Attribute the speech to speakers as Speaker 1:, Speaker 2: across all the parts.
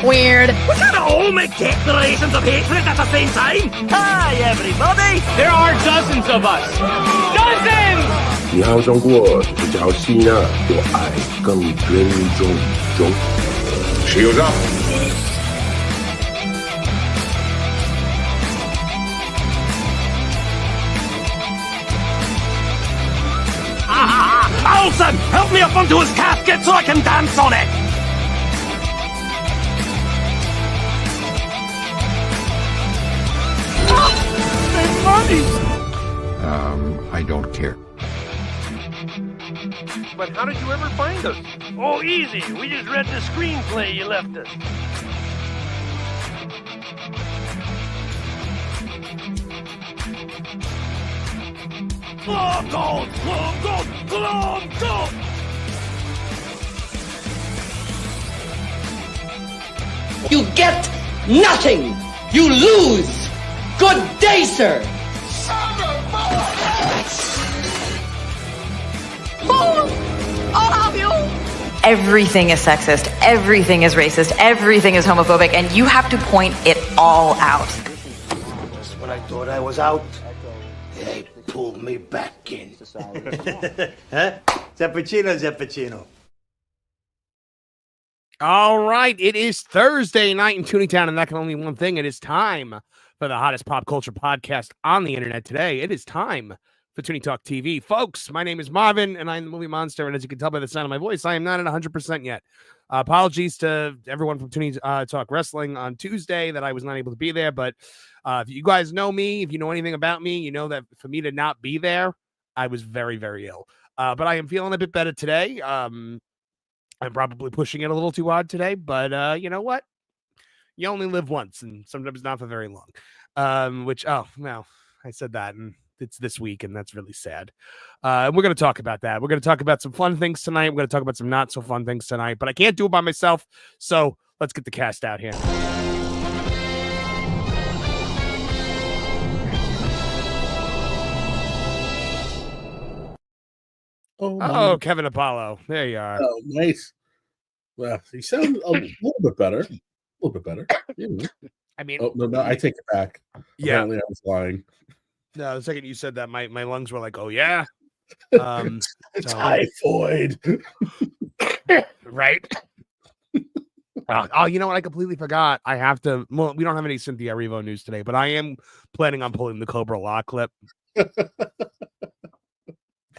Speaker 1: Weird.
Speaker 2: We can't all make declarations of hatred at the same time. Hi, everybody.
Speaker 3: There are dozens of us. Dozens!
Speaker 4: 你好中国，只叫西纳，我爱更尊重中。石油上。
Speaker 2: Alson, help me up onto his casket so I can dance on it.
Speaker 4: I don't care.
Speaker 3: But how did you ever find us?
Speaker 5: Oh, easy. We just read the screenplay you left us.
Speaker 2: Glove gold! Glove gold! Glove gold!
Speaker 6: You get nothing! You lose! Good day, sir!
Speaker 1: I'll help you. Everything is sexist. Everything is racist. Everything is homophobic. And you have to point it all out.
Speaker 7: Just when I thought I was out, they pulled me back in.
Speaker 8: Huh? Zappuccino.
Speaker 3: All right, it is Thursday night in Tooney Town, and that can only mean one thing. It is time for the hottest pop culture podcast on the internet today. It is time for Tooney Talk TV. Folks, my name is Marvin, and I'm the Movie Monster, and as you can tell by the sound of my voice, I am not at 100% yet. Apologies to everyone from Tooney Talk Wrestling on Tuesday that I was not able to be there, but if you guys know me, if you know anything about me, you know that for me to not be there, I was very, very ill. But I am feeling a bit better today. I'm probably pushing it a little too hard today, but you know what? You only live once, and sometimes not for very long. I said that, and it's this week, and that's really sad. We're going to talk about that. We're going to talk about some fun things tonight. We're going to talk about some not so fun things tonight, but I can't do it by myself, so let's get the cast out here. Oh, Kevin Apollo. There you are.
Speaker 9: Oh, nice. Well, you sound a little bit better. A little bit better. Yeah.
Speaker 3: I mean,
Speaker 9: no, I take it back.
Speaker 3: Yeah.
Speaker 9: Apparently I was lying.
Speaker 3: No, the second you said that, my lungs were like, oh, yeah.
Speaker 9: Typhoid.
Speaker 3: Right? Oh, you know what? I completely forgot. I have to. Well, we don't have any Cynthia Erivo news today, but I am planning on pulling the Cobra Law clip.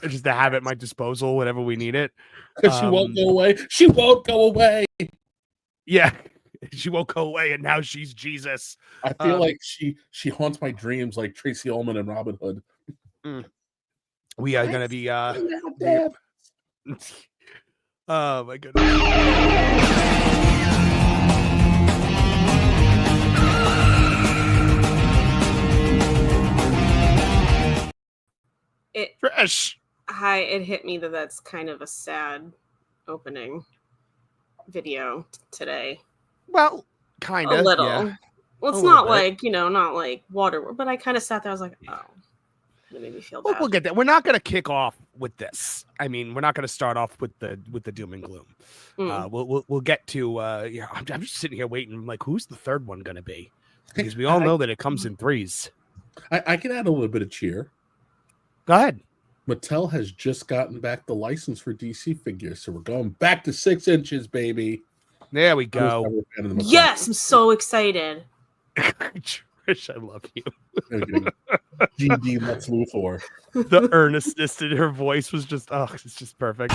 Speaker 3: Just to have it at my disposal whenever we need it.
Speaker 9: She won't go away. She won't go away.
Speaker 3: Yeah, she won't go away, and now she's Jesus.
Speaker 9: I feel like she haunts my dreams like Tracy Ullman and Robin Hood.
Speaker 3: We are going to be... Oh, my goodness. Fresh.
Speaker 10: Hi, it hit me that that's kind of a sad opening video today.
Speaker 3: Well, kind of.
Speaker 10: A little.
Speaker 3: Yeah.
Speaker 10: Well, it's not like, not like Waterworld, but I kind of sat there, I was like, oh, it made me feel bad.
Speaker 3: We'll get that. We're not going to kick off with this. I mean, we're not going to start off with the doom and gloom. We'll get to, I'm just sitting here waiting, like, who's the third one going to be? Because we all know that it comes in threes.
Speaker 9: I can add a little bit of cheer.
Speaker 3: Go ahead.
Speaker 9: Mattel has just gotten back the license for DC figures, so we're going back to 6 inches, baby.
Speaker 3: There we go.
Speaker 10: Yes, I'm so excited.
Speaker 3: Trish, I love you.
Speaker 9: GD Lex Luthor.
Speaker 3: The earnestness in her voice was just, it's just perfect.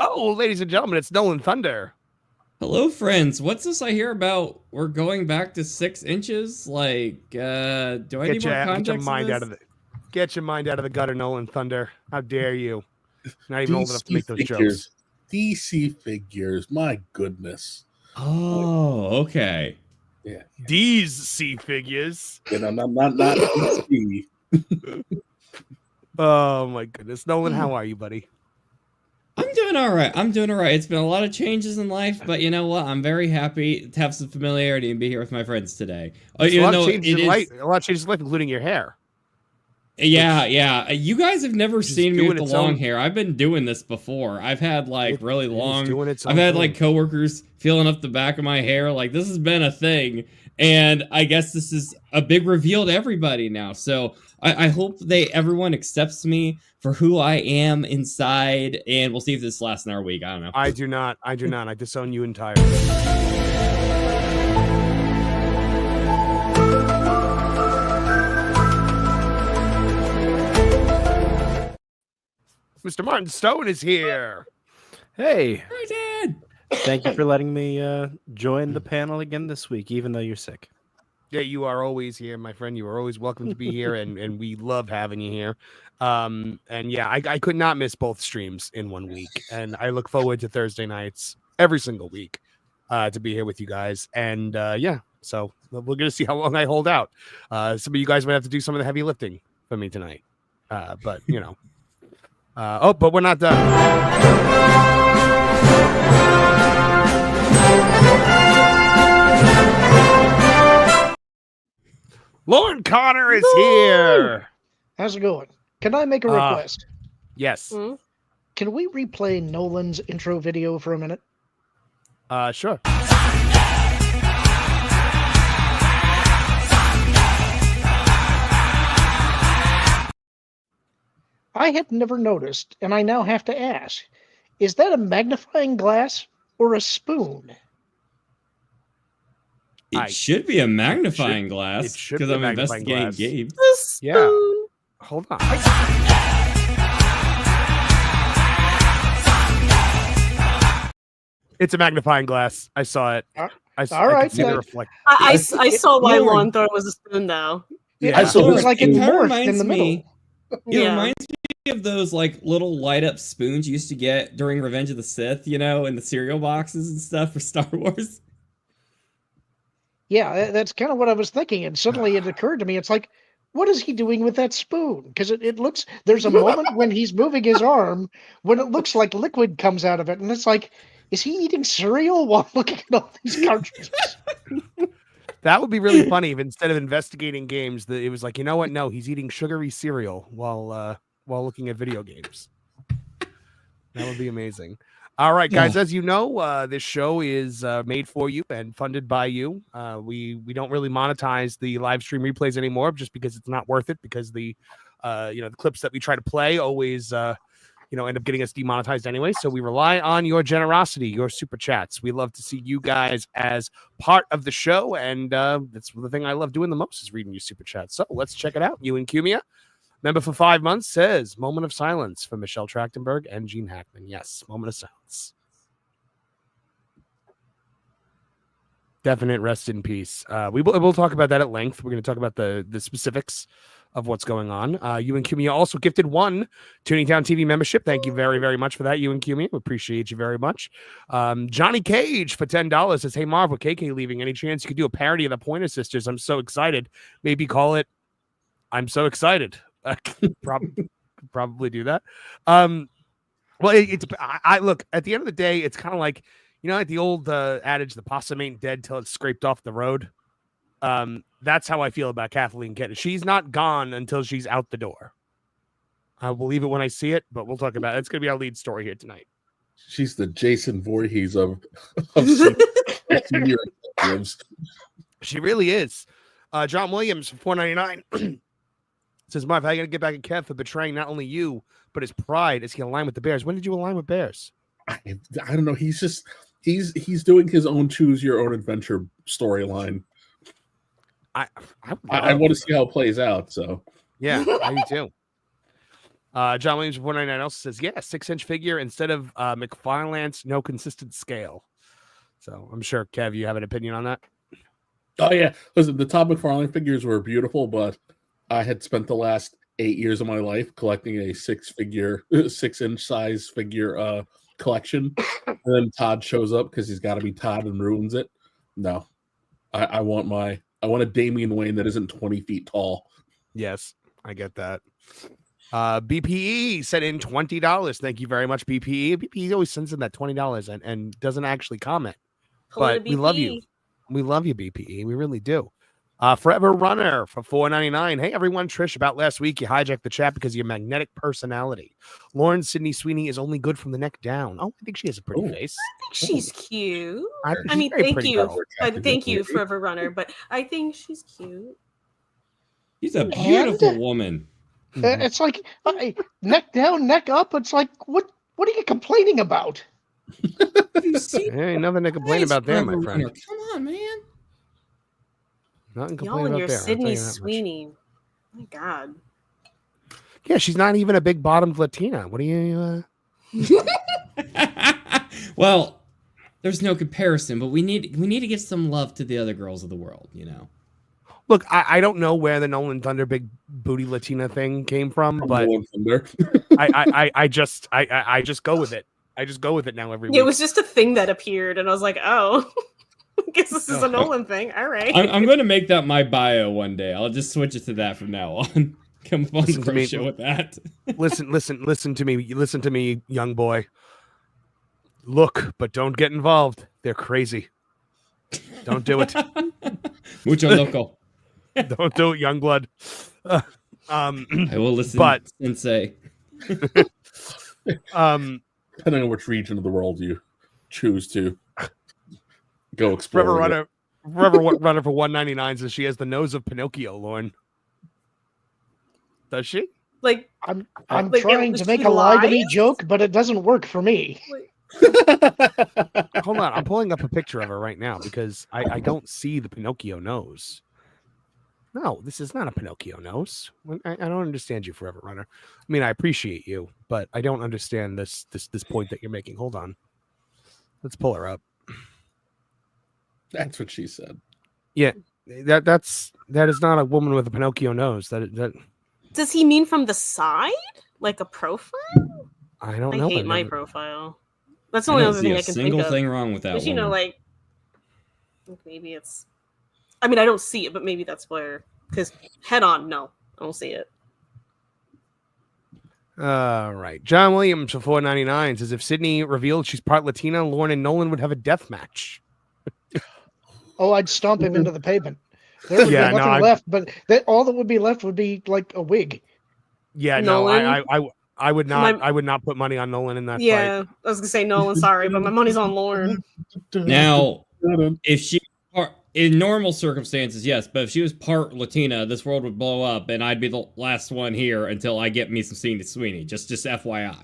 Speaker 3: Oh, ladies and gentlemen, it's Nolan Thunder.
Speaker 11: Hello, friends. What's this I hear about? We're going back to 6 inches? Like, do I need more context?
Speaker 3: Get your mind out of the gutter, Nolan Thunder. How dare you? Not even old enough to make those
Speaker 9: figures.
Speaker 3: jokes.
Speaker 9: DC figures. My goodness.
Speaker 11: Oh, okay.
Speaker 9: Yeah.
Speaker 3: DC figures.
Speaker 9: You know, not DC.
Speaker 3: Oh my goodness. Nolan, how are you, buddy?
Speaker 11: I'm doing all right. It's been a lot of changes in life, but you know what? I'm very happy to have some familiarity and be here with my friends today.
Speaker 3: A lot of changes in life, including your hair.
Speaker 11: Yeah. You guys have never seen me with the long hair. I've been doing this before. I've had really long. I've had like coworkers feeling up the back of my hair. Like this has been a thing, and I guess this is a big reveal to everybody now. So I hope everyone accepts me for who I am inside, and we'll see if this lasts another week. I don't know.
Speaker 3: I do not. I disown you entirely. Mr. Martin Stone is here.
Speaker 12: Hey.
Speaker 11: Hi, Dad.
Speaker 12: Thank you for letting me join the panel again this week, even though you're sick.
Speaker 3: Yeah, you are always here, my friend. You are always welcome to be here, and we love having you here. And yeah, I could not miss both streams in 1 week, and I look forward to Thursday nights every single week to be here with you guys. And yeah, so we're gonna see how long I hold out. Some of you guys might have to do some of the heavy lifting for me tonight, but you know. But we're not done. Lauren Connor is here.
Speaker 13: How's it going? Can I make a request?
Speaker 3: Yes.
Speaker 13: Can we replay Nolan's intro video for a minute?
Speaker 3: Sure.
Speaker 13: I had never noticed, and I now have to ask, is that a magnifying glass or a spoon?
Speaker 11: It should be a magnifying glass because I'm investigating Gabe.
Speaker 3: Yeah. Hold on. It's a magnifying glass. I saw it. I saw
Speaker 10: why Lauren thought it was a spoon, though.
Speaker 13: Yeah, it was like it morphed in the middle.
Speaker 11: It reminds me of those like little light up spoons you used to get during Revenge of the Sith, you know, in the cereal boxes and stuff for Star Wars.
Speaker 13: Yeah, that's kind of what I was thinking. And suddenly it occurred to me, it's like, what is he doing with that spoon? Because it looks, there's a moment when he's moving his arm when it looks like liquid comes out of it. And it's like, is he eating cereal while looking at all these cartridges?
Speaker 3: That would be really funny if instead of investigating games, it was like, you know what? No, he's eating sugary cereal while looking at video games. That would be amazing. All right, guys, as you know, this show is made for you and funded by you. We don't really monetize the live stream replays anymore just because it's not worth it, because the the clips that we try to play always end up getting us demonetized anyway. So we rely on your generosity, your super chats. We love to see you guys as part of the show, and that's the thing I love doing the most is reading your super chats. So let's check it out. Ewan Cumia, member for 5 months, says moment of silence for Michelle Trachtenberg and Gene Hackman. Yes, moment of silence. Definite rest in peace. We'll talk about that at length. We're going to talk about the specifics of what's going on. Ewan Cumia also gifted 1 Tooney Town TV membership. Thank you very, very much for that, Ewan Cumia. We appreciate you very much. Johnny Cage for $10 says, hey, Marv, with KK leaving, any chance you could do a parody of the Pointer Sisters? I'm so excited. Maybe call it I'm So Excited. Probably do that. Well, I look, at the end of the day, it's kind of like, like the old adage, the possum ain't dead till it's scraped off the road. That's how I feel about Kathleen Kennedy. She's not gone until she's out the door. I will believe it when I see it, but we'll talk about it. It's going to be our lead story here tonight.
Speaker 9: She's the Jason Voorhees of
Speaker 3: She really is. John Williams, $4.99. Says, Marv, how are you going to get back at Kev for betraying not only you, but his pride? Is he aligned with the Bears? When did you align with Bears?
Speaker 9: I don't know. He's doing his own choose your own adventure storyline. I want to see how it plays out. So
Speaker 3: yeah, I do too. John Williams 499 also says, yeah, 6-inch figure instead of McFarlane's no consistent scale. So I'm sure, Kev, you have an opinion on that?
Speaker 9: Oh, yeah. Listen, the Todd McFarlane figures were beautiful, but I had spent the last 8 years of my life collecting a 6-inch size figure collection. And then Todd shows up because he's got to be Todd and ruins it. No. I want a Damian Wayne that isn't 20 feet tall.
Speaker 3: Yes, I get that. BPE sent in $20. Thank you very much, BPE. BPE always sends in that $20 and doesn't actually comment. But we love you. We love you, BPE. We really do. Forever Runner for $4.99. Hey, everyone. Trish, about last week, you hijacked the chat because of your magnetic personality. Lauren Sydney Sweeney is only good from the neck down. Oh, I think she has a pretty face.
Speaker 10: I think she's cute.
Speaker 3: I mean,
Speaker 10: thank you. Thank you, Forever Runner. But I think she's cute.
Speaker 11: She's a beautiful woman.
Speaker 13: It's like neck down, neck up. It's like, what are you complaining about?
Speaker 3: There ain't nothing to complain about there, my friend.
Speaker 11: Come on, man.
Speaker 3: Nothing to
Speaker 10: Y'all
Speaker 3: complain
Speaker 10: and
Speaker 3: about
Speaker 10: your
Speaker 3: there.
Speaker 10: Sydney Sweeney. My God.
Speaker 3: Yeah, she's not even a big bottomed Latina. What are you?
Speaker 11: Well, there's no comparison, but we need to give some love to the other girls of the world, you know.
Speaker 3: Look, I don't know where the Nolan Thunder big booty Latina thing came from, but I just go with it. I just go with it now every week.
Speaker 10: It was just a thing that appeared, and I was like, oh, I guess this is a Nolan thing. All right.
Speaker 11: I'm going to make that my bio one day. I'll just switch it to that from now on. Come on the show with that.
Speaker 3: listen to me. Listen to me, young boy. Look, but don't get involved. They're crazy. Don't do it.
Speaker 11: Mucho loco.
Speaker 3: Don't do it, young blood.
Speaker 11: I will listen and say.
Speaker 9: Depending on which region of the world you choose to go explore.
Speaker 3: Forever Runner for $1.99 says she has the nose of Pinocchio, Lauren. Does she?
Speaker 10: Like
Speaker 13: I'm trying to make a lie to me joke, but it doesn't work for me.
Speaker 3: Hold on, I'm pulling up a picture of her right now because I don't see the Pinocchio nose. No, this is not a Pinocchio nose. I don't understand you, Forever Runner. I mean, I appreciate you, but I don't understand this point that you're making. Hold on. Let's pull her up.
Speaker 9: That's what she said.
Speaker 3: Yeah, that is not a woman with a Pinocchio nose. That
Speaker 10: Does he mean from the side? Like a profile?
Speaker 3: I don't know.
Speaker 10: I hate my profile. That's the only other thing I can think of.
Speaker 11: Single thing wrong with that one.
Speaker 10: You know, like maybe it's. I mean, I don't see it, but maybe that's where. Because head on, no, I don't see it.
Speaker 3: All right, John Williams for $4.99 says if Sydney revealed she's part Latina, Lauren and Nolan would have a death match.
Speaker 13: Oh, I'd stomp him into the pavement. There would be nothing left, but all that would be left would be like a wig.
Speaker 3: Yeah,
Speaker 10: Nolan?
Speaker 3: no, I would not. I would not put money on Nolan in that fight.
Speaker 10: I was gonna say Nolan. Sorry, but my money's on Lauren.
Speaker 11: Now, if she in normal circumstances, yes, but if she was part Latina, this world would blow up, and I'd be the last one here until I get me some Sydney Sweeney. Just FYI.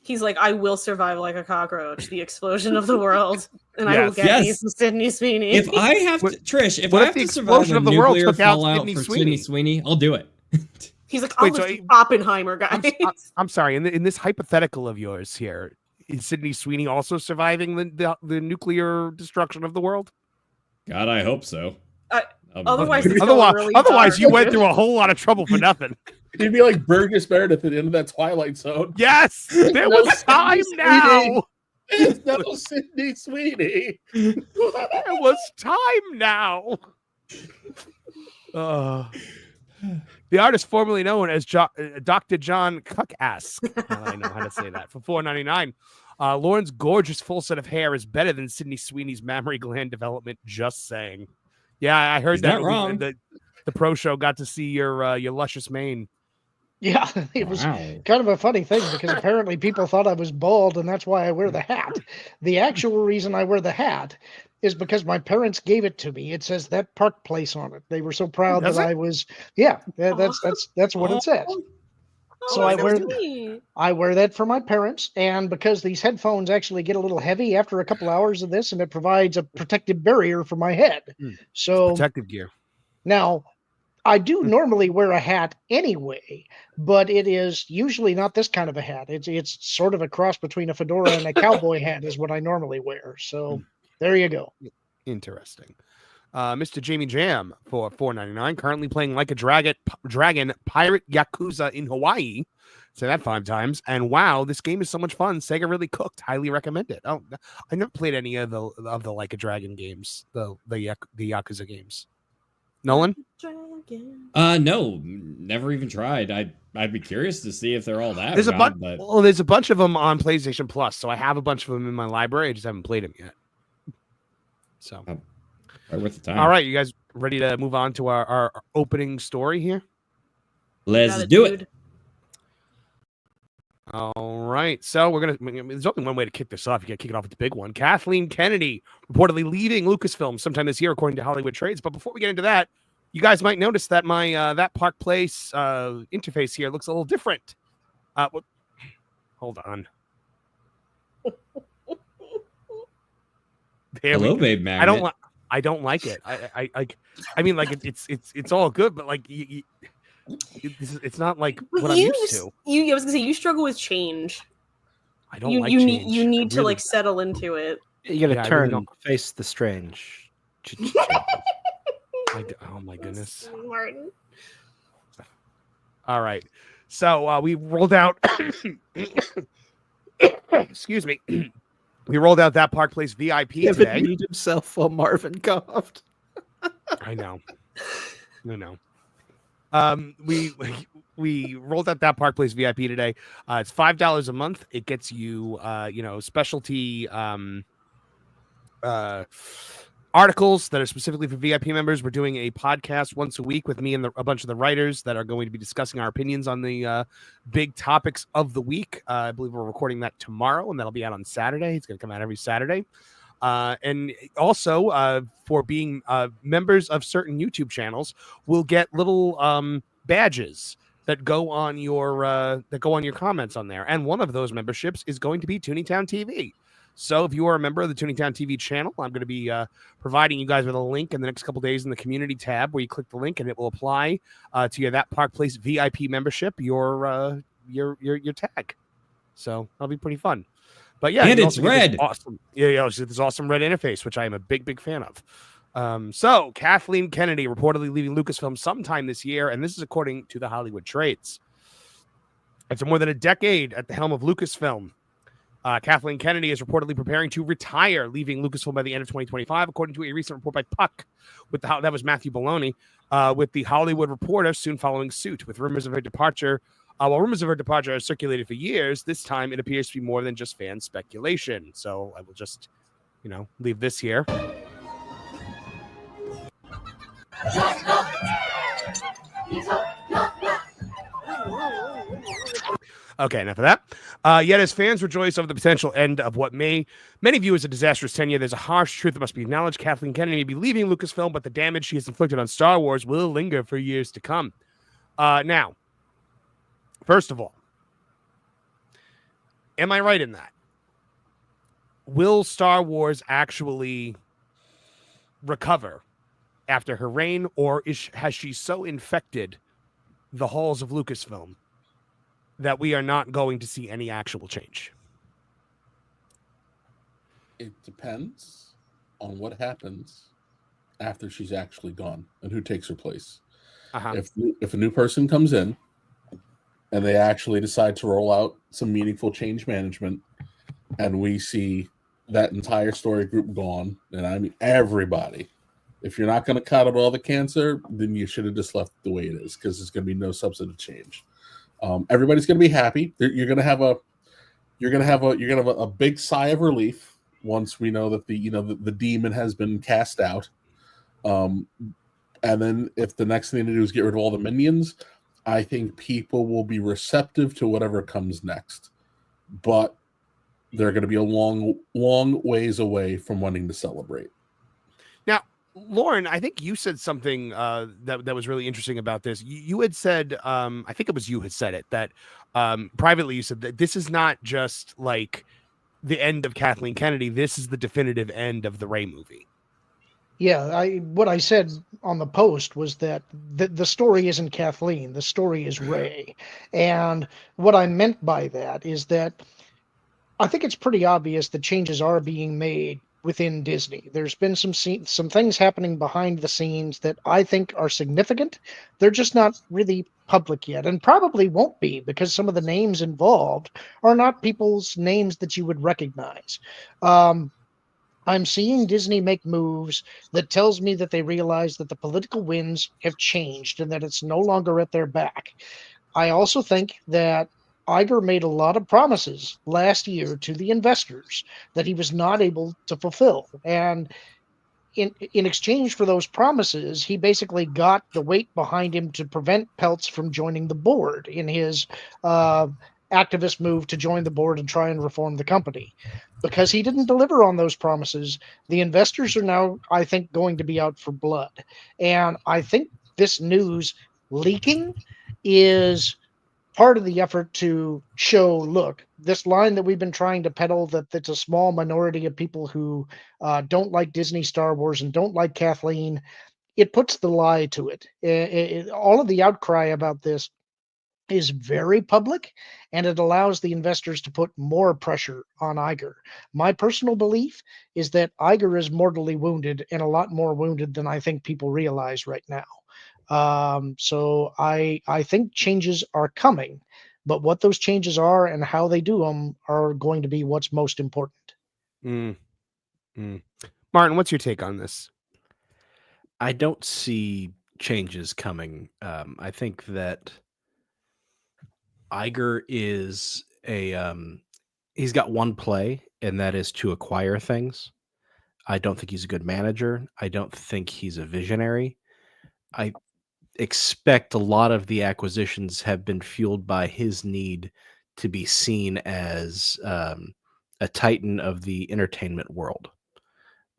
Speaker 10: He's like, I will survive like a cockroach, the explosion of the world, and I will get me some Sydney Sweeney.
Speaker 11: If I have to, Trish, if I have to survive a nuclear fallout for Sydney Sweeney, I'll do it.
Speaker 10: He's like, I'll lift Oppenheimer, guys.
Speaker 3: I'm sorry. In this hypothetical of yours here, is Sydney Sweeney also surviving the nuclear destruction of the world?
Speaker 11: God, I hope so.
Speaker 10: Otherwise,
Speaker 3: you went through a whole lot of trouble for nothing.
Speaker 9: You'd be like Burgess Meredith at the end of that Twilight Zone.
Speaker 3: Yes, there was time now.
Speaker 9: It's no Sydney Sweeney.
Speaker 3: There was time now. The artist formerly known as Dr. John Cuck-ass. I know how to say that. For $4.99. Lauren's gorgeous full set of hair is better than Sydney Sweeney's mammary gland development. Just saying. Yeah, I heard that
Speaker 11: wrong.
Speaker 3: The pro show got to see your luscious mane.
Speaker 13: Yeah, it was kind of a funny thing because apparently people thought I was bald, and that's why I wear the hat. The actual reason I wear the hat is because my parents gave it to me. It says that Park Place on it. They were so proud that I was. Yeah, that's what it says. So I wear that for my parents, and because these headphones actually get a little heavy after a couple hours of this, and it provides a protective barrier for my head. So
Speaker 3: protective gear.
Speaker 13: Now, I do normally wear a hat anyway, but it is usually not this kind of a hat. It's sort of a cross between a fedora and a cowboy hat is what I normally wear. So there you go.
Speaker 3: Interesting. Mr. Jamie Jam for $4.99, currently playing Like a Dragon Pirate Yakuza in Hawaii. Say that 5 times. And wow, this game is so much fun. Sega really cooked. Highly recommend it. Oh, I never played any of the Like a Dragon games, the Yakuza games. Nolan?
Speaker 11: No, never even tried. I'd be curious to see if they're all that.
Speaker 3: There's a bunch of them on PlayStation Plus, so I have a bunch of them in my library. I just haven't played them yet. So,
Speaker 11: right with the time.
Speaker 3: All right, you guys ready to move on to our opening story here?
Speaker 11: Let's do it.
Speaker 3: All right, so there's only one way to kick this off. You got to kick it off with the big one. Kathleen Kennedy reportedly leaving Lucasfilm sometime this year, according to Hollywood Trades. But before we get into that, you guys might notice that my that Park Place interface here looks a little different. Hold on.
Speaker 11: Hello, babe, magnet.
Speaker 3: I don't like it. I mean, like it's all good, but like it's not like what I'm used to.
Speaker 10: I was gonna say you struggle with change.
Speaker 3: I don't like change.
Speaker 10: You need to like settle into it.
Speaker 12: You gotta turn and face the strange.
Speaker 3: Oh my goodness.
Speaker 10: Martin.
Speaker 3: All right. So we rolled out excuse me. We rolled out that Park Place VIP today.
Speaker 12: He muted himself while Marvin coughed.
Speaker 3: I know. We rolled out that Park Place VIP today. It's $5 a month. It gets you specialty articles that are specifically for VIP members. We're doing a podcast once a week with me and a bunch of the writers that are going to be discussing our opinions on the big topics of the week. I believe we're recording that tomorrow, and that'll be out on Saturday. It's going to come out every Saturday. And also for being members of certain YouTube channels, we'll get little badges that go on your comments on there. And one of those memberships is going to be Tooney Town TV. So if you are a member of the Tooney Town TV channel, I'm going to be providing you guys with a link in the next couple days in the community tab where you click the link and it will apply to your That Park Place VIP membership, your tag. So that'll be pretty fun. But yeah,
Speaker 11: and it's red.
Speaker 3: Awesome. Yeah, this awesome red interface, which I am a big fan of. So Kathleen Kennedy reportedly leaving Lucasfilm sometime this year, and this is according to the Hollywood Trades. After more than a decade at the helm of Lucasfilm, Kathleen Kennedy is reportedly preparing to retire, leaving Lucasfilm by the end of 2025, according to a recent report by Puck. That was Matthew Baloney, with the Hollywood Reporter soon following suit. With rumors of her departure, while rumors of her departure have circulated for years, this time it appears to be more than just fan speculation. So I will just, leave this here. Okay, enough of that. Yet as fans rejoice over the potential end of what many view as a disastrous tenure, there's a harsh truth that must be acknowledged. Kathleen Kennedy may be leaving Lucasfilm, but the damage she has inflicted on Star Wars will linger for years to come. Now, first of all, am I right in that? Will Star Wars actually recover after her reign, or has she so infected the halls of Lucasfilm that we are not going to see any actual change?
Speaker 9: It depends on what happens after she's actually gone and who takes her place. If a new person comes in and they actually decide to roll out some meaningful change management and we see that entire story group gone, and I mean everybody, if you're not going to cut out all the cancer, then you should have just left it the way it is, because there's going to be no substantive change. Everybody's going to be happy. You're going to have a big sigh of relief once we know that the demon has been cast out. And then if the next thing to do is get rid of all the minions, I think people will be receptive to whatever comes next. But they're going to be a long ways away from wanting to celebrate.
Speaker 3: Now, Lauren, I think you said something that was really interesting about this. You had said, I think it was you had said it, that privately you said that this is not just like the end of Kathleen Kennedy. This is the definitive end of the Rey movie.
Speaker 13: Yeah, what I said on the post was that the story isn't Kathleen, the story is Ray. And what I meant by that is that I think it's pretty obvious that changes are being made within Disney. There's been some things happening behind the scenes that I think are significant. They're just not really public yet, and probably won't be, because some of the names involved are not people's names that you would recognize. I'm seeing Disney make moves that tells me that they realize that the political winds have changed and that it's no longer at their back. I also think that Iger made a lot of promises last year to the investors that he was not able to fulfill. And in exchange for those promises, he basically got the weight behind him to prevent Peltz from joining the board in his activist move to join the board and try and reform the company. Because he didn't deliver on those promises, the investors are now, I think, going to be out for blood. And I think this news leaking is part of the effort to show, look, this line that we've been trying to peddle, that it's a small minority of people who don't like Disney Star Wars and don't like Kathleen, it puts the lie to it. All of the outcry about this is very public, and it allows the investors to put more pressure on Iger. My personal belief is that Iger is mortally wounded, and a lot more wounded than I think people realize right now. So I think changes are coming, but what those changes are and how they do them are going to be what's most important.
Speaker 3: Martin, what's your take on this?
Speaker 12: I don't see changes coming. I think that Iger is he's got one play, and that is to acquire things. I don't think he's a good manager. I don't think he's a visionary. I expect a lot of the acquisitions have been fueled by his need to be seen as a titan of the entertainment world.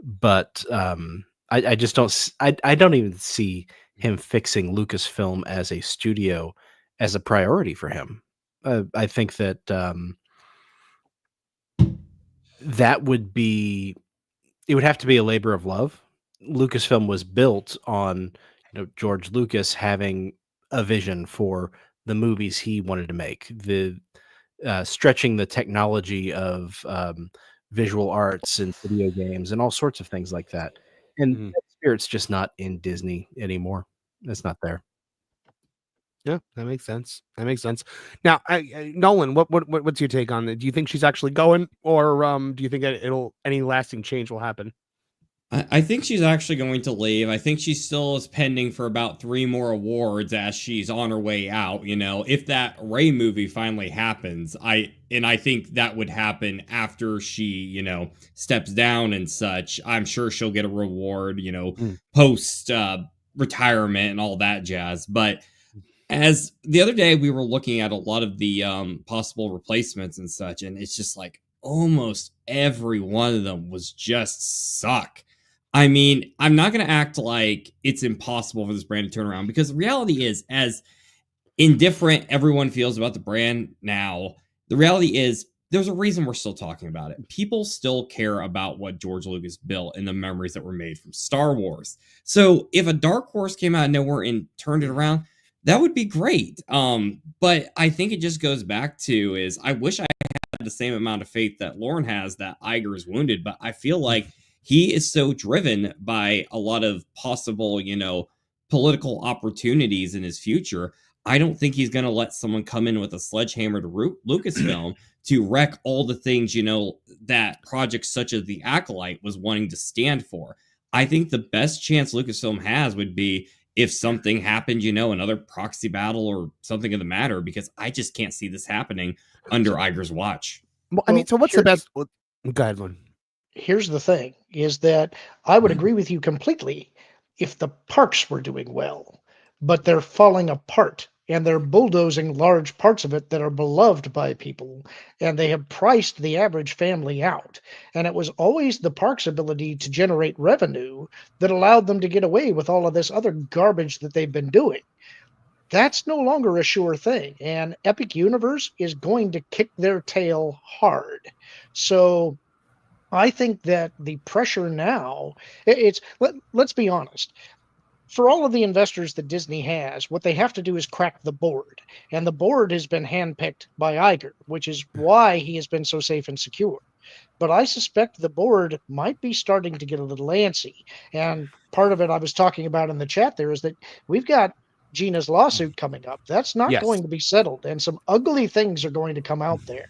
Speaker 12: But I just don't. I don't even see him fixing Lucasfilm as a studio as a priority for him. I think that that would be. It would have to be a labor of love. Lucasfilm was built on George Lucas having a vision for the movies he wanted to make, the stretching the technology of visual arts and video games and all sorts of things like that. And that spirit's just not in Disney anymore. It's not there.
Speaker 3: Yeah, that makes sense. Now, Nolan, what's your take on it? Do you think she's actually going, or do you think that any lasting change will happen?
Speaker 11: I think she's actually going to leave. I think she still is pending for about 3 more awards as she's on her way out. If that Rey movie finally happens, I think that would happen after she, steps down and such. I'm sure she'll get a reward, post retirement and all that jazz. But as the other day, we were looking at a lot of the possible replacements and such, and it's just like almost every one of them was just suck. I mean, I'm not going to act like it's impossible for this brand to turn around, because the reality is, as indifferent everyone feels about the brand now, the reality is there's a reason we're still talking about it. People still care about what George Lucas built and the memories that were made from Star Wars. So if a dark horse came out of nowhere and turned it around, that would be great. But I think it just goes back to is I wish I had the same amount of faith that Lauren has that Iger is wounded, but I feel like he is so driven by a lot of possible, political opportunities in his future. I don't think he's going to let someone come in with a sledgehammer to Lucasfilm to wreck all the things, that projects such as The Acolyte was wanting to stand for. I think the best chance Lucasfilm has would be if something happened, another proxy battle or something of the matter, because I just can't see this happening under Iger's watch.
Speaker 3: Well, I mean, so what's the best? Go ahead, Lynn.
Speaker 13: Here's the thing, is that I would agree with you completely if the parks were doing well, but they're falling apart and they're bulldozing large parts of it that are beloved by people, and they have priced the average family out. And it was always the parks' ability to generate revenue that allowed them to get away with all of this other garbage that they've been doing. That's no longer a sure thing, and Epic Universe is going to kick their tail hard. So I think that the pressure now, let's be honest. For all of the investors that Disney has, what they have to do is crack the board. And the board has been handpicked by Iger, which is why he has been so safe and secure. But I suspect the board might be starting to get a little antsy. And part of it I was talking about in the chat there is that we've got Gina's lawsuit coming up. That's not going to be settled. And some ugly things are going to come out there.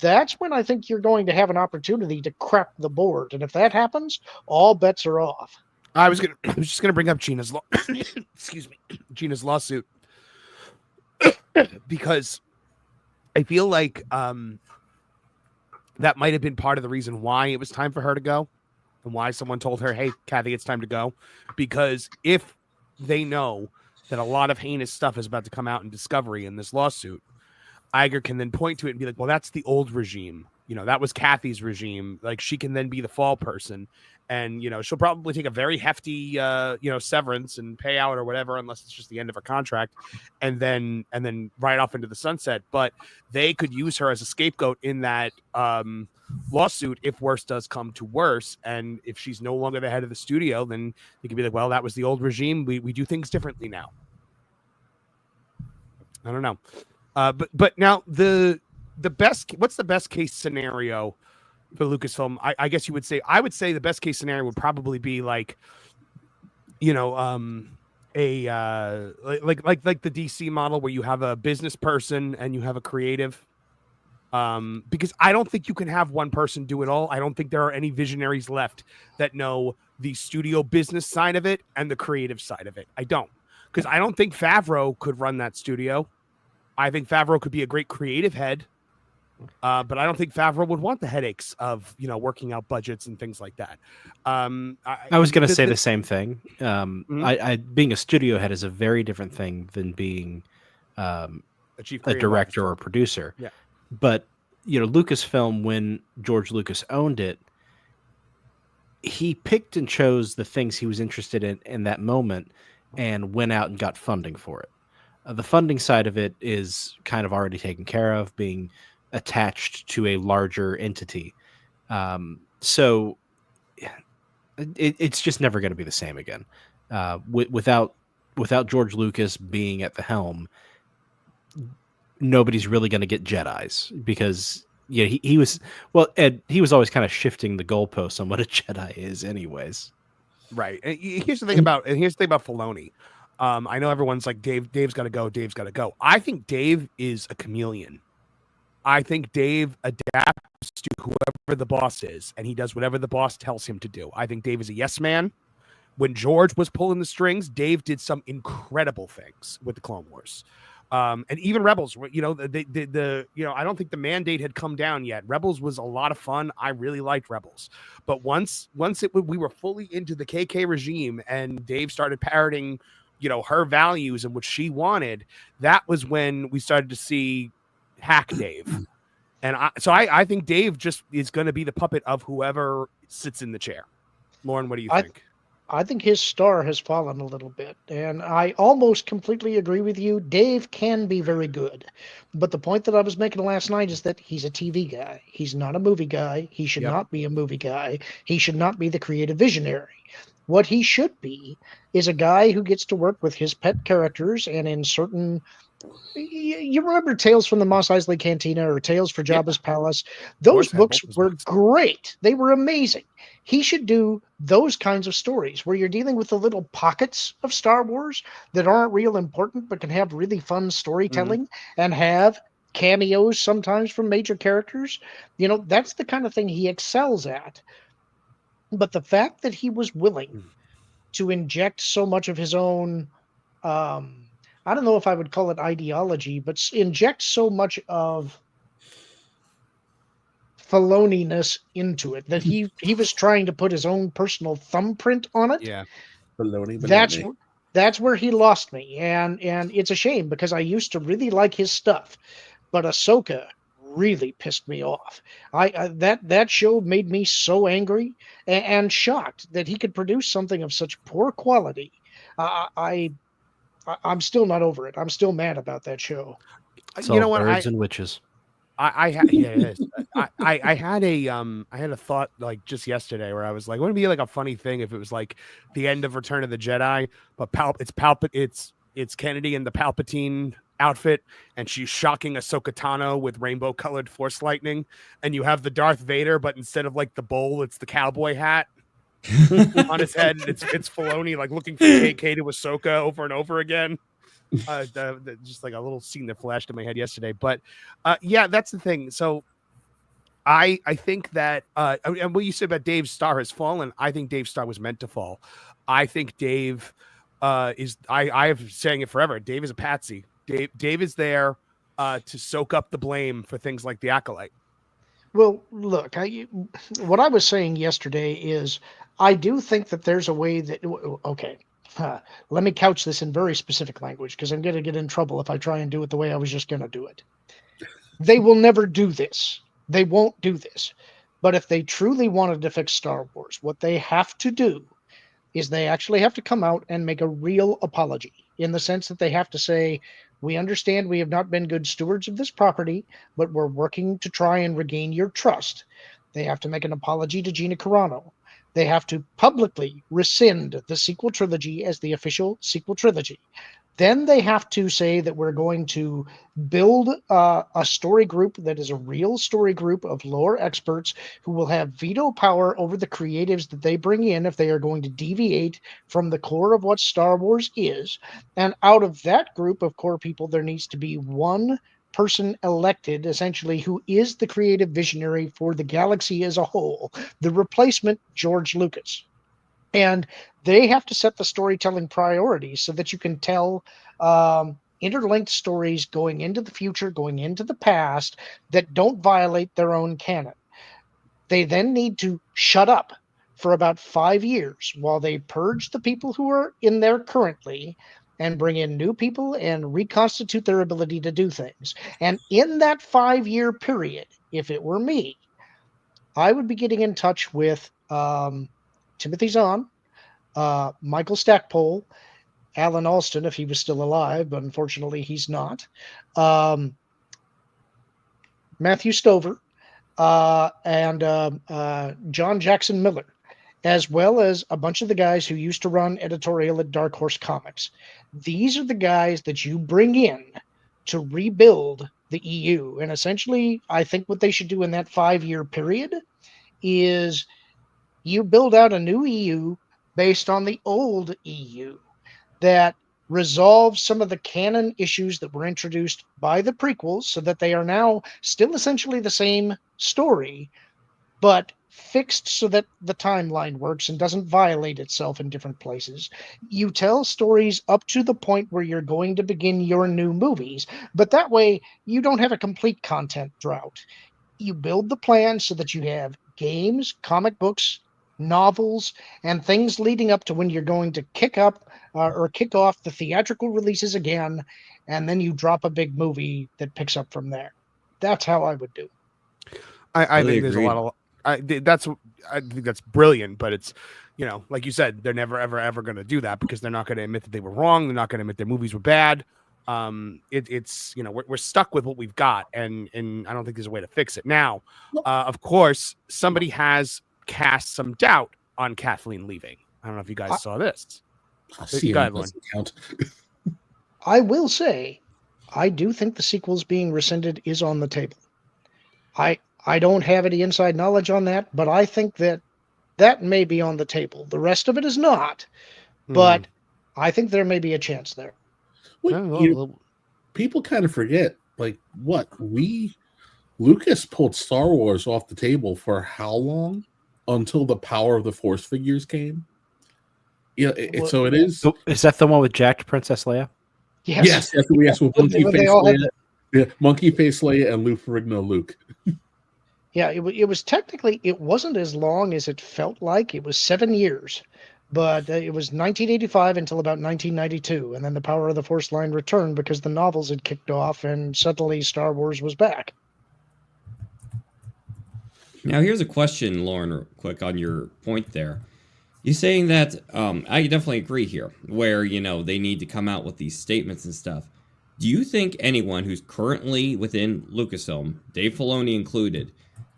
Speaker 13: That's when I think you're going to have an opportunity to crack the board. And if that happens, all bets are off.
Speaker 3: I was just gonna bring up Gina's Gina's lawsuit because I feel like that might have been part of the reason why it was time for her to go and why someone told her, "Hey, Kathy, it's time to go." Because if they know that a lot of heinous stuff is about to come out in Discovery in this lawsuit, Iger can then point to it and be like, "Well, that's the old regime. That was Kathy's regime." Like, she can then be the fall person. And, she'll probably take a very hefty, severance and payout or whatever, unless it's just the end of her contract, and then ride off into the sunset. But they could use her as a scapegoat in that lawsuit if worse does come to worse. And if she's no longer the head of the studio, then you can be like, well, that was the old regime. We do things differently now. I don't know. But now what's the best case scenario for Lucasfilm? I guess I would say the best case scenario would probably be like, like the DC model where you have a business person and you have a creative. Because I don't think you can have one person do it all. I don't think there are any visionaries left that know the studio business side of it and the creative side of it. I don't, because I don't think Favreau could run that studio. I think Favreau could be a great creative head. But I don't think Favreau would want the headaches of, working out budgets and things like that.
Speaker 12: I was going to say the same thing. Being a studio head is a very different thing than being a director or producer.
Speaker 3: Yeah.
Speaker 12: But, Lucasfilm, when George Lucas owned it, he picked and chose the things he was interested in that moment and went out and got funding for it. The funding side of it is kind of already taken care of, being attached to a larger entity. So it's just never going to be the same again. Without George Lucas being at the helm, nobody's really going to get Jedis, because he was always kind of shifting the goalposts on what a Jedi is anyways.
Speaker 3: Right. And here's the thing about Filoni. I know everyone's like, Dave's got to go. I think Dave is a chameleon. I think Dave adapts to whoever the boss is, and he does whatever the boss tells him to do. I think Dave is a yes man. When George was pulling the strings, Dave did some incredible things with the Clone Wars. And even Rebels, I don't think the mandate had come down yet. Rebels was a lot of fun. I really liked Rebels. But once we were fully into the KK regime and Dave started parroting, her values and what she wanted, that was when we started to see hack Dave. And I think Dave just is going to be the puppet of whoever sits in the chair. Lauren, what do you think?
Speaker 13: I think his star has fallen a little bit, and I almost completely agree with you. Dave can be very good, but the point that I was making last night is that he's a TV guy. He's not a movie guy. He should not be a movie guy. He should not be the creative visionary. What he should be is a guy who gets to work with his pet characters, and in certain... You remember Tales from the Mos Eisley Cantina or Tales for Jabba's Palace? Those books were great. They were amazing. He should do those kinds of stories where you're dealing with the little pockets of Star Wars that aren't real important but can have really fun storytelling and have cameos sometimes from major characters. That's the kind of thing he excels at. But the fact that he was willing to inject so much of his own... I don't know if I would call it ideology, but inject so much of Filoni-ness into it that he was trying to put his own personal thumbprint on it.
Speaker 3: Yeah,
Speaker 13: Filoni. That's where he lost me, and it's a shame because I used to really like his stuff, but Ahsoka really pissed me off. That show made me so angry and shocked that he could produce something of such poor quality. I'm still not over it. I'm still mad about that show.
Speaker 12: It's all birds and witches.
Speaker 3: Yeah, it is. I had a thought like just yesterday where I was like, wouldn't it be like a funny thing if it was like the end of Return of the Jedi, but it's Kennedy in the Palpatine outfit, and she's shocking Ahsoka Tano with rainbow colored Force lightning, and you have the Darth Vader, but instead of like the bowl, it's the cowboy hat on his head, and it's Filoni like looking for KK to Ahsoka over and over again. Just like a little scene that flashed in my head yesterday, but yeah, that's the thing. So I think that and what you said about Dave's star has fallen. I think Dave's star was meant to fall. I think Dave is I have been saying it forever. Dave is a patsy. Dave is there to soak up the blame for things like the Acolyte.
Speaker 13: Well, look, what I was saying yesterday is I do think that there's a way that okay. Let me couch this in very specific language because I'm going to get in trouble if I try and do it the way I was just going to do it. They will never do this. They won't do this. But if they truly wanted to fix Star Wars, what they have to do is they actually have to come out and make a real apology in the sense that they have to say, we understand we have not been good stewards of this property, but we're working to try and regain your trust. They have to make an apology to Gina Carano. They have to publicly rescind the sequel trilogy as the official sequel trilogy. Then they have to say that we're going to build a story group that is a real story group of lore experts who will have veto power over the creatives that they bring in if they are going to deviate from the core of what Star Wars is. And out of that group of core people, there needs to be one person elected, essentially, who is the creative visionary for the galaxy as a whole, the replacement George Lucas. And they have to set the storytelling priorities so that you can tell interlinked stories going into the future, going into the past, that don't violate their own canon. They then need to shut up for about 5 years while they purge the people who are in there currently and bring in new people and reconstitute their ability to do things. And in that 5-year period, if it were me, I would be getting in touch with Timothy Zahn, Michael Stackpole, Alan Alston, if he was still alive, but unfortunately he's not, Matthew Stover, and John Jackson Miller, as well as a bunch of the guys who used to run editorial at Dark Horse Comics. These are the guys that you bring in to rebuild the EU. And essentially, I think what they should do in that 5-year period is you build out a new EU based on the old EU that resolves some of the canon issues that were introduced by the prequels so that they are now still essentially the same story, but fixed so that the timeline works and doesn't violate itself in different places. You tell stories up to the point where you're going to begin your new movies, but that way you don't have a complete content drought. You build the plan so that you have games, comic books, novels, and things leading up to when you're going to kick up or kick off the theatrical releases again, and then you drop a big movie that picks up from there. That's how I would do.
Speaker 3: I think there's a lot of I think that's brilliant, but it's, you know, like you said, they're never ever going to do that because they're not going to admit that they were wrong. They're not going to admit their movies were bad. It's you know, we're stuck with what we've got, and I don't think there's a way to fix it. Now, of course, somebody has cast some doubt on Kathleen leaving. I don't know if you guys saw this.
Speaker 9: Go ahead, Lauren.
Speaker 13: I will say, I do think the sequels being rescinded is on the table. I don't have any inside knowledge on that, but I think that may be on the table. The rest of it is not, but I think there may be a chance there.
Speaker 9: People kind of forget, like, Lucas pulled Star Wars off the table for how long? Until the Power of the Force figures came. Yeah, so it is.
Speaker 12: Is that the one with Jacked Princess Leia?
Speaker 9: Yes, with Monkey Face Leia. Yeah, Monkey Face Leia and Lou Ferrigno Luke.
Speaker 13: Yeah, it was technically, it wasn't as long as it felt like. It was 7 years, but it was 1985 until about 1992, and then the Power of the Force line returned because the novels had kicked off, and suddenly Star Wars was back.
Speaker 11: Now, here's a question, Lauren, real quick, on your point there. You're saying that, I definitely agree here, where, you know, they need to come out with these statements and stuff. Do you think anyone who's currently within Lucasfilm, Dave Filoni included,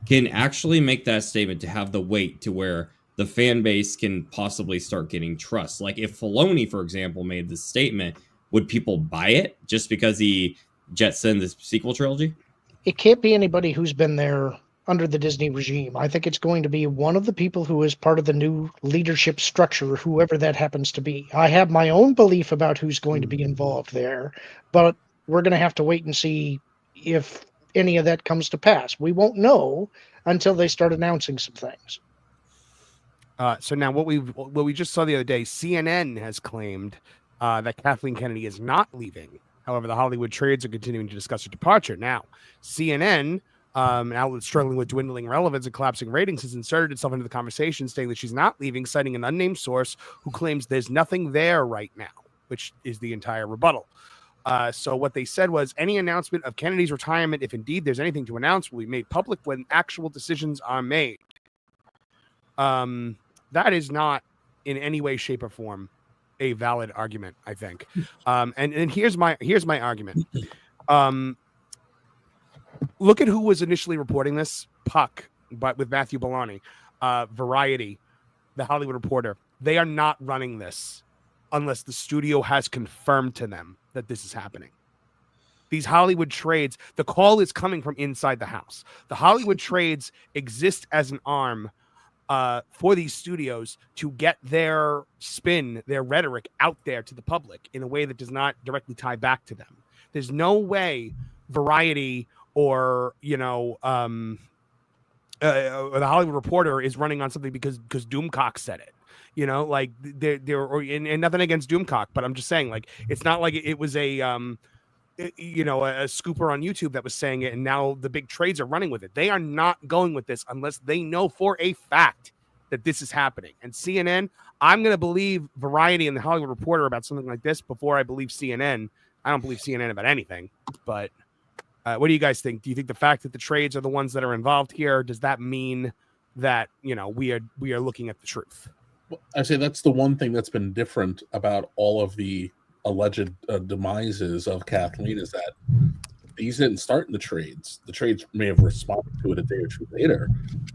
Speaker 11: can actually make that statement to have the weight to where the fan base can possibly start getting trust? Like if Filoni, for example, made this statement, would people buy it just because he jettisoned the sequel trilogy?
Speaker 13: It can't be anybody who's been there under the Disney regime. I think it's going to be one of the people who is part of the new leadership structure, whoever that happens to be. I have my own belief about who's going to be involved there, but we're going to have to wait and see if any of that comes to pass. We won't know until they start announcing some things.
Speaker 3: So now what we just saw the other day, CNN has claimed that Kathleen Kennedy is not leaving. However, the Hollywood trades are continuing to discuss her departure. Now, CNN, an outlet struggling with dwindling relevance and collapsing ratings, has inserted itself into the conversation, saying that she's not leaving, citing an unnamed source who claims there's nothing there right now, which is the entire rebuttal. So what they said was any announcement of Kennedy's retirement, if indeed there's anything to announce, will be made public when actual decisions are made. That is not in any way, shape, or form a valid argument, I think. And here's my argument. Look at who was initially reporting this. Puck, but with Matthew Belloni, Variety, The Hollywood Reporter. They are not running this unless the studio has confirmed to them that this is happening. These Hollywood trades, the call is coming from inside the house. The Hollywood trades exist as an arm for these studios to get their spin, their rhetoric out there to the public in a way that does not directly tie back to them. There's no way Variety or the Hollywood Reporter is running on something because Doomcock said it. And nothing against Doomcock, but I'm just saying, like, it's not like it was a scooper on YouTube that was saying it, and now the big trades are running with it. They are not going with this unless they know for a fact that this is happening. And CNN, I'm going to believe Variety and the Hollywood Reporter about something like this before I believe CNN. I don't believe CNN about anything, but what do you guys think? Do you think the fact that the trades are the ones that are involved here, does that mean that, we are looking at the truth?
Speaker 9: I say that's the one thing that's been different about all of the alleged demises of Kathleen is that these didn't start in the trades. The trades may have responded to it a day or two later,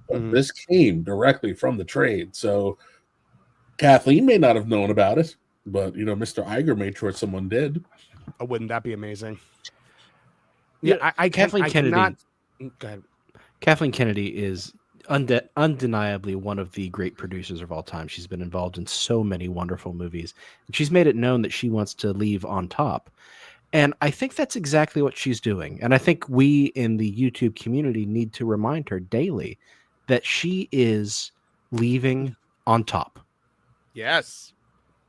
Speaker 9: but this came directly from the trade. So Kathleen may not have known about it, but Mr. Iger made sure someone did.
Speaker 3: Oh, wouldn't that be amazing?
Speaker 12: Yeah, Kathleen Kennedy.
Speaker 3: Go ahead.
Speaker 12: Kathleen Kennedy is undeniably one of the great producers of all time. She's been involved in so many wonderful movies, and she's made it known that she wants to leave on top. And I think that's exactly what she's doing. And I think we in the YouTube community need to remind her daily that she is leaving on top.
Speaker 3: Yes.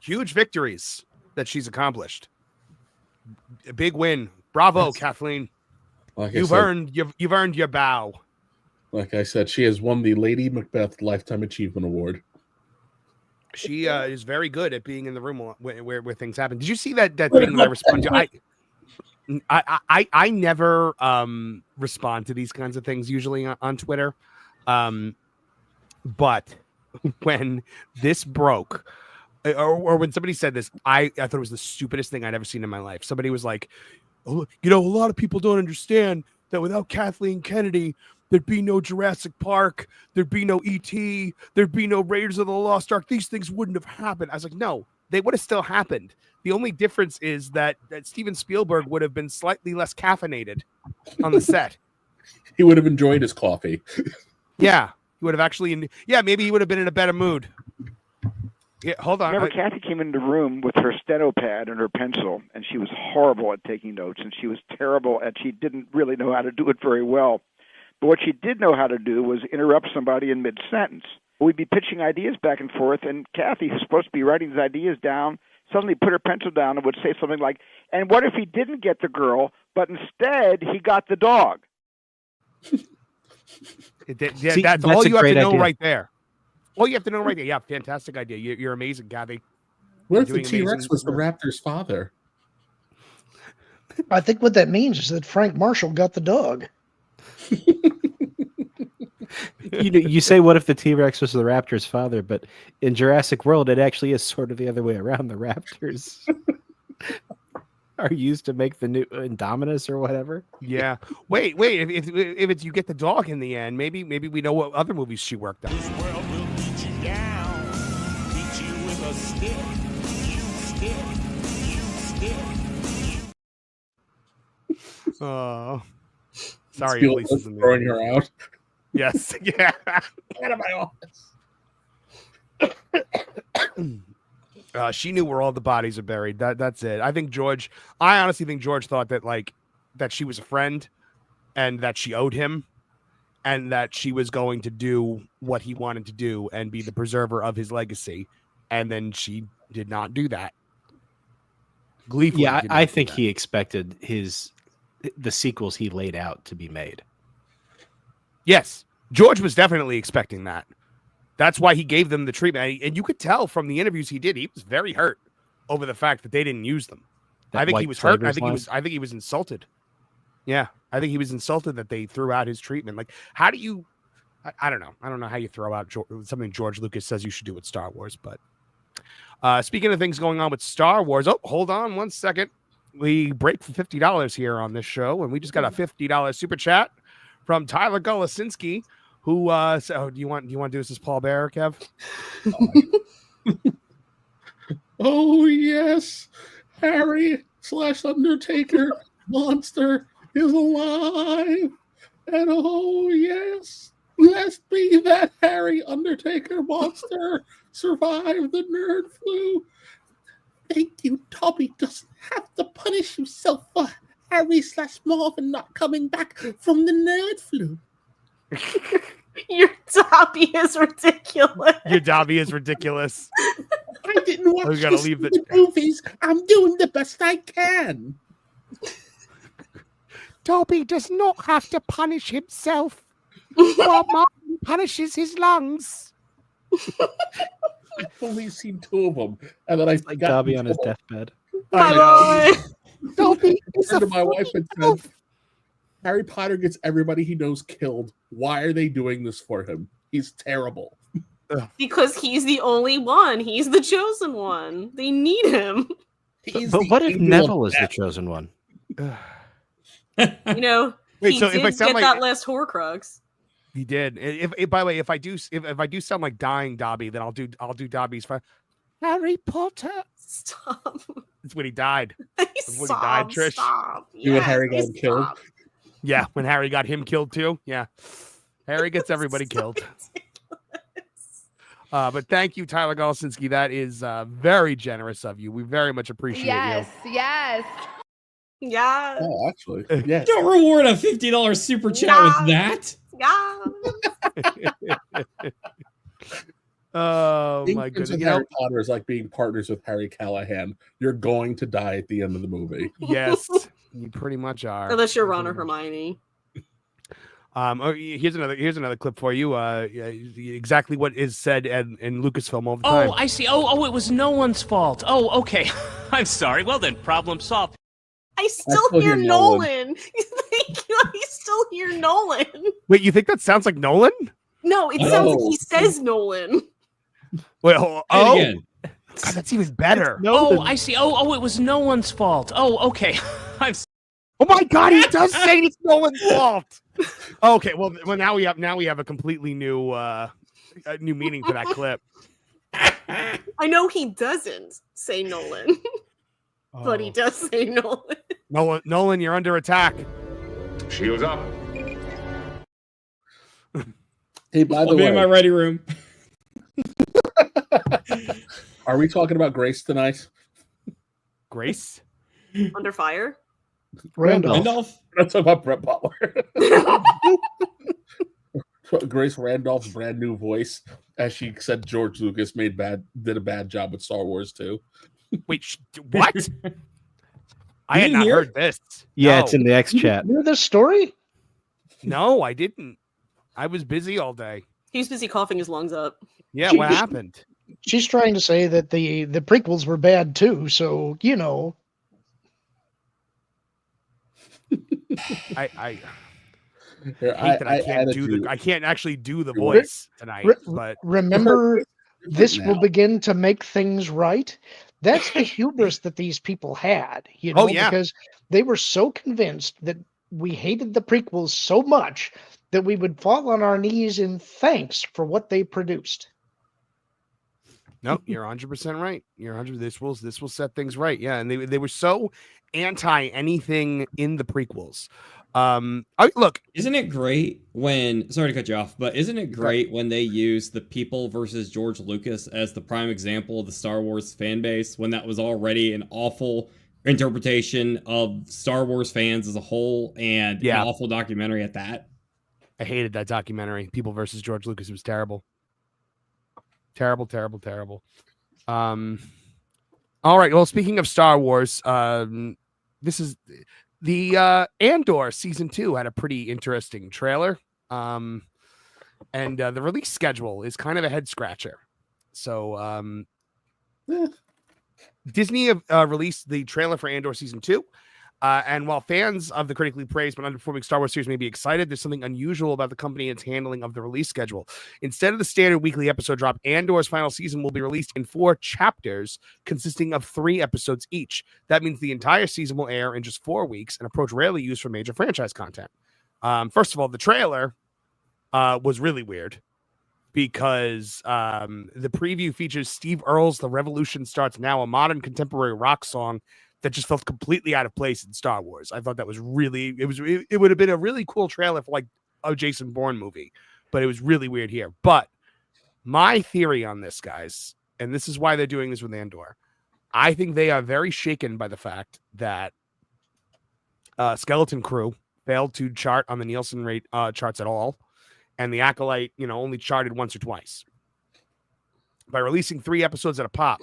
Speaker 3: Huge victories that she's accomplished. A big win. Bravo, Kathleen.
Speaker 9: Like
Speaker 3: you've earned your bow.
Speaker 9: Like I said, she has won the Lady Macbeth Lifetime Achievement Award.
Speaker 3: She is very good at being in the room where things happen. Did you see that thing that I responded to? I never respond to these kinds of things usually on Twitter. But when this broke, or when somebody said this, I thought it was the stupidest thing I'd ever seen in my life. Somebody was like, a lot of people don't understand that without Kathleen Kennedy, there'd be no Jurassic Park, there'd be no E.T., there'd be no Raiders of the Lost Ark. These things wouldn't have happened. I was like, no, they would have still happened. The only difference is that Steven Spielberg would have been slightly less caffeinated on the set.
Speaker 9: He would have enjoyed his coffee.
Speaker 3: Yeah, he would have actually. Yeah, maybe he would have been in a better mood. Yeah, hold on.
Speaker 14: Remember, Kathy came into the room with her steno pad and her pencil, and she was horrible at taking notes, and she was terrible, and she didn't really know how to do it very well. But what she did know how to do was interrupt somebody in mid-sentence. We'd be pitching ideas back and forth, and Kathy, who's supposed to be writing these ideas down, suddenly put her pencil down and would say something like, and what if he didn't get the girl, but instead he got the dog?
Speaker 3: That's all you have to know right there. All you have to know right there. Yeah, fantastic idea. You're amazing, Kathy.
Speaker 9: What if the T-Rex was the raptor's father?
Speaker 13: I think what that means is that Frank Marshall got the dog.
Speaker 12: You say, what if the T-Rex was the raptor's father? But in Jurassic World, it actually is sort of the other way around. The raptors are used to make the new Indominus or whatever.
Speaker 3: Yeah. Wait. If it's you get the dog in the end, maybe we know what other movies she worked on.
Speaker 2: This world will beat you down, beat you with a stick.
Speaker 3: Oh, sorry,
Speaker 9: Feel
Speaker 3: Lisa's
Speaker 9: throwing her out.
Speaker 3: Yes. Yeah.
Speaker 9: Out of my office.
Speaker 3: She knew where all the bodies are buried. That's it. I honestly think George thought that she was a friend and that she owed him and that she was going to do what he wanted to do and be the preserver of his legacy. And then she did not do that. Gleefully.
Speaker 12: Yeah, I think he expected the sequels he laid out to be made.
Speaker 3: Yes. George was definitely expecting that. That's why he gave them the treatment. And you could tell from the interviews he did, he was very hurt over the fact that they didn't use them. I think he was hurt. I think he was insulted. Yeah. I think he was insulted that they threw out his treatment. Like, how do you, I don't know. I don't know how you throw out something George Lucas says you should do with Star Wars. But speaking of things going on with Star Wars, hold on one second. We break for $50 here on this show. And we just got a $50 super chat from Tyler Golasinski, who do you want to do this as Paul Bearer, Kev?
Speaker 9: Oh yes, Harry / Undertaker monster is alive, and oh yes, let's be that Harry Undertaker monster survive the nerd flu. Thank you, Toby doesn't have to punish himself for Harry / Marvin not coming back from the nerd flu.
Speaker 10: Your Dobby is ridiculous.
Speaker 3: Your Dobby is ridiculous.
Speaker 9: I didn't watch
Speaker 3: We gotta leave
Speaker 9: the movies. I'm doing the best I can.
Speaker 3: Dobby does not have to punish himself while Martin punishes his lungs.
Speaker 9: I've only seen 2 of them, and then I got
Speaker 12: Dobby on his deathbed.
Speaker 9: I know.
Speaker 10: Dobby
Speaker 9: is a my wife and said, Harry Potter gets everybody he knows killed. Why are they doing this for him? He's terrible.
Speaker 10: Because he's the only one. He's the chosen one. They need him.
Speaker 12: But what if Neville is the chosen one?
Speaker 10: You know,
Speaker 3: Wait,
Speaker 10: he
Speaker 3: so
Speaker 10: did
Speaker 3: if I sound
Speaker 10: get
Speaker 3: like-
Speaker 10: that last Horcrux.
Speaker 3: He did. If by the way, if I do sound like dying Dobby, then I'll do Dobby's for Harry Potter.
Speaker 10: Stop.
Speaker 3: That's when he died. That's when he
Speaker 10: Stop,
Speaker 3: died, Trish.
Speaker 10: stop.
Speaker 9: You and Harry got
Speaker 10: Yes,
Speaker 9: him killed.
Speaker 10: stop.
Speaker 3: Yeah, when Harry got him killed too. Yeah, Harry gets everybody killed. But thank you, Tyler Golasinski. That is very generous of you. We very much appreciate
Speaker 15: Yes.
Speaker 10: Yeah.
Speaker 9: Oh, actually, yeah.
Speaker 11: Don't reward a $50 super chat with that.
Speaker 10: Yeah.
Speaker 3: Oh
Speaker 9: Being
Speaker 3: my
Speaker 9: friends
Speaker 3: goodness!
Speaker 9: with Harry Potter is like being partners with Harry Callahan. You're going to die at the end of the movie.
Speaker 3: Yes, you pretty much are.
Speaker 10: Unless you're Ron or Hermione.
Speaker 3: Here's another clip for you. Exactly what is said in Lucasfilm all the time.
Speaker 16: Oh, I see. Oh, it was no one's fault. Oh, okay. I'm sorry. Well then, problem solved.
Speaker 10: I still hear Nolan. Thank you. I still hear Nolan.
Speaker 3: Wait, you think that sounds like Nolan?
Speaker 10: No, it sounds like he says Nolan.
Speaker 3: Well, God, that's even better.
Speaker 16: Oh, I see. Oh, it was no one's fault. Oh, okay.
Speaker 3: Oh my God, he does say it's Nolan's fault. Okay, well now we have a completely new new meaning to that clip.
Speaker 10: I know he doesn't say Nolan, but he does say Nolan.
Speaker 3: Nolan, you're under attack.
Speaker 4: Shields up.
Speaker 9: Hey, by the
Speaker 11: I'll be
Speaker 9: way,
Speaker 11: in my ready room.
Speaker 9: Are we talking about Grace tonight?
Speaker 3: Grace?
Speaker 10: Under fire?
Speaker 9: Randolph. We're not talking about Brett Butler. Grace Randolph's brand new voice, as she said George Lucas did a bad job with Star Wars too.
Speaker 3: Wait, what? I had not heard this.
Speaker 12: Yeah,
Speaker 3: No.
Speaker 12: it's in the X chat.
Speaker 13: You hear this story?
Speaker 3: No, I didn't. I was busy all day.
Speaker 10: He's busy coughing his lungs up.
Speaker 3: Yeah, what happened?
Speaker 13: She's trying to say that the prequels were bad too, so you know.
Speaker 3: I hate that I can't actually do the voice tonight. But
Speaker 13: remember, this will begin to make things right. That's the hubris that these people had, because they were so convinced that we hated the prequels so much that we would fall on our knees in thanks for what they produced.
Speaker 3: No, you're 100% right. You're 100. This will set things right. Yeah, and they were so anti anything in the prequels. Look,
Speaker 11: isn't it great when? Sorry to cut you off, but isn't it great when they use the people versus George Lucas as the prime example of the Star Wars fan base when that was already an awful interpretation of Star Wars fans as a whole and an awful documentary at that.
Speaker 3: I hated that documentary. People versus George Lucas. It was terrible. Terrible, terrible, terrible. All right. Well, speaking of Star Wars, this is the Andor season 2 had a pretty interesting trailer. And the release schedule is kind of a head scratcher. So Disney released the trailer for Andor season 2. And while fans of the critically praised but underperforming Star Wars series may be excited, there's something unusual about the company and its handling of the release schedule. Instead of the standard weekly episode drop, Andor's final season will be released in 4 chapters consisting of 3 episodes each. That means the entire season will air in just 4 weeks, an approach rarely used for major franchise content. First of all, the trailer was really weird because the preview features Steve Earle's The Revolution Starts Now, a modern contemporary rock song that just felt completely out of place in Star Wars. I thought that was really, it would have been a really cool trailer for like a Jason Bourne movie, but it was really weird here. But my theory on this, guys, and this is why they're doing this with Andor, I think they are very shaken by the fact that Skeleton Crew failed to chart on the Nielsen rate charts at all, and the Acolyte, only charted once or twice. By releasing 3 episodes at a pop,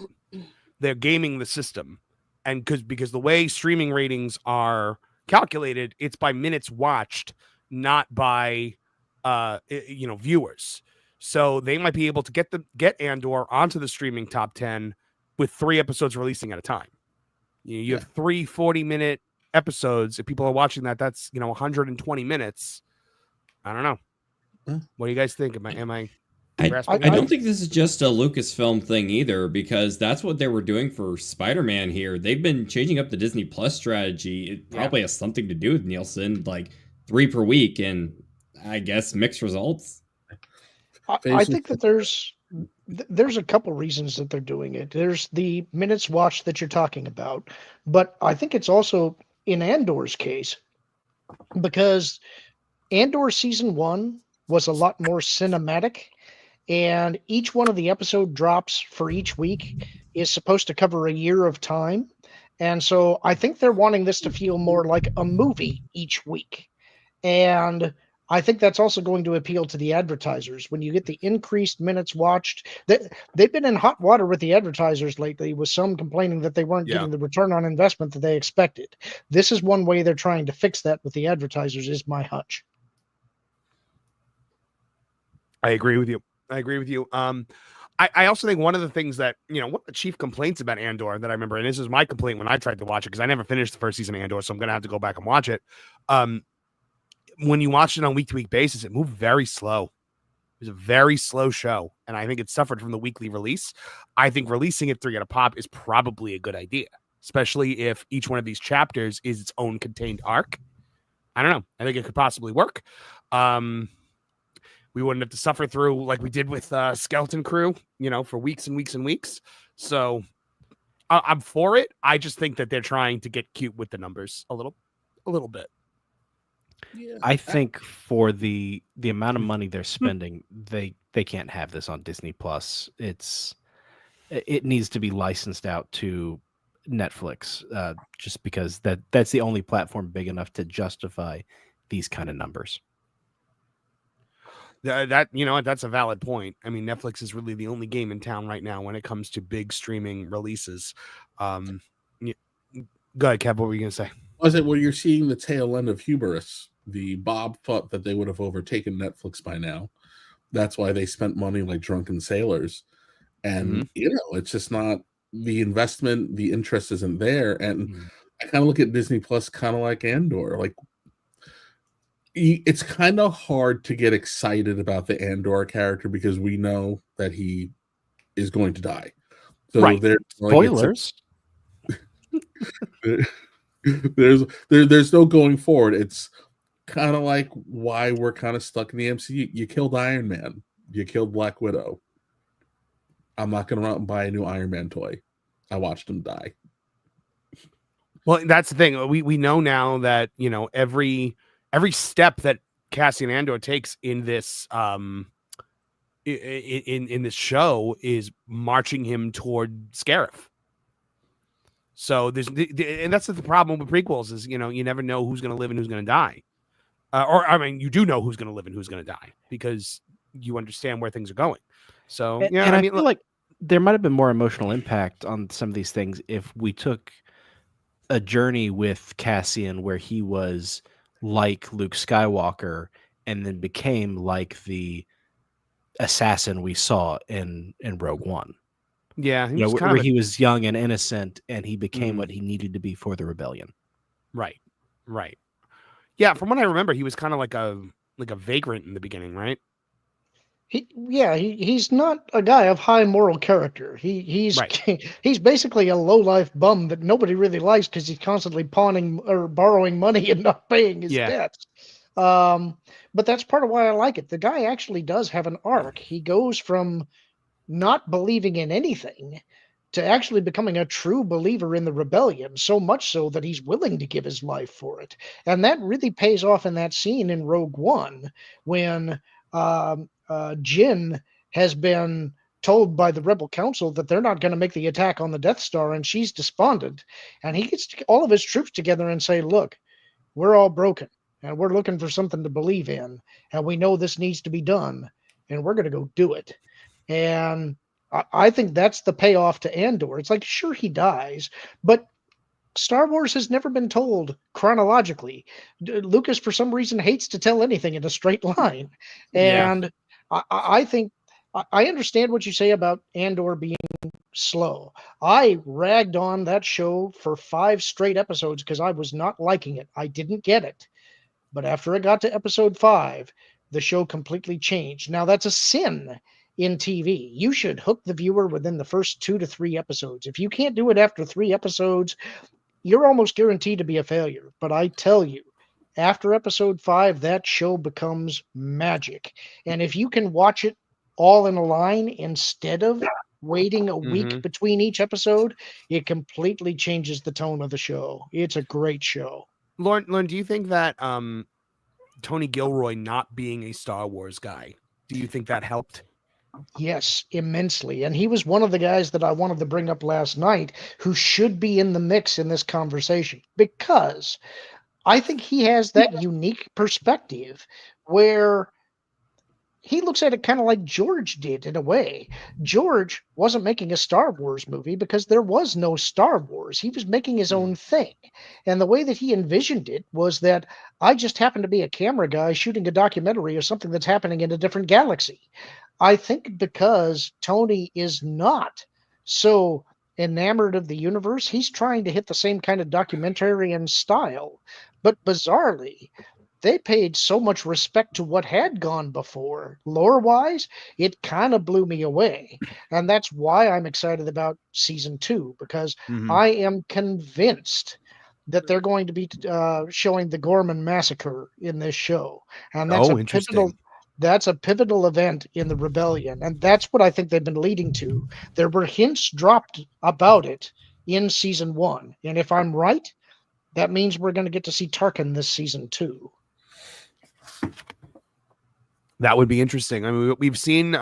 Speaker 3: they're gaming the system. And because the way streaming ratings are calculated, it's by minutes watched, not by viewers. So they might be able to get Andor onto the streaming top 10 with 3 episodes releasing at a time. You have 3 40-minute episodes. If people are watching that, that's 120 minutes. I don't know. What do you guys think? Am I
Speaker 11: I don't think this is just a Lucasfilm thing either, because that's what they were doing for Spider-Man here. They've been changing up the Disney Plus strategy. It probably has something to do with Nielsen, like 3 per week, and I guess mixed results.
Speaker 13: I think that there's a couple reasons that they're doing it. There's the minutes watched that you're talking about, but I think it's also in Andor's case, because Andor season 1 was a lot more cinematic. And each one of the episode drops for each week is supposed to cover a year of time. And so I think they're wanting this to feel more like a movie each week. And I think that's also going to appeal to the advertisers. When you get the increased minutes watched, they've been in hot water with the advertisers lately, with some complaining that they weren't getting the return on investment that they expected. This is one way they're trying to fix that with the advertisers, is my hunch.
Speaker 3: I agree with you. I also think one of the things that, one of the chief complaints about Andor that I remember, and this is my complaint when I tried to watch it, because I never finished the first season of Andor, so I'm going to have to go back and watch it. When you watch it on a week-to-week basis, it moved very slow. It was a very slow show, and I think it suffered from the weekly release. I think releasing it 3 at a pop is probably a good idea, especially if each one of these chapters is its own contained arc. I don't know. I think it could possibly work. We wouldn't have to suffer through like we did with Skeleton Crew, for weeks and weeks and weeks. So I'm for it. I just think that they're trying to get cute with the numbers a little bit.
Speaker 12: Yeah. I think for the amount of money they're spending, they can't have this on Disney Plus. It needs to be licensed out to Netflix, just because that's the only platform big enough to justify these kind of numbers.
Speaker 3: That's a valid point. I mean, Netflix is really the only game in town right now when it comes to big streaming releases. Go ahead, Kev. What were you going to say?
Speaker 9: Well, you're seeing the tail end of hubris. The Bob thought that they would have overtaken Netflix by now. That's why they spent money like drunken sailors. And, it's just not the investment, the interest isn't there. And I kind of look at Disney Plus kind of like Andor. Like, it's kind of hard to get excited about the Andor character because we know that he is going to die. So
Speaker 3: right.
Speaker 12: Spoilers.
Speaker 9: There's no going forward. It's kind of like why we're kind of stuck in the MCU. You killed Iron Man. You killed Black Widow. I'm not going to run out and buy a new Iron Man toy. I watched him die.
Speaker 3: Well, that's the thing. We know now that, you know, every step that Cassian Andor takes in this in this show is marching him toward Scarif. So and that's the problem with prequels is, you know, you never know who's going to live and who's going to die. You do know who's going to live and who's going to die because you understand where things are going. So, yeah,
Speaker 12: and I feel like there might have been more emotional impact on some of these things if we took a journey with Cassian where he was like Luke Skywalker and then became like the assassin we saw in Rogue One.
Speaker 3: Yeah,
Speaker 12: where he was young and innocent and he became what he needed to be for the rebellion.
Speaker 3: Right. Yeah, from what I remember, he was kind of like a vagrant in the beginning, right?
Speaker 13: He's not a guy of high moral character. He's basically a lowlife bum that nobody really likes because he's constantly pawning or borrowing money and not paying his debts. But that's part of why I like it. The guy actually does have an arc. He goes from not believing in anything to actually becoming a true believer in the rebellion, so much so that he's willing to give his life for it. And that really pays off in that scene in Rogue One when Jyn has been told by the Rebel Council that they're not going to make the attack on the Death Star, and she's despondent. And he gets all of his troops together and say, look, we're all broken, and we're looking for something to believe in, and we know this needs to be done, and we're going to go do it. And I think that's the payoff to Andor. It's like, sure, he dies, but Star Wars has never been told chronologically. Lucas, for some reason, hates to tell anything in a straight line. And I think I understand what you say about Andor being slow. I ragged on that show for 5 straight episodes because I was not liking it. I didn't get it. But after it got to episode 5, the show completely changed. Now, that's a sin in TV. You should hook the viewer within the first 2 to 3 episodes. If you can't do it after 3 episodes, you're almost guaranteed to be a failure. But I tell you, after episode 5, that show becomes magic. And if you can watch it all in a line instead of waiting a week between each episode, it completely changes the tone of the show. It's a great show.
Speaker 3: Lauren, do you think that Tony Gilroy not being a Star Wars guy, do you think that helped?
Speaker 13: Yes, immensely. And he was one of the guys that I wanted to bring up last night who should be in the mix in this conversation because I think he has that unique perspective where he looks at it kind of like George did in a way. George wasn't making a Star Wars movie because there was no Star Wars. He was making his own thing. And the way that he envisioned it was that I just happen to be a camera guy shooting a documentary or something that's happening in a different galaxy. I think because Tony is not so enamored of the universe, he's trying to hit the same kind of documentarian style. But bizarrely, they paid so much respect to what had gone before. Lore-wise, it kind of blew me away. And that's why I'm excited about season 2, because I am convinced that they're going to be showing the Gorman Massacre in this show. And that's a pivotal event in the rebellion. And that's what I think they've been leading to. There were hints dropped about it in season 1. And if I'm right, that means we're going to get to see Tarkin this season 2.
Speaker 3: That would be interesting. I mean, we've seen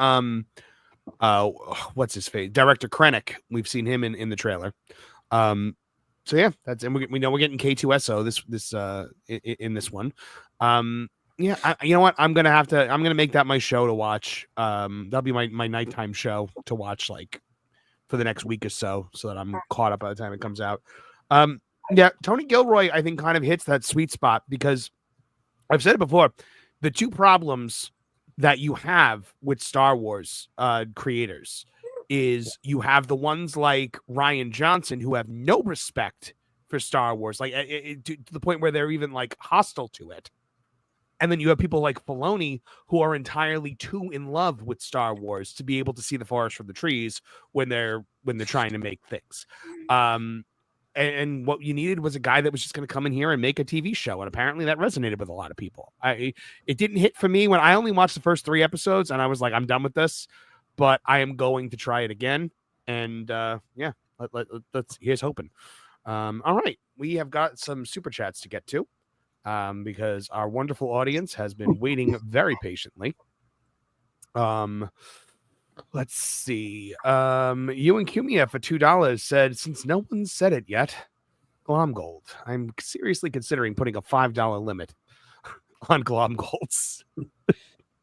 Speaker 3: what's his face? Director Krennic. We've seen him in the trailer. So yeah, we know we're getting K2SO this in this one. Yeah, you know what? I'm gonna make that my show to watch. That'll be my nighttime show to watch, like for the next week or so that I'm caught up by the time it comes out. Yeah, Tony Gilroy, I think, kind of hits that sweet spot because I've said it before. The two problems that you have with Star Wars creators is you have the ones like Rian Johnson who have no respect for Star Wars, like to the point where they're even like hostile to it. And then you have people like Filoni who are entirely too in love with Star Wars to be able to see the forest from the trees when they're trying to make things. And what you needed was a guy that was just going to come in here and make a TV show. And apparently that resonated with a lot of people. It didn't hit for me when I only watched the first 3 episodes and I was like, I'm done with this, but I am going to try it again. And here's hoping. All right. We have got some super chats to get to. Because our wonderful audience has been waiting very patiently. Let's see. You and Cumia for $2 said, since no one said it yet, Glom Gold. I'm seriously considering putting a $5 limit on Glom Golds.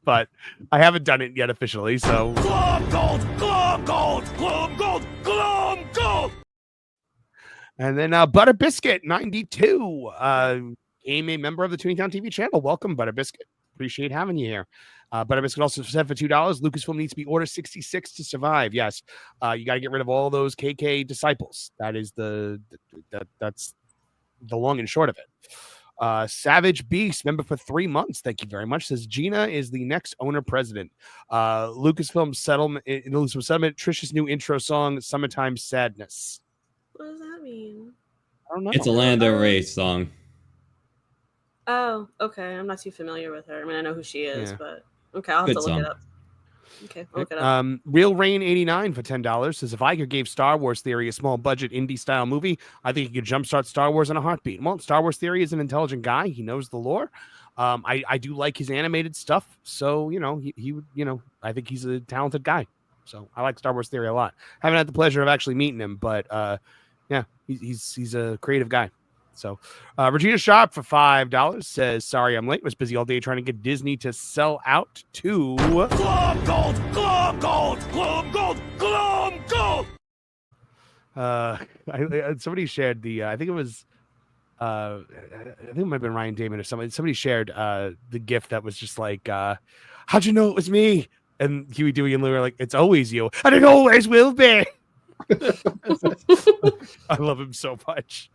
Speaker 3: But I haven't done it yet officially, so.
Speaker 2: Glom Gold! Glom Gold! Glom Gold! Glom Gold!
Speaker 3: And then Butter Biscuit 92. Became a member of the Tooney Town TV channel. Welcome, Butter Biscuit. Appreciate having you here. Butter Biscuit also said for $2, Lucasfilm needs to be Order 66 to survive. Yes, you got to get rid of all those KK disciples. That is that's the long and short of it. Savage Beast, member for 3 months. Thank you very much. Says Gina is the next owner president. Lucasfilm settlement. Trish's new intro song, "Summertime Sadness."
Speaker 10: What does that mean?
Speaker 3: I don't know.
Speaker 11: It's a Lando Race song.
Speaker 10: Oh, okay. I'm not too familiar with her. I mean, I know who she is, but okay, I'll have to look it up. Okay, I'll look it up.
Speaker 3: Real Rain 89 for $10 says, if Iger gave Star Wars Theory a small budget indie style movie, I think he could jumpstart Star Wars in a heartbeat. Well, Star Wars Theory is an intelligent guy. He knows the lore. I do like his animated stuff. So, he I think he's a talented guy. So I like Star Wars Theory a lot. Haven't had the pleasure of actually meeting him, but he's a creative guy. So Regina Sharp for $5 says, sorry I'm late, was busy all day trying to get Disney to sell out to
Speaker 2: Glom Gold, Glom Gold, Glom Gold, Glom Gold.
Speaker 3: Somebody shared the I think it was I think it might have been Ryan Damon or somebody. Somebody shared the GIF that was just like, how'd you know it was me? And Huey, Dewey, and Louie were like, it's always you, and it always will be. I love him so much.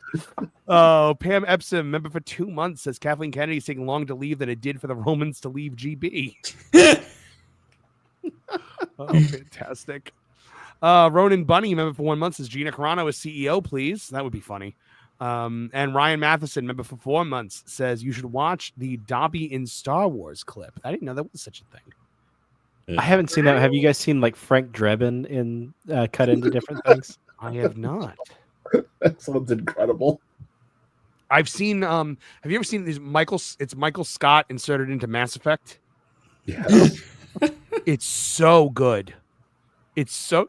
Speaker 3: Oh, Pam Epsom, member for 2 months, says Kathleen Kennedy is taking longer to leave than it did for the Romans to leave GB. Oh, fantastic. Ronan Bunny, member for 1 month, says Gina Carano is CEO, please. That would be funny. And Ryan Matheson, member for 4 months, says you should watch the Dobby in Star Wars clip. I didn't know that was such a thing.
Speaker 12: I haven't seen that. Have you guys seen like Frank Drebin in cut into different things?
Speaker 3: I have not.
Speaker 9: That sounds incredible.
Speaker 3: I've seen. Have you ever seen these It's Michael Scott inserted into Mass Effect.
Speaker 9: Yeah,
Speaker 3: it's so good. It's so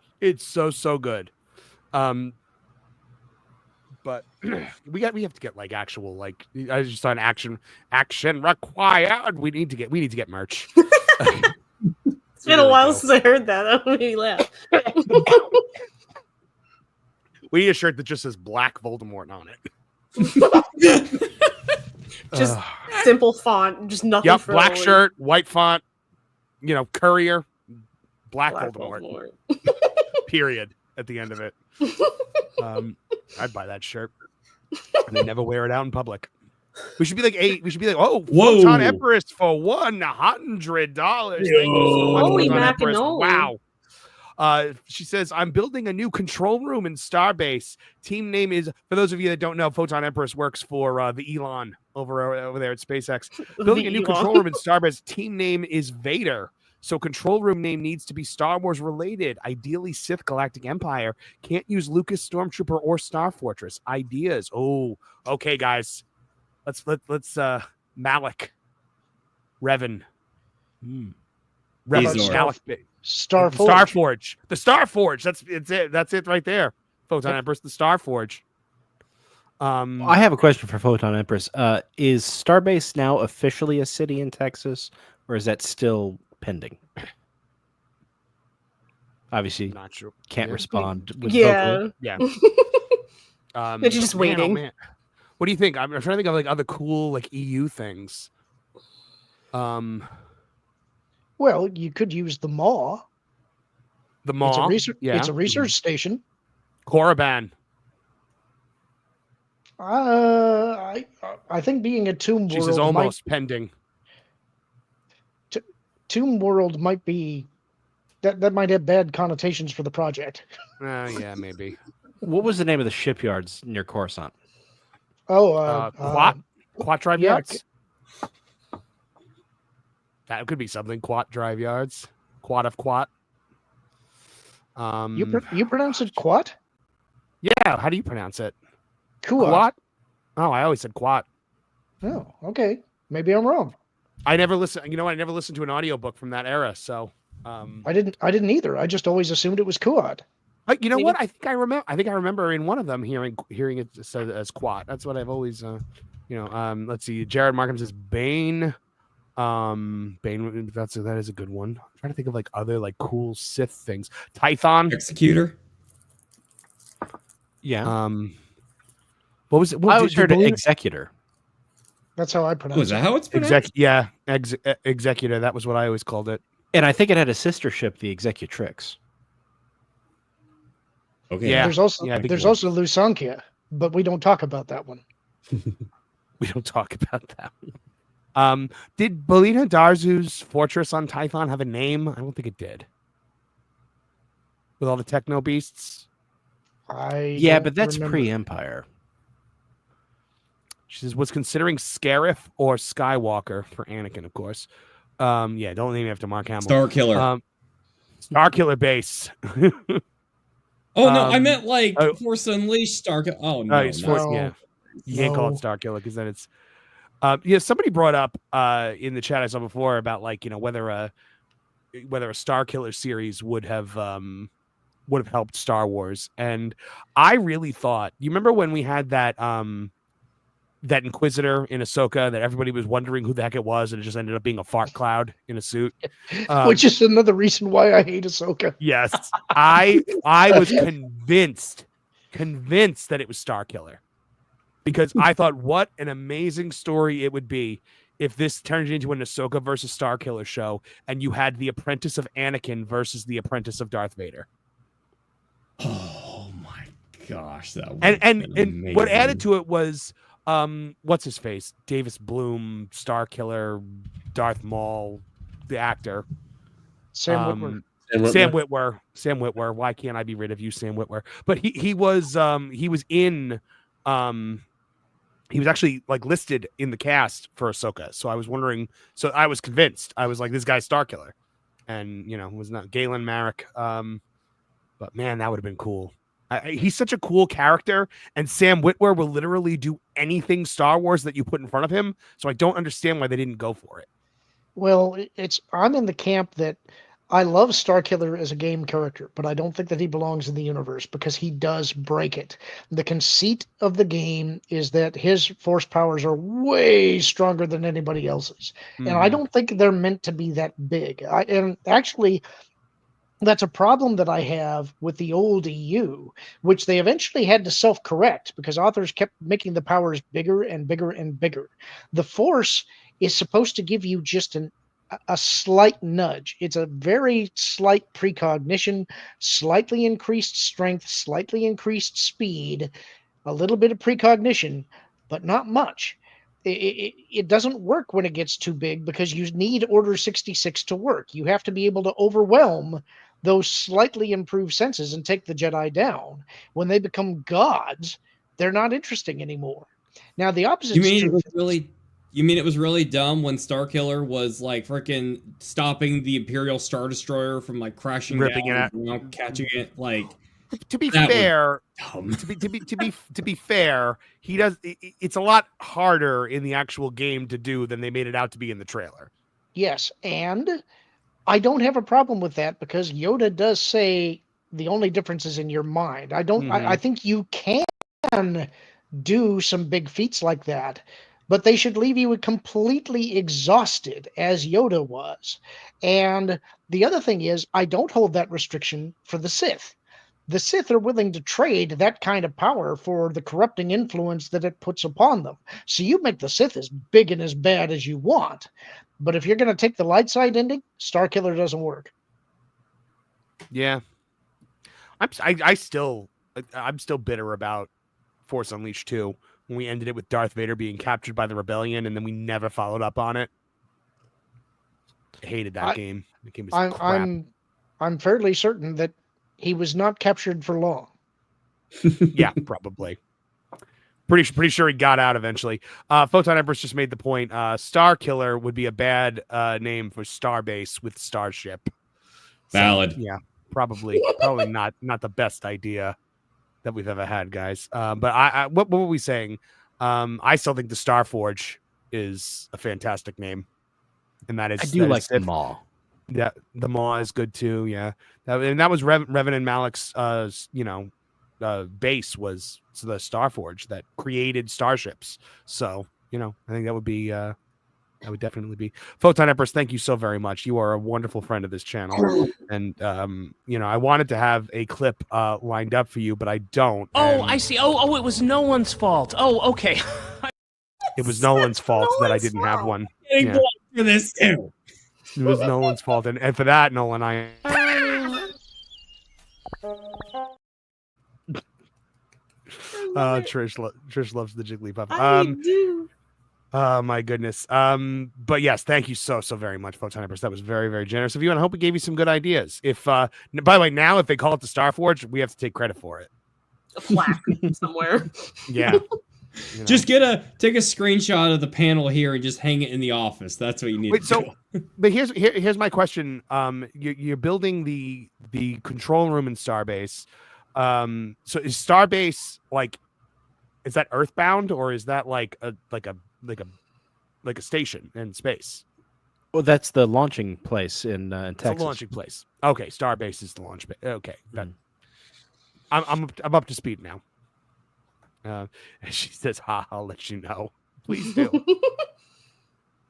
Speaker 3: good. But we have to get like actual like I just saw an action required. We need to get merch.
Speaker 10: It's been a while since I heard that. That made me laugh.
Speaker 3: We need a shirt that just says Black Voldemort on it.
Speaker 10: Just simple font, just nothing.
Speaker 3: Yep, black shirt, white font, Courier, Black Voldemort. Period at the end of it. I'd buy that shirt. And I never wear it out in public. We should be like Photon Empress for $100. Thank you so much,
Speaker 10: Holy
Speaker 3: Photon Empress.
Speaker 10: macaroni.
Speaker 3: Wow. She says, I'm building a new control room in Starbase. Team name is, for those of you that don't know, Photon Empress works for the Elon over there at SpaceX. Building a new control room in Starbase. Team name is Vader. So control room name needs to be Star Wars related. Ideally Sith Galactic Empire. Can't use Lucas Stormtrooper or Star Fortress. Ideas. Oh, okay, guys. Let's Malik. Revan. Revan. Malik. Starforge. The Starforge. That's it right there. Photon Empress, the Starforge.
Speaker 12: I have a question for Photon Empress. Is Starbase now officially a city in Texas, or is that still pending? Obviously,
Speaker 3: not sure.
Speaker 12: Can't respond.
Speaker 10: Yeah.
Speaker 3: But
Speaker 10: you're just waiting.
Speaker 3: Man. What do you think? I'm trying to think of like other cool like EU things.
Speaker 13: Well, you could use the Maw.
Speaker 3: The Maw.
Speaker 13: It's a research station.
Speaker 3: Korriban.
Speaker 13: I think being a tomb
Speaker 3: She
Speaker 13: world
Speaker 3: says almost pending.
Speaker 13: Tomb World might be that might have bad connotations for the project.
Speaker 3: Yeah, maybe.
Speaker 12: What was the name of the shipyards near Coruscant?
Speaker 3: Quat drive
Speaker 13: yeah,
Speaker 3: yards. That could be something. Quat drive yards. Quat of quat.
Speaker 13: You pronounce it quat?
Speaker 3: Yeah. How do you pronounce it?
Speaker 13: Quat.
Speaker 3: Oh, I always said quat.
Speaker 13: Oh, okay. Maybe I'm wrong.
Speaker 3: I never listened. You know, I never listened to an audiobook from that era. So
Speaker 13: I didn't either. I just always assumed it was quat.
Speaker 3: You know what? I think I remember in one of them hearing it said as quat. That's what I've always let's see. Jared Markham says Bane. Bane, that is a good one. I'm trying to think of like other like cool Sith things. Tython.
Speaker 11: Executor.
Speaker 12: Yeah.
Speaker 3: What was it?
Speaker 12: I always heard Executor.
Speaker 13: That's how I pronounce it.
Speaker 11: Was that how it's pronounced?
Speaker 3: Executor. That was what I always called it.
Speaker 12: And I think it had a sister ship, the Executrix.
Speaker 11: Okay.
Speaker 3: Yeah.
Speaker 13: There's also Lusankia, but we don't talk about that one.
Speaker 3: We don't talk about that one. Did Belina Darzu's fortress on Tython have a name? I don't think it did. With all the techno beasts?
Speaker 12: But that's pre-Empire.
Speaker 3: She says, was considering Scarif or Skywalker for Anakin, of course. Don't name it after Mark Hamill.
Speaker 11: Starkiller.
Speaker 3: Starkiller base.
Speaker 11: Oh, no, I meant like Force Unleashed Starkiller. Oh, no.
Speaker 3: You can't call it Starkiller because then it's... somebody brought up in the chat I saw before about like, whether a Starkiller series would have helped Star Wars. And I really thought... You remember when we had that Inquisitor in Ahsoka that everybody was wondering who the heck it was, and it just ended up being a fart cloud in a suit,
Speaker 13: which is another reason why I hate Ahsoka.
Speaker 3: Yes, I was convinced that it was Starkiller, because I thought what an amazing story it would be if this turned into an Ahsoka versus Starkiller show, and you had the apprentice of Anakin versus the apprentice of Darth Vader.
Speaker 11: Oh my gosh, that would
Speaker 3: and what added to it was. What's his face? Davis Bloom, Starkiller, Darth Maul, the actor.
Speaker 13: Sam
Speaker 3: Witwer. Why can't I be rid of you, Sam Witwer? But he was actually like listed in the cast for Ahsoka. So I was wondering. So I was convinced. I was like, this guy's Starkiller, and it was not Galen Marek. But man, that would have been cool. He's such a cool character, and Sam Witwer will literally do anything Star Wars that you put in front of him. So I don't understand why they didn't go for it.
Speaker 13: Well, I'm in the camp that I love Starkiller as a game character, but I don't think that he belongs in the universe because he does break it. The conceit of the game is that his force powers are way stronger than anybody else's, and I don't think they're meant to be that big. And actually, that's a problem that I have with the old EU, which they eventually had to self-correct because authors kept making the powers bigger and bigger and bigger. The Force is supposed to give you just a slight nudge. It's a very slight precognition, slightly increased strength, slightly increased speed, a little bit of precognition, but not much. It doesn't work when it gets too big because you need Order 66 to work. You have to be able to overwhelm those slightly improved senses and take the Jedi down. When they become gods, they're not interesting anymore. Now, the opposite is true.
Speaker 11: You mean it was really dumb when Starkiller was like freaking stopping the Imperial Star Destroyer from like crashing
Speaker 3: Ripping
Speaker 11: down, catching it? Like,
Speaker 3: to be fair, he does. It's a lot harder in the actual game to do than they made it out to be in the trailer.
Speaker 13: Yes, and I don't have a problem with that because Yoda does say the only difference is in your mind. I think you can do some big feats like that, but they should leave you completely exhausted as Yoda was. And the other thing is, I don't hold that restriction for the Sith. The Sith are willing to trade that kind of power for the corrupting influence that it puts upon them. So you make the Sith as big and as bad as you want. But if you're going to take the light side ending, Starkiller doesn't work.
Speaker 3: Yeah. I'm still bitter about Force Unleashed 2 when we ended it with Darth Vader being captured by the rebellion and then we never followed up on it. hated that game. The game was crap.
Speaker 13: I'm fairly certain that he was not captured for long.
Speaker 3: Yeah, probably. Pretty sure he got out eventually. Photon Empress just made the point. Star Killer would be a bad name for Starbase with Starship.
Speaker 11: Valid.
Speaker 3: So, yeah, probably not the best idea that we've ever had, guys. But what were we saying? I still think the Starforge is a fantastic name, and that is.
Speaker 12: I do like the Maw.
Speaker 3: Yeah, the Maw is good too. Yeah, and that was Revan and Malik's. Base was the Starforge that created starships. So, I think that would be that would definitely be. Photon Empress, thank you so very much. You are a wonderful friend of this channel. And I wanted to have a clip lined up for you, but I don't.
Speaker 16: Oh, I see. Oh, it was no one's fault. Oh, okay.
Speaker 3: It was Nolan's fault that I didn't have one.
Speaker 11: Yeah. For this too.
Speaker 3: It was Nolan's fault, and for that, Nolan, I. Trish loves the Jigglypuff.
Speaker 10: I do.
Speaker 3: Oh my goodness. But yes, thank you so very much, Photon Empress. That was very, very generous of you, and I hope it gave you some good ideas. If by the way, now if they call it the Starforge, we have to take credit for it.
Speaker 10: A plaque somewhere.
Speaker 3: Yeah.
Speaker 11: Just take a screenshot of the panel here and just hang it in the office. That's what you need.
Speaker 3: But here's my question. You're building the control room in Starbase. So is Starbase is that Earthbound, or is that like a station in space?
Speaker 12: Well, that's the launching place in Texas.
Speaker 3: It's a launching place. Okay, Starbase is the launch base. Okay, I'm up to speed now. She says, I'll let you know. Please do.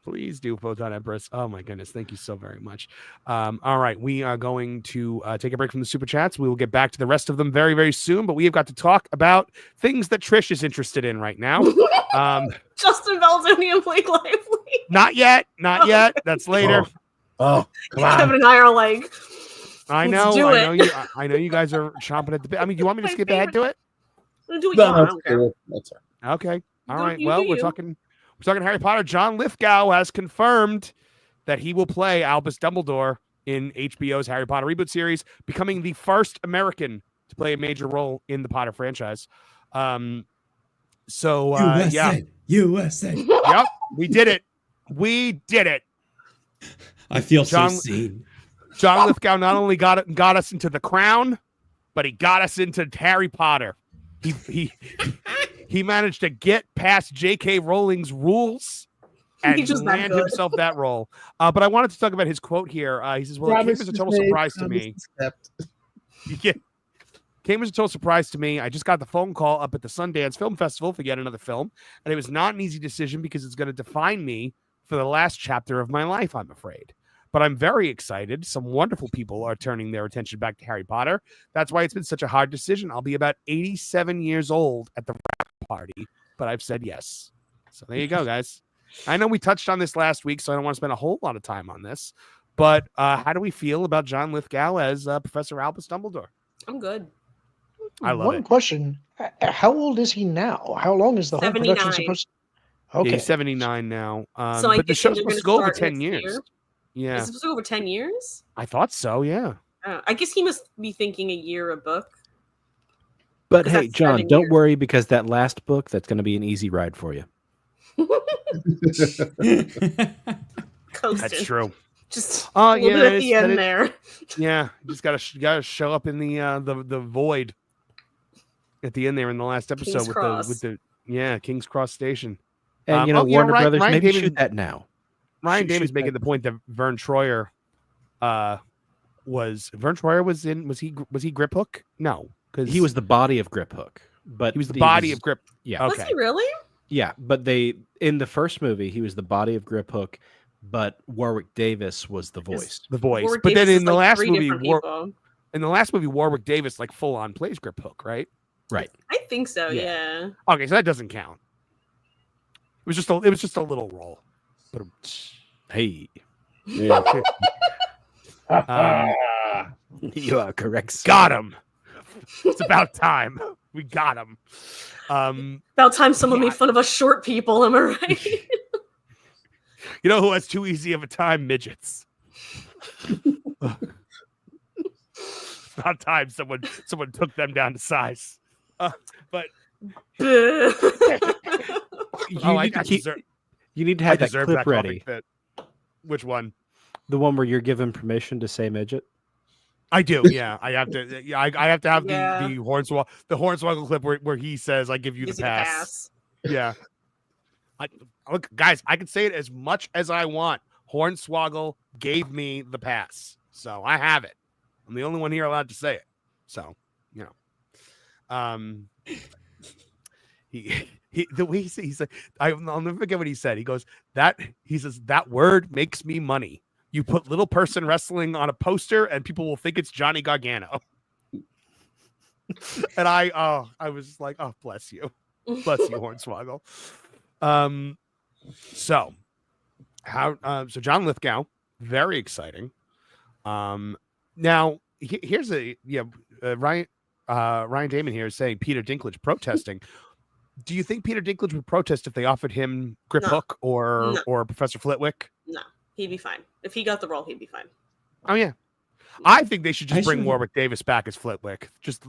Speaker 3: Please do, Photon Empress. Oh, my goodness. Thank you so very much. All right. We are going to take a break from the Super Chats. We will get back to the rest of them very, very soon, but we have got to talk about things that Trish is interested in right now.
Speaker 10: Justin Baldoni and Blake Lively.
Speaker 3: Not yet. That's later.
Speaker 12: Oh, come on.
Speaker 10: Kevin and I are like,
Speaker 3: I know you guys are chomping at the bit. I mean, do you want me to skip ahead to it?
Speaker 10: Do it.
Speaker 3: Okay. All right. Well, we're talking Harry Potter. John Lithgow has confirmed that he will play Albus Dumbledore in HBO's Harry Potter reboot series, becoming the first American to play a major role in the Potter franchise. USA. Yep, we did it.
Speaker 11: I feel so seen.
Speaker 3: John Lithgow not only got us into The Crown, but he got us into Harry Potter. He managed to get past J.K. Rowling's rules and land himself that role. But I wanted to talk about his quote here. He says, well, it came as a total surprise to me. Came as a total surprise to me. I just got the phone call up at the Sundance Film Festival for yet another film, and it was not an easy decision because it's going to define me for the last chapter of my life, I'm afraid. But I'm very excited. Some wonderful people are turning their attention back to Harry Potter. That's why it's been such a hard decision. I'll be about 87 years old at the party, but I've said yes. So there you go, guys. I know we touched on this last week, so I don't want to spend a whole lot of time on this. But how do we feel about John Lithgow as Professor Albus Dumbledore?
Speaker 10: I'm good.
Speaker 3: I love it.
Speaker 13: One question. How old is he now? How long is the whole production supposed to... Okay.
Speaker 3: Yeah, he's 79 now.
Speaker 10: So
Speaker 3: but the show's supposed to go over 10 years.
Speaker 10: Year?
Speaker 3: Yeah.
Speaker 10: Is it supposed to go over 10 years?
Speaker 3: I thought so, yeah.
Speaker 10: I guess he must be thinking a year a book.
Speaker 12: But hey, John, don't worry, because that last book, that's going to be an easy ride for you.
Speaker 3: That's true.
Speaker 10: Just a little bit at the end there.
Speaker 3: Yeah, you just gotta show up in the void at the end there in the last episode with the King's Cross Station.
Speaker 12: And Warner Brothers, maybe shoot that now.
Speaker 3: Ryan Davis making the point that Vern Troyer was he Grip Hook? No, because
Speaker 12: he was the body of Grip Hook, but
Speaker 3: he was the body of Grip.
Speaker 12: Yeah,
Speaker 10: okay. Was he really?
Speaker 12: Yeah, but in the first movie he was the body of Grip Hook, but Warwick Davis was the voice.
Speaker 3: Warwick but Davis then in the last movie, Warwick Davis full on plays Grip Hook, right?
Speaker 12: Right.
Speaker 10: I think so. Yeah.
Speaker 3: Okay, so that doesn't count. It was just a little role. But
Speaker 12: hey.
Speaker 3: Yeah.
Speaker 12: You are correct, sir.
Speaker 3: Got him. It's about time. We got him.
Speaker 10: About time someone made fun of us short people, am I right?
Speaker 3: You know who has too easy of a time? Midgets. About time someone took them down to size. But
Speaker 12: You need to have that clip ready.
Speaker 3: Which one?
Speaker 12: The one where you're given permission to say midget.
Speaker 3: I do, yeah. I have to. Yeah, I have to have the Hornswoggle clip where he says, "I give you the pass." Yeah. Look, guys, I can say it as much as I want. Hornswoggle gave me the pass, so I have it. I'm the only one here allowed to say it. So, the way he's like, I'll never forget what he said. He says that word makes me money. You put little person wrestling on a poster and people will think it's Johnny Gargano. And I was just like, oh, bless you, Hornswoggle. So John Lithgow, very exciting. Now here's Ryan Damon here is saying Peter Dinklage protesting. Do you think Peter Dinklage would protest if they offered him Grip Hook or Professor Flitwick?
Speaker 10: No, he'd be fine. If he got the role, he'd be fine.
Speaker 3: Oh yeah, I think they should just bring Warwick Davis back as Flitwick. Just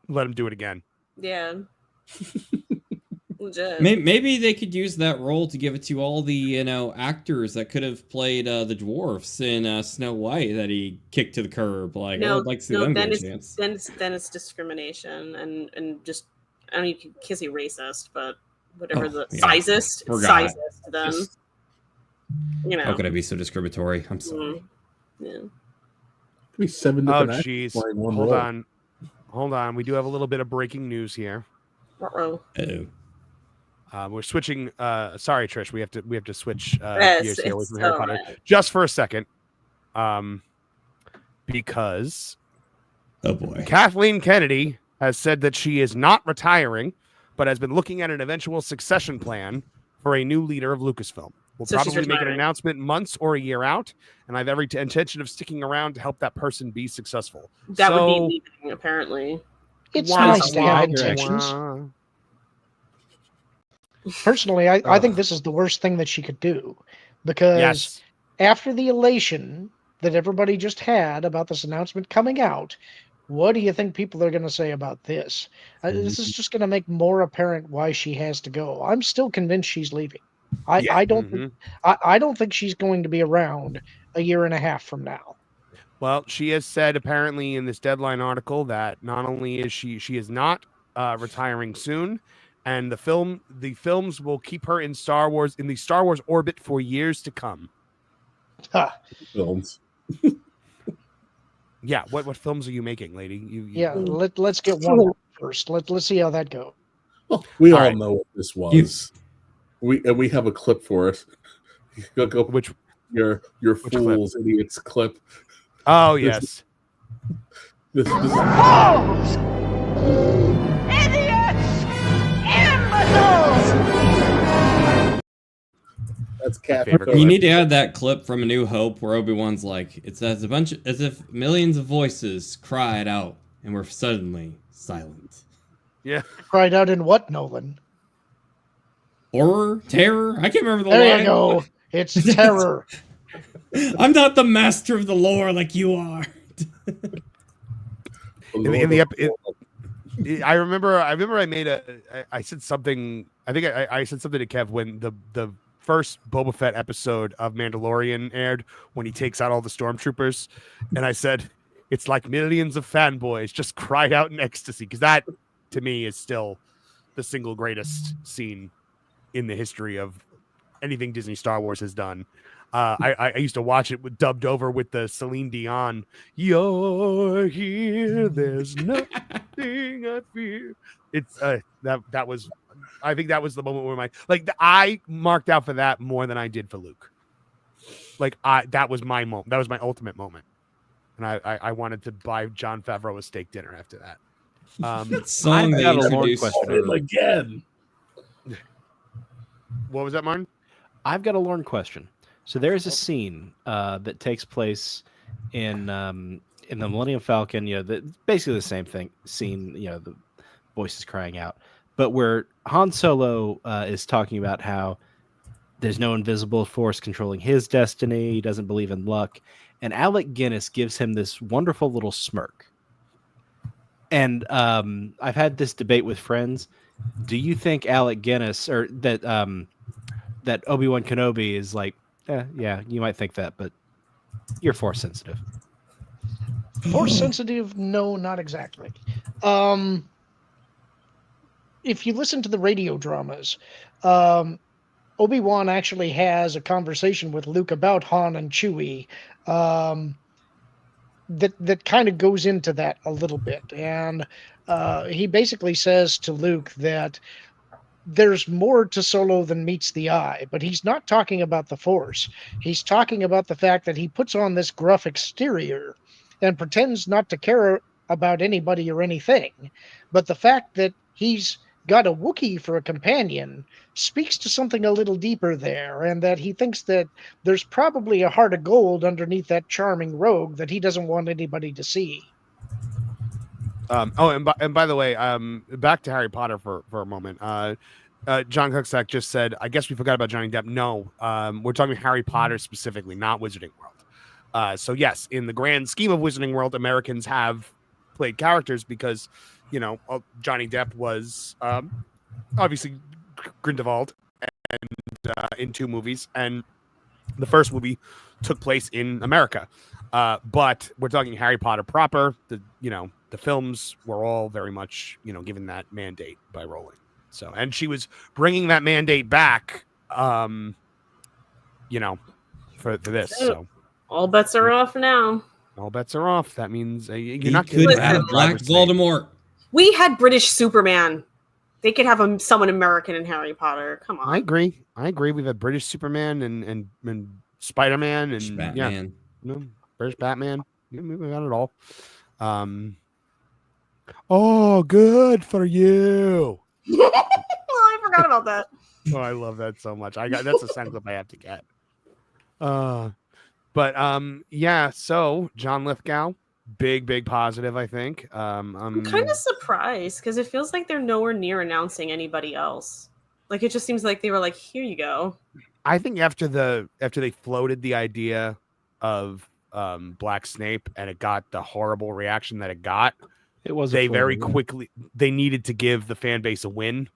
Speaker 3: let him do it again.
Speaker 10: Yeah.
Speaker 11: Maybe they could use that role to give it to all the actors that could have played the dwarfs in Snow White that he kicked to the curb. Like, I would like to see them get a chance.
Speaker 10: Then it's discrimination and just, I don't know, you can't say racist, but whatever sizist then.
Speaker 11: How could I be so discriminatory? I'm sorry.
Speaker 10: Yeah.
Speaker 9: Be 7 different actors playing one role.
Speaker 3: Hold on. We do have a little bit of breaking news here.
Speaker 10: Uh-oh.
Speaker 3: We're switching. Sorry, Trish. We have to switch gears here with Harry Potter just for a second, because Kathleen Kennedy has said that she is not retiring, but has been looking at an eventual succession plan for a new leader of Lucasfilm. We'll probably make an announcement months or a year out, and I have every intention of sticking around to help that person be successful.
Speaker 10: That would be leaving, apparently.
Speaker 13: It's nice to have intentions. Personally, I think this is the worst thing that she could do, because after the elation that everybody just had about this announcement coming out, what do you think people are going to say about this? This is just going to make more apparent why she has to go. I'm still convinced she's leaving. I don't think she's going to be around a year and a half from now.
Speaker 3: Well, she has said apparently in this Deadline article that not only is she is not retiring soon, and the films will keep her in the Star Wars orbit for years to come.
Speaker 9: Films.
Speaker 3: Yeah, what films are you making, lady?
Speaker 13: Let's get one first. Let's see how that goes.
Speaker 9: Well, we all know what this was. We have a clip for it. Go
Speaker 3: which
Speaker 9: your fools
Speaker 3: clip?
Speaker 9: Idiots clip.
Speaker 3: Oh yes.
Speaker 9: This
Speaker 2: Fools! Idiots! Imbeciles!
Speaker 9: That's Catherine.
Speaker 11: You need to add that clip from A New Hope where Obi-Wan's like, it's as if millions of voices cried out and were suddenly silent.
Speaker 3: Yeah.
Speaker 13: Cried out in what, Nolan?
Speaker 11: Horror? Terror? I can't remember the line.
Speaker 13: There you go. It's terror.
Speaker 11: I'm not the master of the lore like you are.
Speaker 3: I remember I said something. I think I said something to Kev when the first Boba Fett episode of Mandalorian aired, when he takes out all the stormtroopers, and I said it's like millions of fanboys just cried out in ecstasy, because that to me is still the single greatest scene in the history of anything Disney Star Wars has done. I used to watch it dubbed over with the Celine Dion, "You're here, there's nothing I fear." It's that was, I think that was the moment where I marked out for that more than I did for Luke. That was my moment. That was my ultimate moment, and I wanted to buy Jon Favreau a steak dinner after that.
Speaker 11: That song they introduced
Speaker 9: again.
Speaker 3: What was that, Martin?
Speaker 12: I've got a Lorne question. So there's a scene that takes place in the Millennium Falcon. Basically the same scene. The voices crying out, but where Han Solo is talking about how there's no invisible force controlling his destiny. He doesn't believe in luck, and Alec Guinness gives him this wonderful little smirk. And I've had this debate with friends. Do you think Alec Guinness or that Obi-Wan Kenobi is like, yeah, you might think that, but you're Force sensitive.
Speaker 13: Force sensitive? No, not exactly. If you listen to the radio dramas, Obi-Wan actually has a conversation with Luke about Han and Chewie that kind of goes into that a little bit. And he basically says to Luke that there's more to Solo than meets the eye, but he's not talking about the Force. He's talking about the fact that he puts on this gruff exterior and pretends not to care about anybody or anything. But the fact that he's got a Wookiee for a companion speaks to something a little deeper there, and that he thinks that there's probably a heart of gold underneath that charming rogue that he doesn't want anybody to see.
Speaker 3: And by the way, back to Harry Potter for a moment. John Cooksack just said, I guess we forgot about Johnny Depp. No, we're talking Harry Potter specifically, not Wizarding World. So yes, in the grand scheme of Wizarding World, Americans have played characters because, Johnny Depp was obviously Grindelwald and in 2 movies, and the first movie took place in America. But we're talking Harry Potter proper. The films were all very much, given that mandate by Rowling. So, and she was bringing that mandate back, for this. So
Speaker 10: all bets are off now.
Speaker 3: All bets are off. That means you're
Speaker 11: not going to have Black Voldemort.
Speaker 10: We had British Superman. They could have someone American in Harry Potter. Come on.
Speaker 3: I agree. We've had British Superman and Spider-Man and
Speaker 11: Batman.
Speaker 3: British Batman. We've got it all. Oh, good for you.
Speaker 10: I forgot about that.
Speaker 3: Oh, I love that so much. That's a sound clip I have to get. So John Lithgow, big positive, I think.
Speaker 10: I'm kind of surprised because it feels like they're nowhere near announcing anybody else. Like, it just seems like they were like, here you go.
Speaker 3: I think after they floated the idea of Black Snape and it got the horrible reaction that it got, very quickly they needed to give the fan base a win.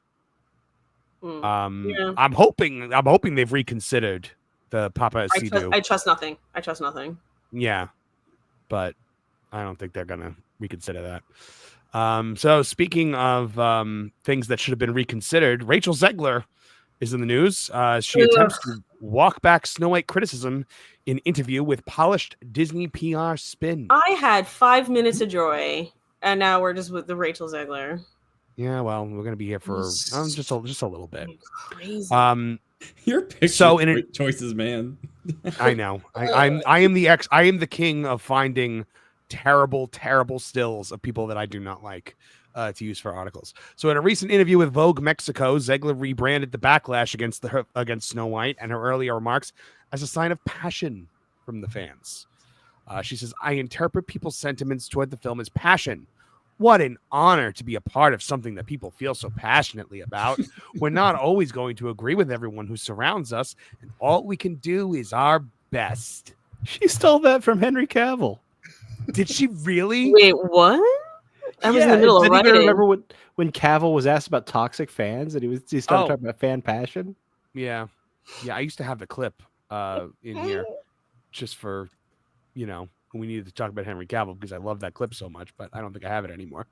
Speaker 10: Yeah.
Speaker 3: I'm hoping they've reconsidered the Papa Sidu.
Speaker 10: I trust nothing.
Speaker 3: Yeah, but I don't think they're gonna reconsider that. So speaking of things that should have been reconsidered, Rachel Zegler is in the news. She attempts to walk back Snow White criticism in interview with polished Disney PR spin.
Speaker 10: I had 5 minutes of joy, and now we're just with the Rachel Zegler.
Speaker 3: Yeah, well, we're gonna be here for just a little bit.
Speaker 10: Crazy.
Speaker 11: Your picture great choices, man.
Speaker 3: I know. I am the king of finding terrible stills of people that I do not like to use for articles. So in a recent interview with Vogue Mexico, Zegler rebranded the backlash against Snow White and her earlier remarks as a sign of passion from the fans. She says, I interpret people's sentiments toward the film as passion. What an honor to be a part of something that people feel so passionately about. We're not always going to agree with everyone who surrounds us, and all we can do is our best.
Speaker 12: She stole that from Henry Cavill.
Speaker 3: Did she really?
Speaker 10: Wait, what? I was in the middle of writing.
Speaker 12: Remember when Cavill was asked about toxic fans and he started talking about fan passion?
Speaker 3: Yeah. I used to have the clip in here just for, we needed to talk about Henry Cavill because I love that clip so much, but I don't think I have it anymore.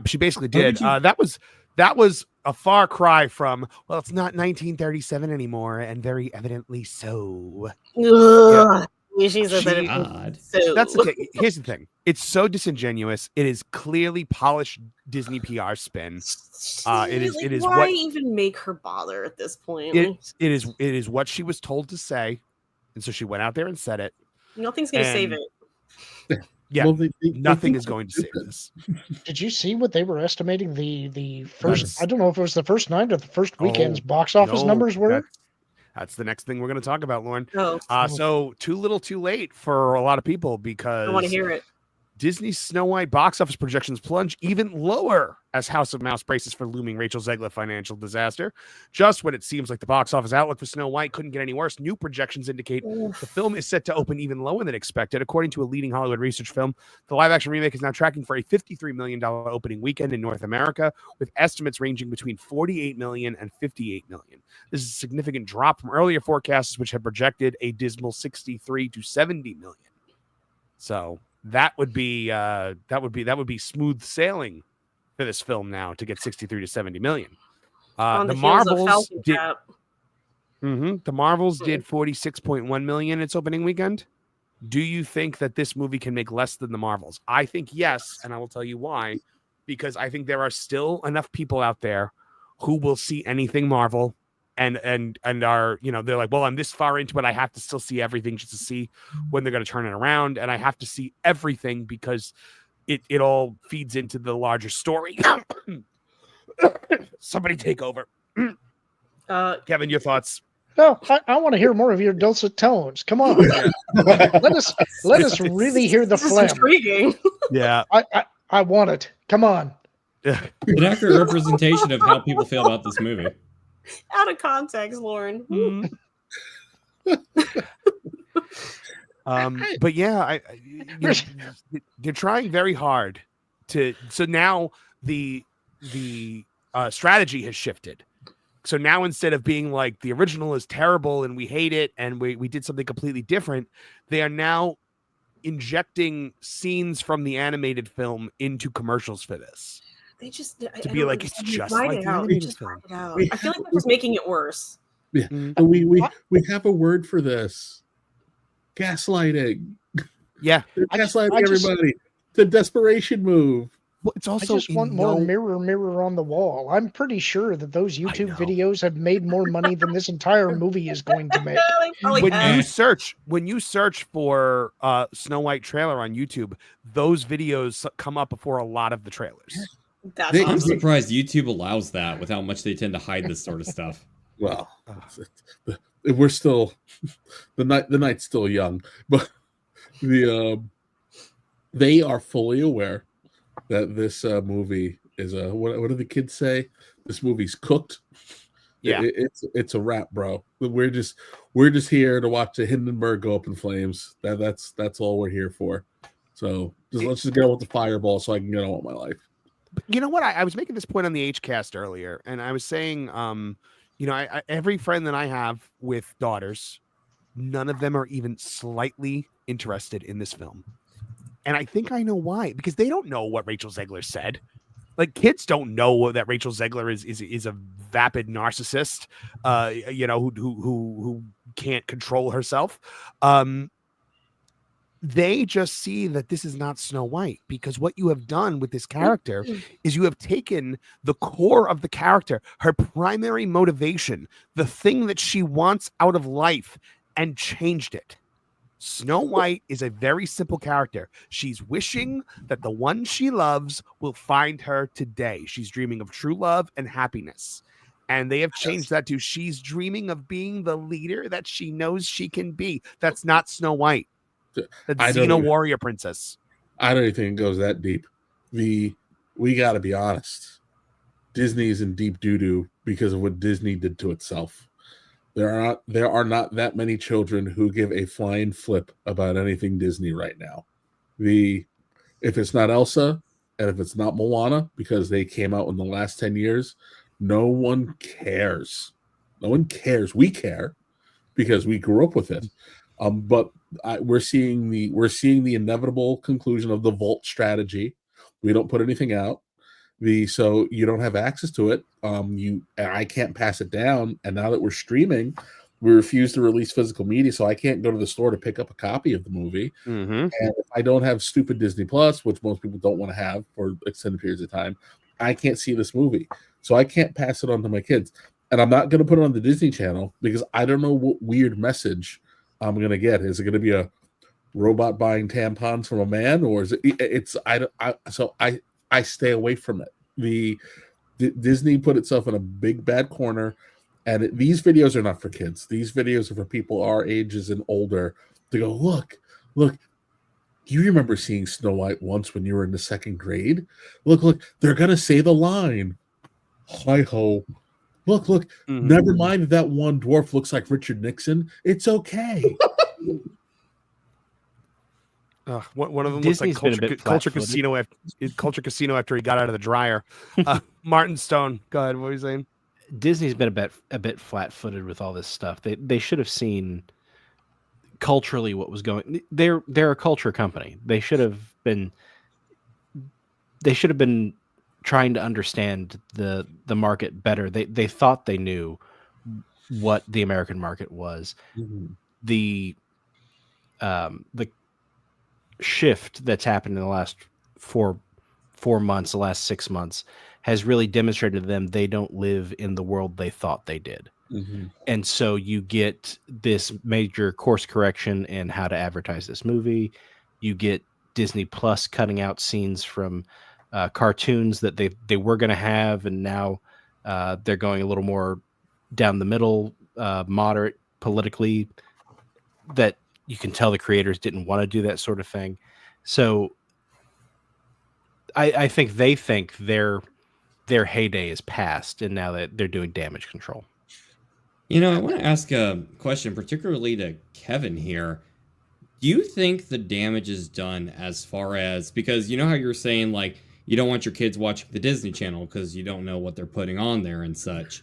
Speaker 3: She basically did. That was a far cry from, well, it's not 1937 anymore, and very evidently so.
Speaker 10: She's a better so.
Speaker 3: That's the thing. Here's the thing. It's so disingenuous. It is clearly polished Disney PR spin. It is
Speaker 10: why even make her bother at this point?
Speaker 3: It is what she was told to say. And so she went out there and said it.
Speaker 10: Nothing's going to save it.
Speaker 3: Yeah, well, nothing is going to save this.
Speaker 13: Did you see what they were estimating the first? I don't know if it was the first night or the first weekend's box office numbers were.
Speaker 3: That's the next thing we're going to talk about, Lauren. So too little, too late for a lot of people because
Speaker 10: I want to hear it.
Speaker 3: Disney's Snow White box office projections plunge even lower as House of Mouse braces for looming Rachel Zegler financial disaster. Just when it seems like the box office outlook for Snow White couldn't get any worse, new projections indicate the film is set to open even lower than expected. According to a leading Hollywood research firm, the live-action remake is now tracking for a $53 million opening weekend in North America, with estimates ranging between $48 million and $58 million. This is a significant drop from earlier forecasts, which had projected a dismal $63 to $70 million. So that would be smooth sailing for this film now to get 63 to 70 million. The Marvels did. The Marvels did 46.1 million its opening weekend. Do you think that this movie can make less than the Marvels? I think yes, and I will tell you why. Because I think there are still enough people out there who will see anything Marvel and are, you know, they're like, well, I'm this far into it, I have to still see everything just to see when they're going to turn it around, and I have to see everything because it all feeds into the larger story. Somebody take over. Kevin, your thoughts?
Speaker 13: No, I want to hear more of your dulcet tones. Come on. let us really hear the phlegm.
Speaker 10: This is intriguing.
Speaker 3: Yeah.
Speaker 13: I want it. Come on.
Speaker 11: An accurate representation of how people feel about this movie.
Speaker 10: Out of context, Lauren.
Speaker 3: But yeah, they're trying very hard to. So now the strategy has shifted. So now instead of being like the original is terrible and we hate it and we did something completely different, they are now injecting scenes from the animated film into commercials for this.
Speaker 10: They just
Speaker 3: to be like it's just like the animated film.
Speaker 10: I feel like they're just making it worse.
Speaker 9: Yeah, we have a word for this. Gaslighting.
Speaker 3: Yeah,
Speaker 9: gaslighting everybody. The desperation move.
Speaker 3: Well, it's also
Speaker 13: I just want more mirror on the wall. I'm pretty sure that those YouTube videos have made more money than this entire movie is going to make.
Speaker 3: When you search for Snow White trailer on YouTube, those videos come up before a lot of the trailers.
Speaker 11: I'm surprised YouTube allows that with how much they tend to hide this sort of stuff.
Speaker 9: Well, we're still the night's still young, but they are fully aware that this movie is a what do the kids say? This movie's cooked.
Speaker 3: Yeah,
Speaker 9: it's a wrap, bro. We're just here to watch the Hindenburg go up in flames. That's all we're here for. So let's just get on with the fireball so I can get on with my life.
Speaker 3: You know what? I was making this point on the HCast earlier, and I was saying, every friend that I have with daughters, none of them are even slightly interested in this film. And I think I know why, because they don't know what Rachel Zegler said. Like, kids don't know that Rachel Zegler is a vapid narcissist, who can't control herself. They just see that this is not Snow White, because what you have done with this character is you have taken the core of the character, her primary motivation, the thing that she wants out of life, and changed it. Snow White is a very simple character. She's wishing that the one she loves will find her today. She's dreaming of true love and happiness. And they have changed that to she's dreaming of being the leader that she knows she can be. That's not Snow White. That's Xena warrior princess.
Speaker 9: I don't even think it goes that deep. We got to be honest. Disney's in deep doo-doo because of what Disney did to itself. There are not that many children who give a flying flip about anything Disney right now. If it's not Elsa and if it's not Moana, because they came out in the last 10 years, no one cares. No one cares. We care because we grew up with it. But we're seeing the inevitable conclusion of the vault strategy. We don't put anything out. So you don't have access to it. I can't pass it down. And now that we're streaming, we refuse to release physical media, so I can't go to the store to pick up a copy of the movie. And if I don't have stupid Disney Plus, which most people don't want to have for extended periods of time, I can't see this movie. So I can't pass it on to my kids. And I'm not going to put it on the Disney Channel because I don't know what weird message I'm going to get. Is it going to be a robot buying tampons from a man, or is it? I stay away from it. Disney put itself in a big bad corner, and these videos are not for kids. These videos are for people our ages and older to go, look, You remember seeing Snow White once when you were in the second grade? Look, they're going to say the line. Hi-ho. Look, never mind that one dwarf looks like Richard Nixon. It's okay.
Speaker 3: One of them
Speaker 12: Disney's
Speaker 3: looks like Culture Casino after he got out of the dryer. Martin Stone, go ahead. What were you saying?
Speaker 12: Disney's been a bit flat-footed with all this stuff. They should have seen culturally what was going. They're a culture company. They should have been trying to understand the market better. They thought they knew what the American market was. The shift that's happened in the last four months, the last 6 months, has really demonstrated to them they don't live in the world they thought they did. And so you get this major course correction in how to advertise this movie. You get Disney Plus cutting out scenes from cartoons that they were going to have, and now they're going a little more down the middle, moderate politically, that you can tell the creators didn't want to do that sort of thing. So I think they think their heyday is past, and now that they're doing damage control.
Speaker 11: I want to ask a question, particularly to Kevin here. Do you think the damage is done as far as, because you know how you're saying, like, you don't want your kids watching the Disney Channel because you don't know what they're putting on there and such.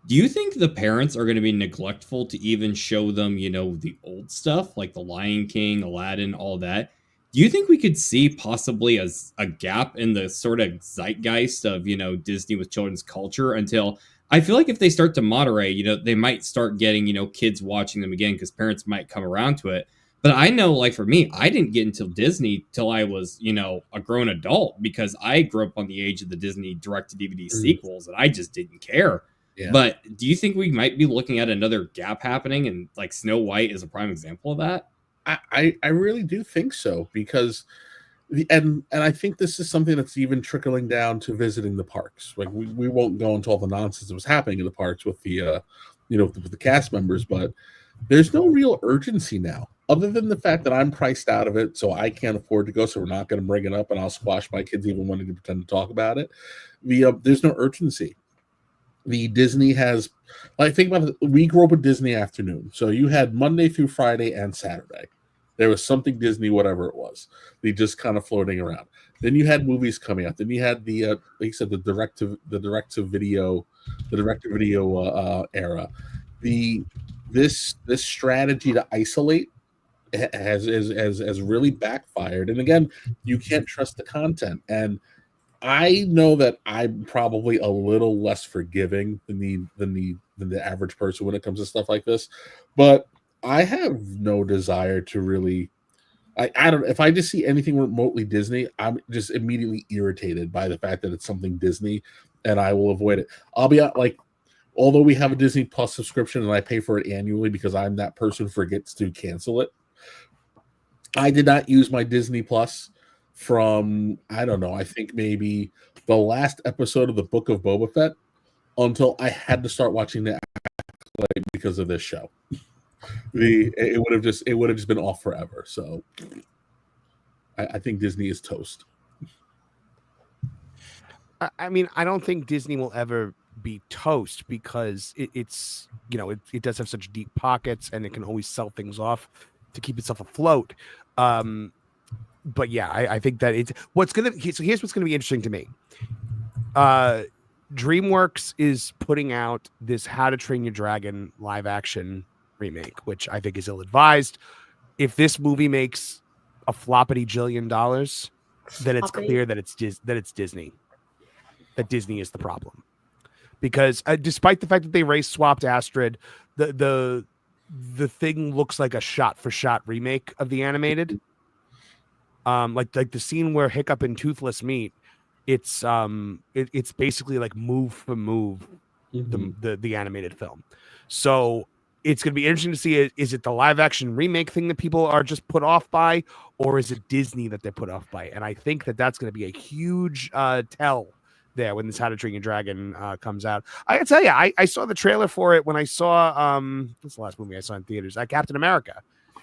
Speaker 11: Do you think the parents are going to be neglectful to even show them, the old stuff, like The Lion King, Aladdin, all that? Do you think we could see possibly a gap in the sort of zeitgeist of, Disney with children's culture until... I feel like if they start to moderate, they might start getting, kids watching them again because parents might come around to it. But I know, like, for me, I didn't get into Disney till I was, a grown adult, because I grew up on the age of the Disney direct-to-DVD sequels, and I just didn't care. Yeah. But do you think we might be looking at another gap happening, and, like, Snow White is a prime example of that?
Speaker 9: I really do think so, because... And I think this is something that's even trickling down to visiting the parks. Like we won't go into all the nonsense that was happening in the parks with the with the cast members, but there's no real urgency now, other than the fact that I'm priced out of it, so I can't afford to go. So we're not going to bring it up, and I'll squash my kids even wanting to pretend to talk about it. There's no urgency. The Disney has, like, think about it. We grew up with Disney afternoon, so you had Monday through Friday and Saturday. There was something Disney, whatever it was. They just kind of floating around. Then you had movies coming out. Then you had the, like you said, the direct to video era. This strategy to isolate has really backfired. And again, you can't trust the content. And I know that I'm probably a little less forgiving than the average person when it comes to stuff like this, but I have no desire to really. I don't. If I just see anything remotely Disney, I'm just immediately irritated by the fact that it's something Disney, and I will avoid it. I'll be like, although we have a Disney Plus subscription and I pay for it annually because I'm that person who forgets to cancel it. I did not use my Disney Plus from, I don't know, I think maybe the last episode of the Book of Boba Fett until I had to start watching the because of this show. It would have just been off forever. So I think Disney is toast.
Speaker 3: I mean, I don't think Disney will ever be toast because it's it does have such deep pockets and it can always sell things off to keep itself afloat. But yeah, I think that it's here's what's gonna be interesting to me. DreamWorks is putting out this How to Train Your Dragon live action remake, which I think is ill-advised. If this movie makes a floppity jillion dollars, then it's clear that it's Disney. That Disney is the problem, because despite the fact that they race swapped Astrid, the thing looks like a shot-for-shot remake of the animated. Like the scene where Hiccup and Toothless meet, it's basically like move for move the animated film. So it's going to be interesting to see, is it the live action remake thing that people are just put off by, or is it Disney that they're put off by? And I think that that's going to be a huge tell there when this How to Train Your Dragon comes out. I can tell you, I saw the trailer for it when I saw what's the last movie I saw in theaters? Captain America,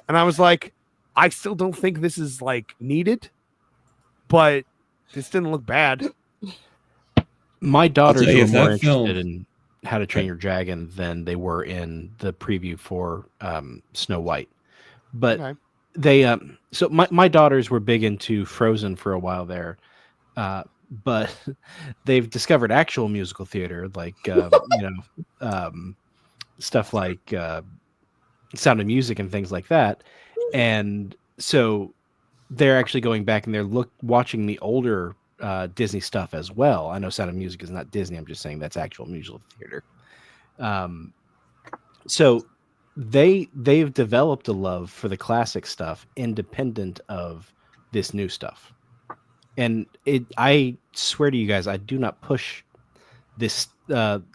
Speaker 3: and I was like, I still don't think this is like needed, but this didn't look bad.
Speaker 12: My daughters were more interested in How to Train Your Dragon than they were in the preview for Snow White. But they, so my daughters were big into Frozen for a while there, but they've discovered actual musical theater, like stuff like Sound of Music and things like that, and so they're actually going back and they're watching the older Disney stuff as well. I know Sound of Music is not Disney. I'm just saying that's actual musical theater. So they've developed a love for the classic stuff independent of this new stuff. And I swear to you guys, I do not push this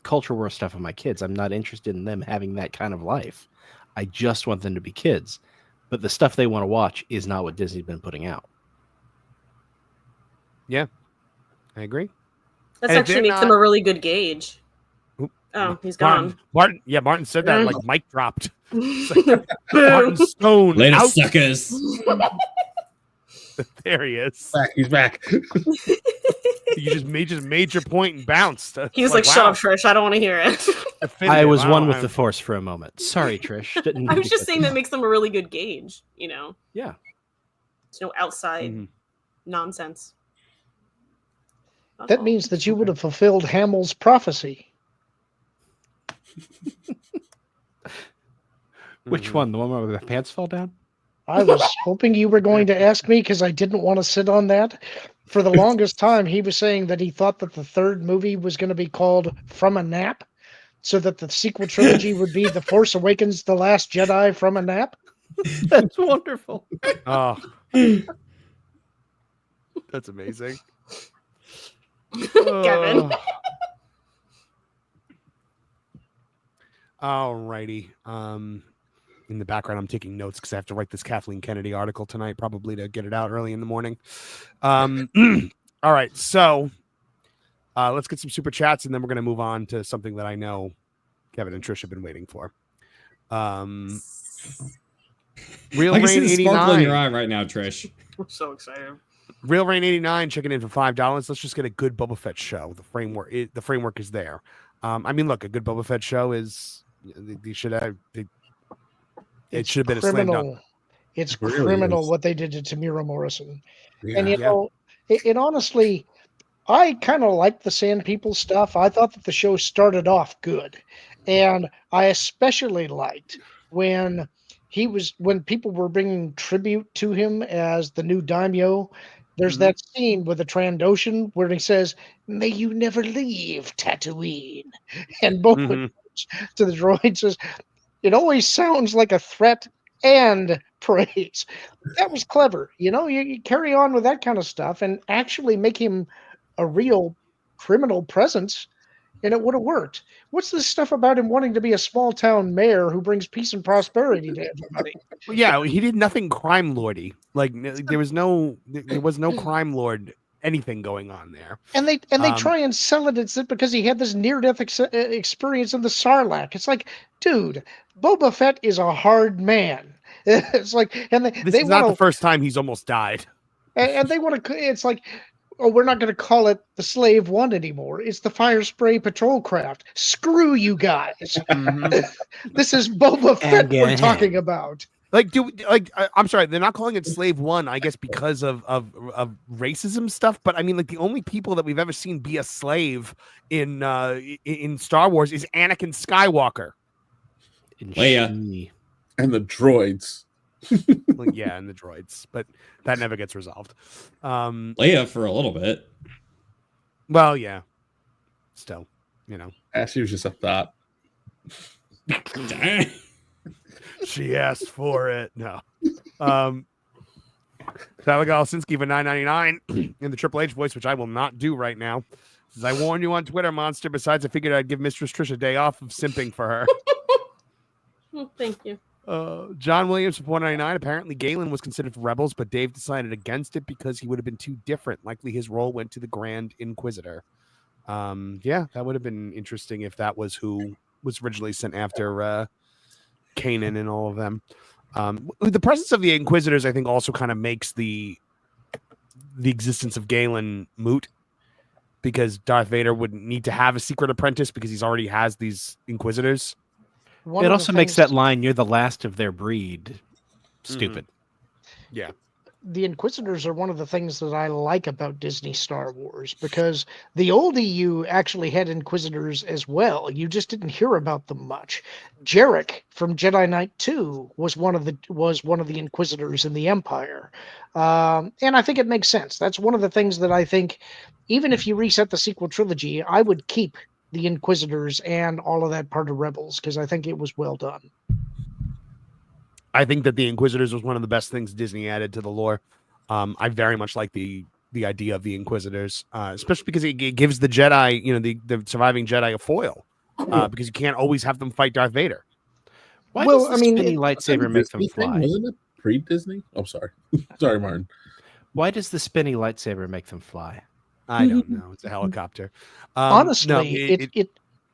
Speaker 12: culture war stuff on my kids. I'm not interested in them having that kind of life. I just want them to be kids. But the stuff they want to watch is not what Disney's been putting out.
Speaker 3: Yeah, I agree.
Speaker 10: That actually makes them a really good gauge. Oh, he's gone.
Speaker 3: Martin said that like mic dropped. Martin Stone.
Speaker 11: Later, suckers.
Speaker 3: There he is.
Speaker 9: He's back.
Speaker 3: You just made your point and bounced.
Speaker 10: He's like, shut up, Trish. I don't want to hear it.
Speaker 12: I was one with the Force for a moment. Sorry, Trish.
Speaker 10: I was just saying that makes them a really good gauge, you know?
Speaker 12: Yeah.
Speaker 10: There's no outside nonsense.
Speaker 13: That means that you would have fulfilled Hamill's prophecy.
Speaker 12: Which one? The one where the pants fell down?
Speaker 13: I was hoping you were going to ask me because I didn't want to sit on that. For the longest time, he was saying that he thought that the third movie was going to be called From a Nap, so that the sequel trilogy would be The Force Awakens, The Last Jedi from a Nap.
Speaker 12: That's wonderful.
Speaker 3: Oh. That's amazing.
Speaker 10: Kevin.
Speaker 3: Alrighty. In the background, I'm taking notes because I have to write this Kathleen Kennedy article tonight, probably to get it out early in the morning. All right, so let's get some super chats, and then we're going to move on to something that I know Kevin and Trish have been waiting for. Real
Speaker 11: I can
Speaker 3: Rain
Speaker 11: see the
Speaker 3: 89.
Speaker 11: sparkle in your eye right now, Trish.
Speaker 10: I'm so excited.
Speaker 3: Real Rain 89 checking in for $5. Let's just get a good Boba Fett show. The framework is there. I mean, look, a good Boba Fett show is they should have. It should have been a slam dunk.
Speaker 13: It's criminal what they did to Tamira Morrison. Yeah. And, you know, it honestly, I kind of liked the Sand People stuff. I thought that the show started off good. And I especially liked when people were bringing tribute to him as the new daimyo. There's that scene with the Trandoshan where he says, "May you never leave Tatooine." And Boba to the droid says, "It always sounds like a threat and praise." That was clever. You know, you carry on with that kind of stuff and actually make him a real criminal presence, and it would have worked. What's this stuff about him wanting to be a small town mayor who brings peace and prosperity to everybody?
Speaker 3: Well, yeah, he did nothing crime lordy. Like there was no crime lord anything going on there.
Speaker 13: And they try and sell it. It's because he had this near-death experience in the Sarlacc. It's like, dude, Boba Fett is a hard man. It's like, and
Speaker 3: this is not the first time he's almost died.
Speaker 13: And they want to. It's like, oh, we're not going to call it the Slave One anymore. It's the Fire Spray Patrol Craft. Screw you guys. This is Boba Fett we're talking about.
Speaker 3: I'm sorry, they're not calling it Slave One, I guess, because of racism stuff. But I mean, like the only people that we've ever seen be a slave in Star Wars is Anakin Skywalker,
Speaker 11: Leia,
Speaker 9: and the droids.
Speaker 3: Well, yeah, and the droids, but that never gets resolved.
Speaker 11: Leia for a little bit.
Speaker 3: Well, yeah, still, you know,
Speaker 9: she was just a thought.
Speaker 3: She asked for it. No. Sally Galasinski for $9.99 in the Triple H voice, which I will not do right now. Says, I warned you on Twitter, Monster. Besides, I figured I'd give Mistress Trish a day off of simping for her.
Speaker 10: Well, thank you.
Speaker 3: John Williams for $4.99. Apparently, Galen was considered for Rebels, but Dave decided against it because he would have been too different. Likely his role went to the Grand Inquisitor. Yeah, that would have been interesting if that was who was originally sent after Kanan and all of them. The presence of the Inquisitors, I think, also kind of makes the existence of Galen moot, because Darth Vader wouldn't need to have a secret apprentice because he's already has these Inquisitors.
Speaker 12: It also makes that line, "You're the last of their breed," stupid.
Speaker 3: Yeah.
Speaker 13: The Inquisitors are one of the things that I like about Disney Star Wars, because the old EU actually had Inquisitors as well. You just didn't hear about them much. Jarek from Jedi Knight 2 was one of the Inquisitors in the Empire. And I think it makes sense. That's one of the things that I think, even if you reset the sequel trilogy, I would keep the Inquisitors and all of that part of Rebels, because I think it was well done.
Speaker 3: I think that the Inquisitors was one of the best things Disney added to the lore. I very much like the idea of the Inquisitors, especially because it gives the Jedi, the surviving Jedi, a foil, because you can't always have them fight Darth Vader.
Speaker 12: Why does the spinny lightsaber make them fly?
Speaker 9: Wasn't it pre-Disney? Oh, sorry. Sorry, Martin.
Speaker 12: Why does the spinny lightsaber make them fly?
Speaker 3: I don't know. It's a helicopter.
Speaker 13: Honestly,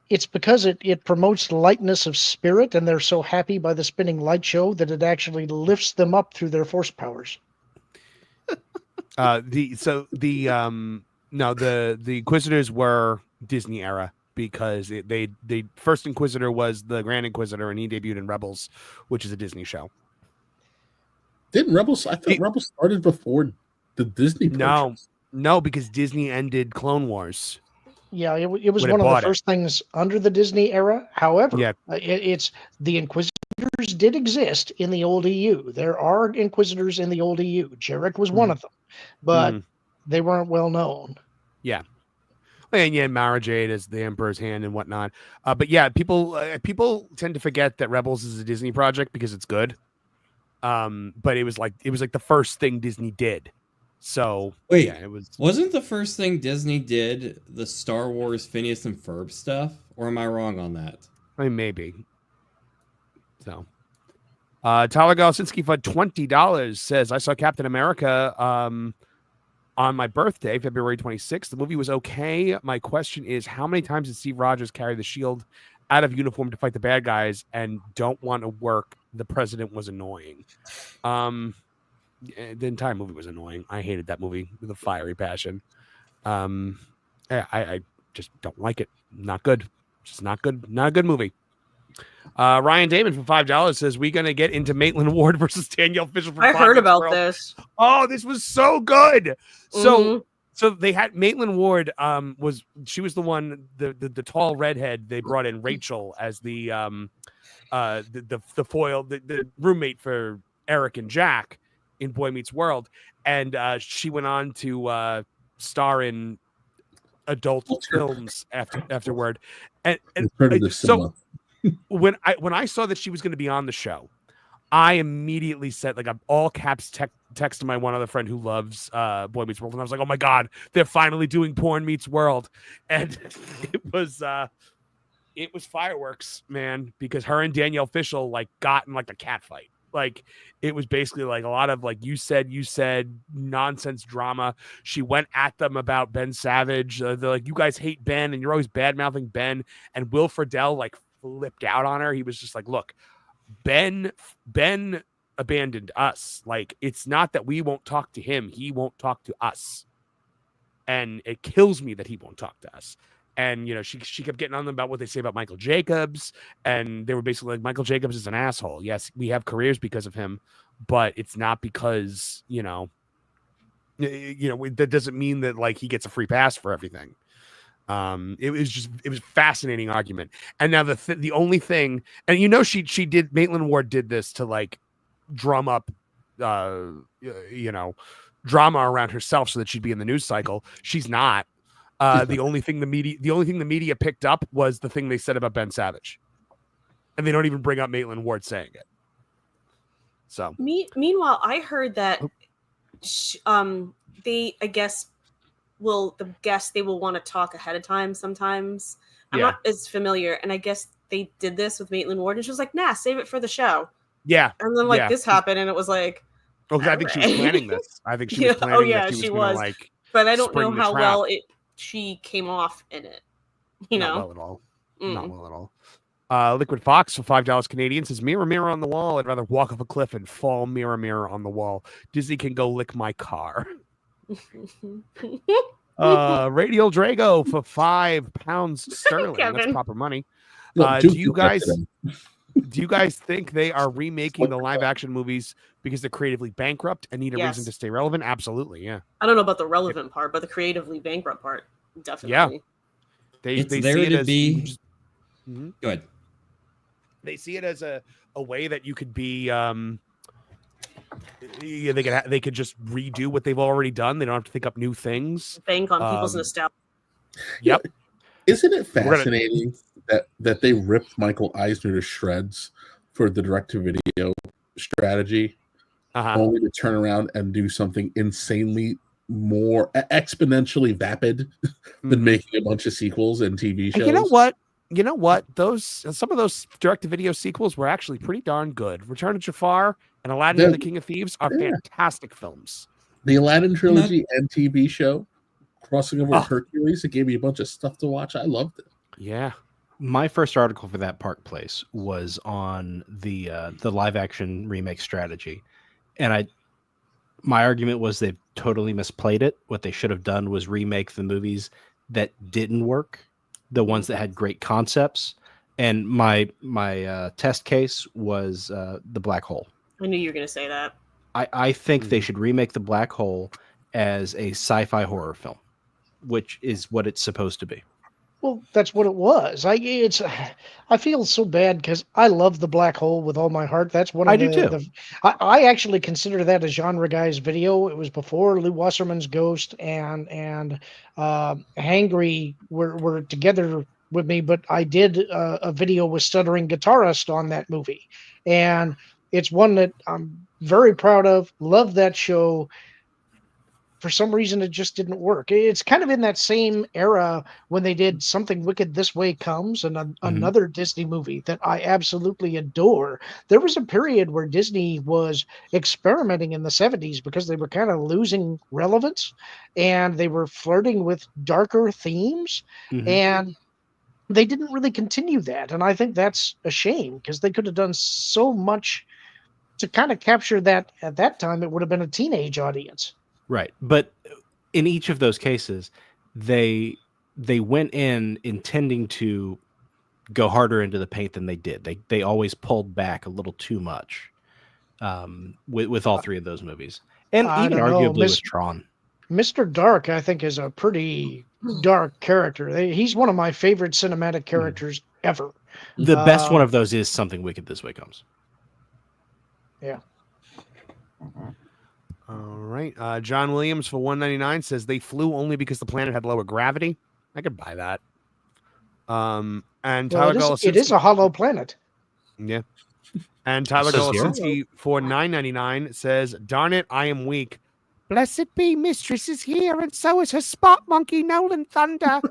Speaker 13: it's because it promotes lightness of spirit, and they're so happy by the spinning light show that it actually lifts them up through their force powers.
Speaker 3: The Inquisitors were Disney era, because the first Inquisitor was the Grand Inquisitor, and he debuted in Rebels, which is a Disney show.
Speaker 9: Didn't Rebels? I thought Rebels started before the Disney purchase.
Speaker 3: No, because Disney ended Clone Wars.
Speaker 13: Yeah, it was one of the first things under the Disney era. However, it's the Inquisitors did exist in the old EU. There are Inquisitors in the old EU. Jarek was one of them, but they weren't well known.
Speaker 3: Yeah. And yeah, Mara Jade as the Emperor's Hand and whatnot. But yeah, people tend to forget that Rebels is a Disney project because it's good. But it was like the first thing Disney did. So
Speaker 11: wait,
Speaker 3: yeah,
Speaker 11: wasn't the first thing Disney did the Star Wars Phineas and Ferb stuff, or am I wrong on that?
Speaker 3: I mean, maybe. So, Tyler Galasinski for $20 says, "I saw Captain America on my birthday, February 26th. The movie was okay. My question is, how many times did Steve Rogers carry the shield out of uniform to fight the bad guys and don't want to work? The president was annoying." The entire movie was annoying. I hated that movie with a fiery passion. I just don't like it. Not good. Just not good. Not a good movie. Ryan Damon for $5 says, "We gonna get into Maitland Ward versus Danielle Fisher?"
Speaker 10: I heard about this.
Speaker 3: Oh, this was so good. So they had Maitland Ward. She was the one, the tall redhead. They brought in Rachel as the foil, the roommate for Eric and Jack in Boy Meets World, and she went on to star in adult films afterward. And so when I saw that she was going to be on the show, I immediately said, like, a all caps text to my one other friend who loves Boy Meets World, and I was like, "Oh my god, they're finally doing Porn Meets World," and it was fireworks, man, because her and Danielle Fishel got in a cat fight. It was basically a lot of you said nonsense drama. She went at them about Ben Savage. They're like, "You guys hate Ben and you're always bad mouthing Ben." And Will Friedle flipped out on her. He was just like, "Look, Ben abandoned us. It's not that we won't talk to him. He won't talk to us. And it kills me that he won't talk to us." And, she kept getting on them about what they say about Michael Jacobs. And they were basically like, "Michael Jacobs is an asshole. Yes, we have careers because of him, but it's not because, that doesn't mean that he gets a free pass for everything." It was a fascinating argument. And now the only thing, and she did, Maitland Ward did this to drum up, drama around herself so that she'd be in the news cycle. She's not. The only thing the media picked up was the thing they said about Ben Savage, and they don't even bring up Maitland Ward saying it. So
Speaker 10: meanwhile, I heard that they, I guess, they will want to talk ahead of time sometimes. I'm not as familiar, and I guess they did this with Maitland Ward, and she was like, "Nah, save it for the show."
Speaker 3: Yeah,
Speaker 10: and then this happened, and it was like,
Speaker 3: "Oh, I think she was planning this. I think she was planning."
Speaker 10: Oh yeah,
Speaker 3: she
Speaker 10: was. But I don't know how well she came off in it.
Speaker 3: Not well at all. Not well at all. Liquid Fox for $5 Canadian says, mirror, mirror on the wall. I'd rather walk off a cliff and fall. Mirror, mirror on the wall. Disney can go lick my car. Radial Drago for £5 sterling. That's proper money. Do you guys think they are remaking the live action movies because they're creatively bankrupt and need a reason to stay relevant? Absolutely, yeah.
Speaker 10: I don't know about the relevant part, but the creatively bankrupt part, definitely.
Speaker 3: Yeah. They
Speaker 11: there
Speaker 3: see it
Speaker 11: to
Speaker 3: as,
Speaker 11: be. Go ahead.
Speaker 3: They see it as a way that you could be they could just redo what they've already done. They don't have to think up new things.
Speaker 10: Bank on people's nostalgia.
Speaker 3: Yep.
Speaker 9: Isn't it fascinating that they ripped Michael Eisner to shreds for the direct-to-video strategy, only to turn around and do something insanely more exponentially vapid than making a bunch of sequels and TV shows?
Speaker 3: And you know what? Some of those direct-to-video sequels were actually pretty darn good. Return of Jafar and Aladdin and the King of Thieves are fantastic films.
Speaker 9: The Aladdin trilogy and TV show, crossing over with Hercules, it gave me a bunch of stuff to watch. I loved it.
Speaker 3: Yeah.
Speaker 12: My first article for that Park Place was on the live action remake strategy. And my argument was they've totally misplayed it. What they should have done was remake the movies that didn't work, the ones that had great concepts. And my test case was The Black Hole.
Speaker 10: I knew you were going to say that.
Speaker 12: I think they should remake The Black Hole as a sci-fi horror film, which is what it's supposed to be.
Speaker 13: Well, that's what it was. I feel so bad because I love The Black Hole with all my heart. That's one of I actually consider that a genre guy's video. It was before Lou Wasserman's Ghost and Hangry were together with me, but I did a video with Stuttering Guitarist on that movie, and it's one that I'm very proud of. Love that show. For some reason, it just didn't work. It's kind of in that same era when they did Something Wicked This Way Comes, and another Disney movie that I absolutely adore. There was a period where Disney was experimenting in the 70s because they were kind of losing relevance, and they were flirting with darker themes, and they didn't really continue that. And I think that's a shame because they could have done so much to kind of capture that. At that time, it would have been a teenage audience.
Speaker 12: Right. But in each of those cases, they went in intending to go harder into the paint than they did. They always pulled back a little too much with all three of those movies. And even arguably with Tron.
Speaker 13: Mr. Dark, I think, is a pretty dark character. He's one of my favorite cinematic characters ever.
Speaker 12: The best one of those is Something Wicked This Way Comes.
Speaker 13: Yeah.
Speaker 3: All right. John Williams for $1.99 says they flew only because the planet had lower gravity. I could buy that. And Tyler Golasinski,
Speaker 13: it is a hollow planet.
Speaker 3: Yeah. And Tyler Golasinski for $9.99 says, darn it, I am weak. Blessed be Mistress is here, and so is her spot monkey, Nolan Thunder.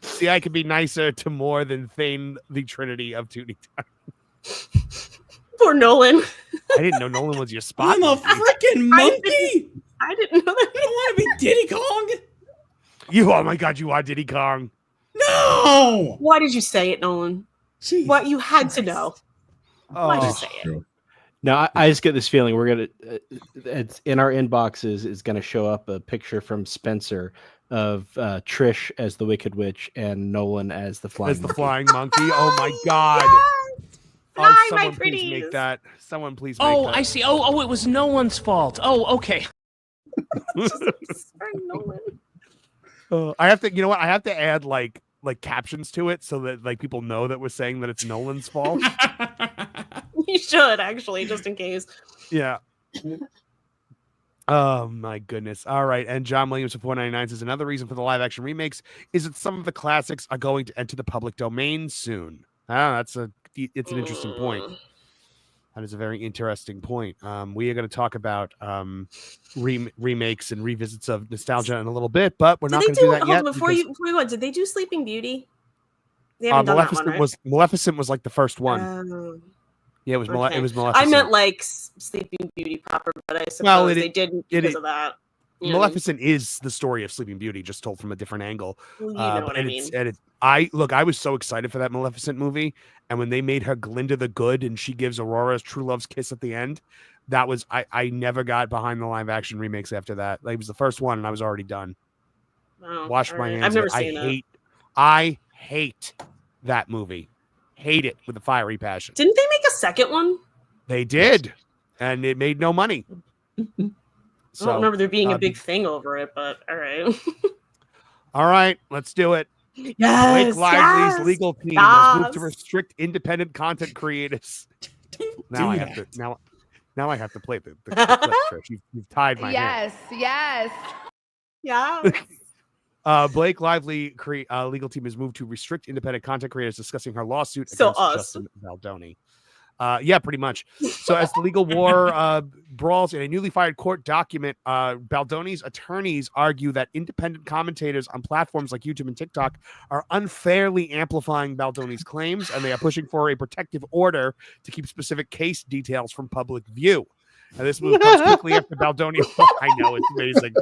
Speaker 3: See, I could be nicer to more than Thane, the Trinity of Tooney Town.
Speaker 10: Poor Nolan.
Speaker 3: I didn't know Nolan was your spot.
Speaker 11: I'm a freaking monkey.
Speaker 10: I didn't know that.
Speaker 11: I don't want to be Diddy Kong.
Speaker 3: Oh my God, you are Diddy Kong.
Speaker 11: No.
Speaker 10: Why did you say it, Nolan?
Speaker 11: Jesus
Speaker 10: what you had to know. Why'd you say it?
Speaker 12: No, I just get this feeling we're gonna. It's in our inboxes. Is going to show up a picture from Spencer of Trish as the Wicked Witch and Nolan as the flying.
Speaker 3: Flying monkey. Oh my God.
Speaker 10: Yes!
Speaker 3: Someone please make that. Someone please make that.
Speaker 16: I see. Oh, it was no one's fault. Oh, okay.
Speaker 10: Sorry, Nolan.
Speaker 3: I have to. You know what? I have to add like captions to it so that like people know that we're saying that it's Nolan's fault.
Speaker 10: You should actually, just in case.
Speaker 3: Yeah. Oh my goodness. All right. And John Williams for $4.99 says another reason for the live action remakes is that some of the classics are going to enter the public domain soon. It's an interesting point. That is a very interesting point. We are going to talk about remakes and revisits of nostalgia in a a little bit, but we're not going to do that yet.
Speaker 10: Before we go, did they do Sleeping Beauty? They haven't done that one, right?
Speaker 3: Maleficent was like the first one. Yeah, it was Maleficent.
Speaker 10: I meant like Sleeping Beauty proper, but I suppose they didn't because of that.
Speaker 3: Maleficent is the story of Sleeping Beauty, just told from a different angle.
Speaker 10: Well, you know what I mean.
Speaker 3: I was so excited for that Maleficent movie, and when they made her Glinda the Good and she gives Aurora's true love's kiss at the end, that was I never got behind the live action remakes after that. Like, it was the first one, and I was already done.
Speaker 10: Oh,
Speaker 3: Wash my hands.
Speaker 10: I've never seen that.
Speaker 3: I hate that movie. Hate it with a fiery passion.
Speaker 10: Didn't they make a second one?
Speaker 3: They did, and it made no money.
Speaker 10: I don't remember there being a big thing over it, but all right.
Speaker 3: All right, let's do it.
Speaker 10: Yes,
Speaker 3: Blake Lively's legal team has moved to restrict independent content creators. Now I have to play the clip, Trish. You've tied my hand.
Speaker 10: Yes.
Speaker 3: Blake Lively legal team has moved to restrict independent content creators discussing her lawsuit against Justin Baldoni. Yeah, pretty much. So as the legal war brawls in a newly fired court document, Baldoni's attorneys argue that independent commentators on platforms like YouTube and TikTok are unfairly amplifying Baldoni's claims, and they are pushing for a protective order to keep specific case details from public view. And this move comes quickly after Baldoni. I know, it's amazing.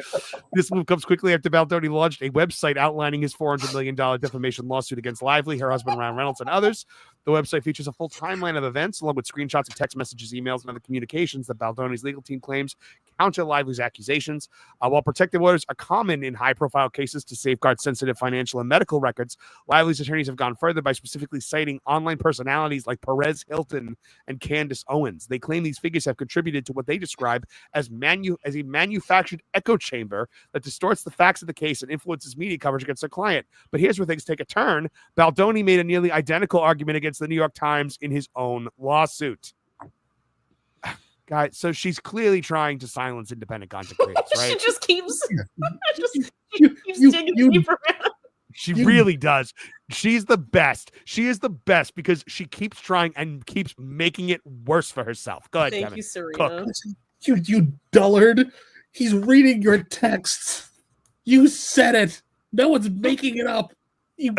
Speaker 3: This move comes quickly after Baldoni launched a website outlining his $400 million defamation lawsuit against Lively, her husband Ryan Reynolds, and others. The website features a full timeline of events, along with screenshots of text messages, emails, and other communications that Baldoni's legal team claims counter Lively's accusations. While protective orders are common in high-profile cases to safeguard sensitive financial and medical records, Lively's attorneys have gone further by specifically citing online personalities like Perez Hilton and Candace Owens. They claim these figures have contributed to what they describe as a manufactured echo chamber that distorts the facts of the case and influences media coverage against their client. But here's where things take a turn. Baldoni made a nearly identical argument against the New York Times in his own lawsuit. Guys, so she's clearly trying to silence independent content creators, right?
Speaker 10: She just keeps digging deeper.
Speaker 3: She really does. She's the best. She is the best because she keeps trying and keeps making it worse for herself. Go ahead,
Speaker 10: Thank
Speaker 3: Kevin.
Speaker 10: you, Serena.
Speaker 9: You dullard. He's reading your texts. You said it. No one's making it up. You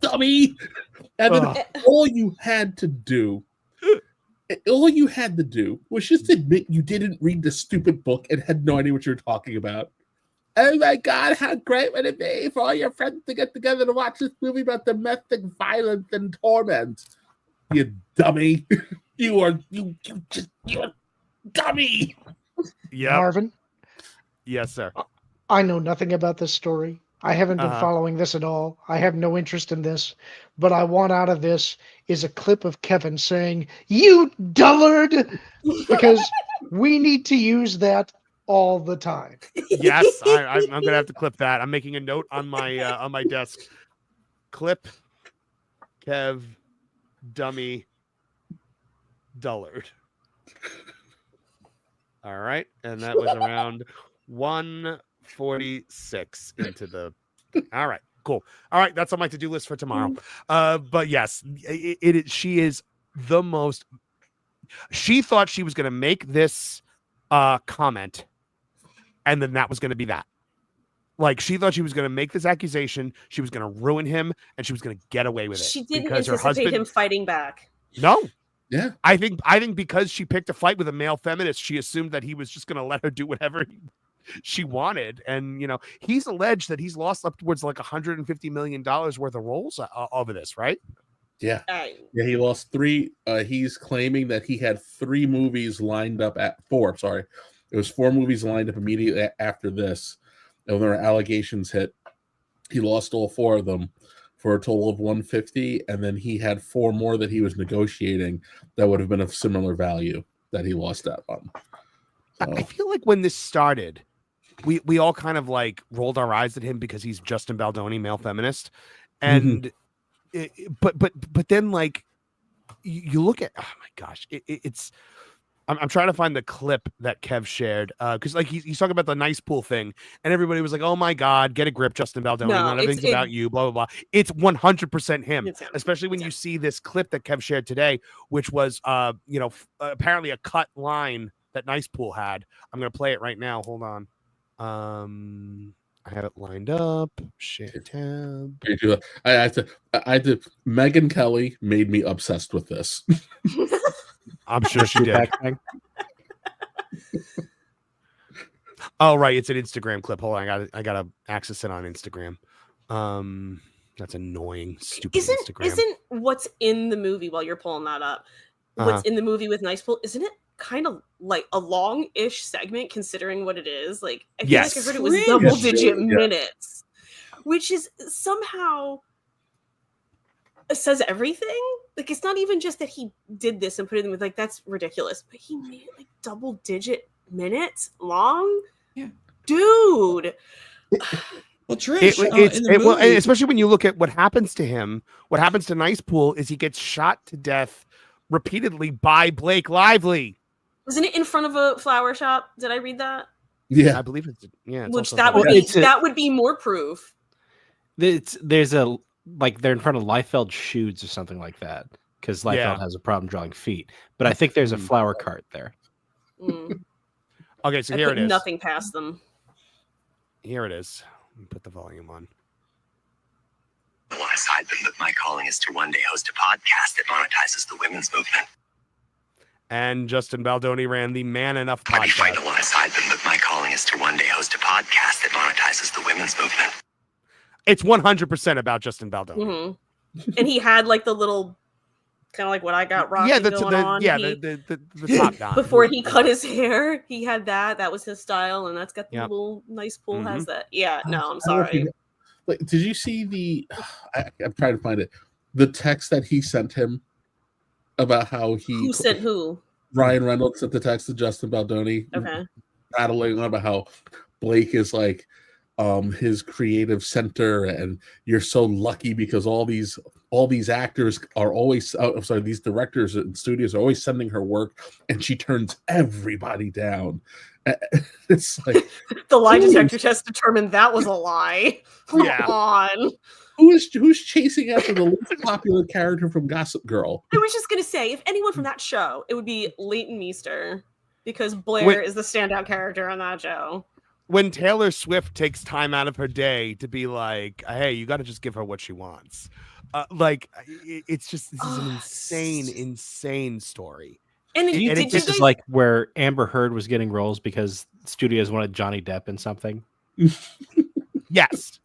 Speaker 9: dummy. Evan, all you had to do was just admit you didn't read the stupid book and had no idea what you were talking about. Oh my God, how great would it be for all your friends to get together to watch this movie about domestic violence and torment? You dummy. You're a dummy.
Speaker 3: Yeah.
Speaker 13: Marvin?
Speaker 3: Yes, sir.
Speaker 13: I know nothing about this story. I haven't been following this at all. I have no interest in this. But I want out of this is a clip of Kevin saying, "You dullard!" Because we need to use that all the time.
Speaker 3: Yes, I'm going to have to clip that. I'm making a note on my desk. Clip Kev dummy dullard. All right, and that was around 1:46 into the. All right, cool. All right, that's on my to-do list for tomorrow. But yes, she is the most. She thought she was going to make this comment, and then that was going to be that. Like, she thought she was going to make this accusation, she was going to ruin him, and she was going to get away with it.
Speaker 10: She didn't anticipate him fighting back.
Speaker 3: No.
Speaker 9: Yeah.
Speaker 3: I think because she picked a fight with a male feminist, she assumed that he was just going to let her do whatever she wanted. And, he's alleged that he's lost upwards like $150 million worth of roles over this, right?
Speaker 9: Yeah. He lost 3. He's claiming that he had 3 movies lined up at 4. Sorry. It was 4 movies lined up immediately after this. And when their allegations hit, he lost all 4 of them for a total of 150. And then he had 4 more that he was negotiating that would have been of similar value that he lost out on. So.
Speaker 3: I feel like when this started, we all kind of like rolled our eyes at him because he's Justin Baldoni, male feminist. And but then like you look at, oh my gosh, it's I'm trying to find the clip that Kev shared because like he's talking about the nice pool thing and everybody was like, oh my God, get a grip, Justin Baldoni. Not everything's about you, blah, blah, blah. It's 100% him, especially when you see this clip that Kev shared today, which was, apparently a cut line that Nice Pool had. I'm going to play it right now. Hold on. I have it lined up. Share tab.
Speaker 9: I had to. Megyn Kelly made me obsessed with this.
Speaker 3: I'm sure she did. Oh, right. It's an Instagram clip. Hold on. I gotta access it on Instagram. That's annoying. Stupid Instagram.
Speaker 10: Isn't what's in the movie while you're pulling that up? What's in the movie with Nice Pool? Isn't it kind of like a long-ish segment considering what it is? Like, I feel like I heard it was double-digit minutes, which is somehow says everything. Like, it's not even just that he did this and put it in with, like, that's ridiculous, but he made it like double-digit minutes long.
Speaker 11: Yeah,
Speaker 10: dude.
Speaker 11: Well, Trish,
Speaker 3: well, and especially when you look at what happens to him, what happens to Nice Pool is he gets shot to death repeatedly by Blake Lively.
Speaker 10: Wasn't it in front of a flower shop? Did I read that?
Speaker 3: Yeah, I believe it's
Speaker 10: Which that would be more proof.
Speaker 12: There's a like they're in front of Liefeld Shoes or something like that because Liefeld has a problem drawing feet. But I think there's a flower cart there.
Speaker 3: Okay, so here it is.
Speaker 10: Nothing past them.
Speaker 3: Here it is. Let me put the volume on.
Speaker 15: Alongside them, but my calling is to one day host a podcast that monetizes the women's movement.
Speaker 3: And Justin Baldoni ran the Man Enough podcast.
Speaker 15: I'd be fighting alongside them, but my calling is to one day host a podcast that monetizes the women's movement.
Speaker 3: It's 100% about Justin Baldoni.
Speaker 10: Mm-hmm. And he had like the little, kind of like what I got rocking going on.
Speaker 3: Yeah, the top down.
Speaker 10: Before he cut his hair, he had that. That was his style, and that's got the little Nice Pool has that. Yeah, no, I'm sorry.
Speaker 9: Like, did you see the? I'm trying to find it. The text that he sent him about how
Speaker 10: who sent who?
Speaker 9: Ryan Reynolds sent the text to Justin Baldoni.
Speaker 10: Okay.
Speaker 9: Battling on about how Blake is like his creative center, and you're so lucky because all these actors are always. I'm sorry, these directors and studios are always sending her work, and she turns everybody down. It's like
Speaker 10: the lie detector test determined that was a lie. Come on.
Speaker 9: Who's chasing after the least popular character from Gossip Girl?
Speaker 10: I was just gonna say, if anyone from that show, it would be Leighton Meester, because Blair is the standout character on that show.
Speaker 3: When Taylor Swift takes time out of her day to be like, hey, you got to just give her what she wants. It's just this is an insane story.
Speaker 10: And
Speaker 12: this is like where Amber Heard was getting roles because studios wanted Johnny Depp in something.
Speaker 3: Yes.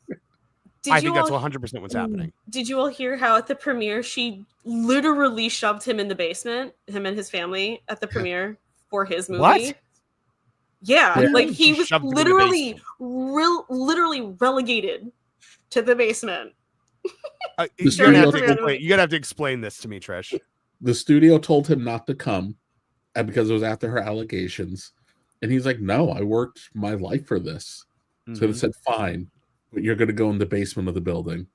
Speaker 3: I think that's 100% what's happening.
Speaker 10: Did you all hear how at the premiere she literally shoved him in the basement, him and his family at the premiere for his movie?
Speaker 3: What?
Speaker 10: Yeah, like he was literally relegated to the basement.
Speaker 3: You're gonna have to explain this to me, Trish.
Speaker 9: The studio told him not to come because it was after her allegations. And he's like, no, I worked my life for this. Mm-hmm. So they said, fine, but you're going to go in the basement of the building.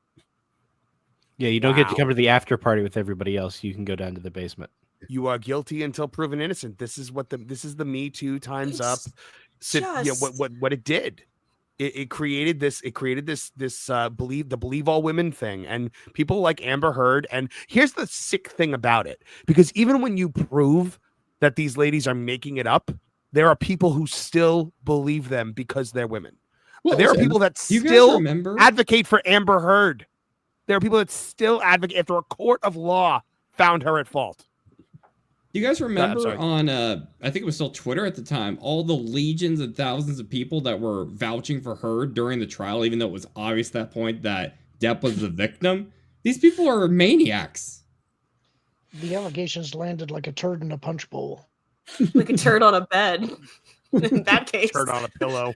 Speaker 12: Yeah, you don't get to come to the after party with everybody else. You can go down to the basement.
Speaker 3: You are guilty until proven innocent. This is the Me Too times up. What it did. It created this believe all women thing, and people like Amber Heard. And here's the sick thing about it, because even when you prove that these ladies are making it up, there are people who still believe them because they're women. Well, there are people that still advocate for Amber Heard. There are people that still advocate after a court of law found her at fault.
Speaker 11: You guys remember on, I think it was still Twitter at the time, all the legions and thousands of people that were vouching for her during the trial, even though it was obvious at that point that Depp was the victim? These people are maniacs.
Speaker 13: The allegations landed like a turd in a punch bowl.
Speaker 10: Like a turd on a bed. In that case.
Speaker 3: Turd on a pillow.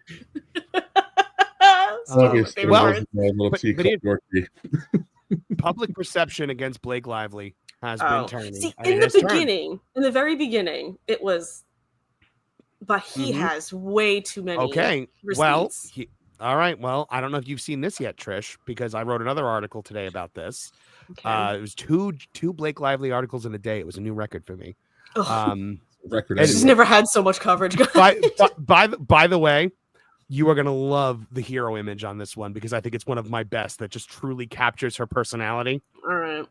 Speaker 3: Public perception against Blake Lively has been turning.
Speaker 10: See, in the very beginning, it was, but he has way too many.
Speaker 3: Okay,
Speaker 10: receipts.
Speaker 3: Well, all right. Well, I don't know if you've seen this yet, Trish, because I wrote another article today about this. Okay. It was two Blake Lively articles in a day. It was a new record for me.
Speaker 10: Record. She's never had so much coverage.
Speaker 3: By the way, you are gonna love the hero image on this one because I think it's one of my best that just truly captures her personality.
Speaker 10: All right.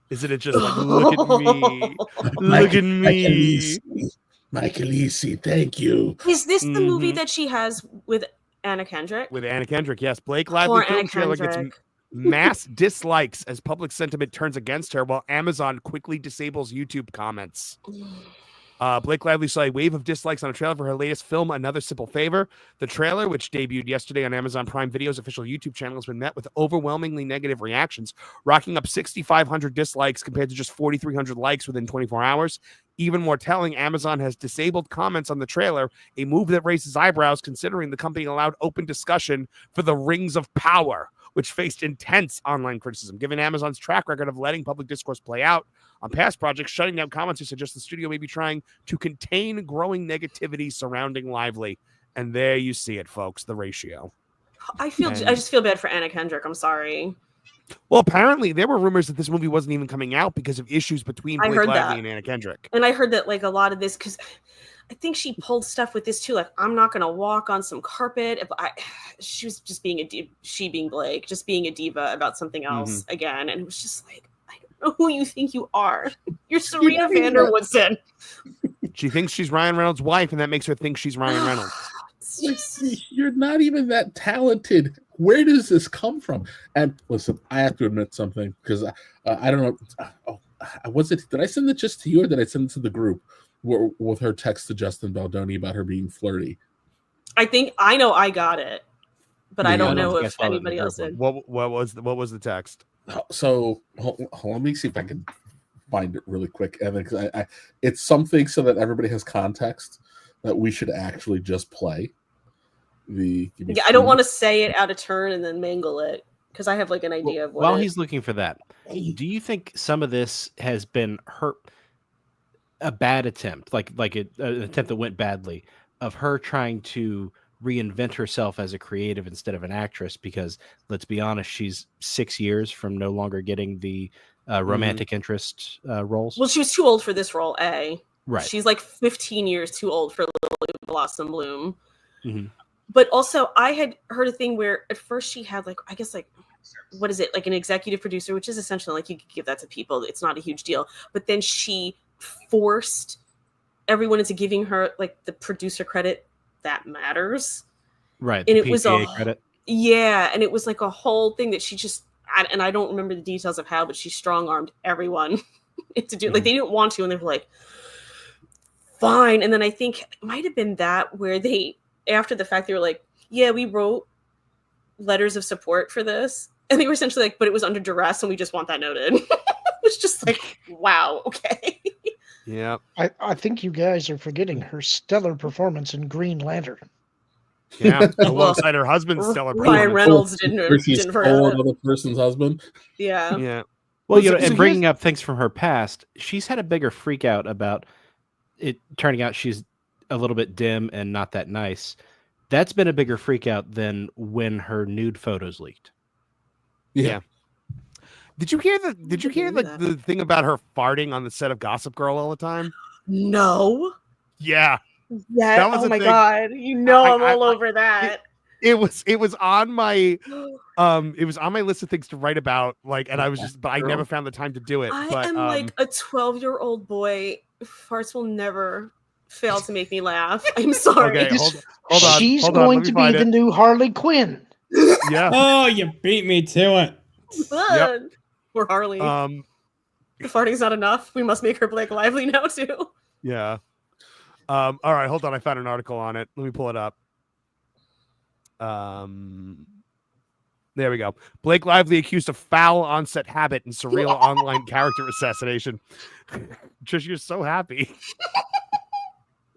Speaker 3: Isn't it just like, look at me, look at me,
Speaker 9: Michael Easy, thank you.
Speaker 10: Is this the movie that she has with Anna Kendrick?
Speaker 3: With Anna Kendrick, yes. Blake Lively film trailer gets mass dislikes as public sentiment turns against her, while Amazon quickly disables YouTube comments. Blake Lively saw a wave of dislikes on a trailer for her latest film, Another Simple Favor. The trailer, which debuted yesterday on Amazon Prime Video's official YouTube channel, has been met with overwhelmingly negative reactions, rocking up 6,500 dislikes compared to just 4,300 likes within 24 hours. Even more telling, Amazon has disabled comments on the trailer, a move that raises eyebrows considering the company allowed open discussion for The Rings of Power, which faced intense online criticism. Given Amazon's track record of letting public discourse play out on past projects, shutting down comments who suggest the studio may be trying to contain growing negativity surrounding Lively. And there you see it, folks, the ratio.
Speaker 10: I just feel bad for Anna Kendrick. I'm sorry.
Speaker 3: Well, apparently there were rumors that this movie wasn't even coming out because of issues between Blake Lively and Anna Kendrick.
Speaker 10: And I heard that like a lot of this, because I think she pulled stuff with this too. Like, I'm not going to walk on some carpet. She was just being a diva, she being Blake, just being a diva about something else again. And it was just like, I don't know who you think you are. You're Serena van der Woodsen.
Speaker 3: She thinks she's Ryan Reynolds' wife, and that makes her think she's Ryan Reynolds.
Speaker 9: You're not even that talented. Where does this come from? And listen, I have to admit something, because I don't know. Did I send it just to you, or did I send it to the group with her text to Justin Baldoni about her being flirty?
Speaker 10: I think I know I got it, but I don't know if anybody else did.
Speaker 3: What was the text?
Speaker 9: So let me see if I can find it really quick. And then, it's something so that everybody has context that we should actually just play.
Speaker 10: I don't want to say it out of turn and then mangle it, because I have like an idea of what.
Speaker 12: While he's looking for that, do you think some of this has been a bad attempt, like an attempt that went badly, of her trying to reinvent herself as a creative instead of an actress? Because let's be honest, she's 6 years from no longer getting the romantic interest roles.
Speaker 10: Well, she was too old for this role.
Speaker 12: Right.
Speaker 10: She's like 15 years too old for Lily Blossom Bloom. But also, I had heard a thing where at first she had like, I guess like, what is it? Like an executive producer, which is essentially like you could give that to people. It's not a huge deal. But then she forced everyone into giving her like the producer credit that matters.
Speaker 12: Right.
Speaker 10: And it was
Speaker 12: credit.
Speaker 10: Yeah. And it was like a whole thing that she just, and I don't remember the details of how, but she strong-armed everyone to do it. Like they didn't want to, and they were like, fine. And then I think it might have been that where they, after the fact, they were like, yeah, we wrote letters of support for this. And they were essentially like, but it was under duress and we just want that noted. It was just like, wow, okay.
Speaker 3: Yeah.
Speaker 13: I think you guys are forgetting her stellar performance in Green Lantern.
Speaker 3: Yeah, alongside her husband's stellar performance.
Speaker 10: Ryan Reynolds didn't
Speaker 9: another person's husband.
Speaker 10: Yeah.
Speaker 3: Yeah.
Speaker 12: Well, and bringing up things from her past, she's had a bigger freak out about it turning out she's a little bit dim and not that nice. That's been a bigger freak out than when her nude photos leaked.
Speaker 3: Yeah. Did you hear the thing about her farting on the set of Gossip Girl all the time?
Speaker 10: No.
Speaker 3: Yeah.
Speaker 10: Yeah. Oh my God. I'm all over that.
Speaker 3: It was on my list of things to write about, like, and I was just, but I never found the time to do it.
Speaker 10: I am like a 12-year-old boy. Farts will never fail to make me laugh. I'm sorry.
Speaker 3: Okay, hold on.
Speaker 13: She's going to be the new Harley Quinn.
Speaker 3: Yeah.
Speaker 11: Oh, you beat me to it.
Speaker 3: Yep.
Speaker 10: Poor Harley. The farting's not enough. We must make her Blake Lively now too.
Speaker 3: Yeah. All right, hold on. I found an article on it. Let me pull it up. There we go. Blake Lively accused of foul on-set habit and surreal online character assassination. Trish, you're so happy.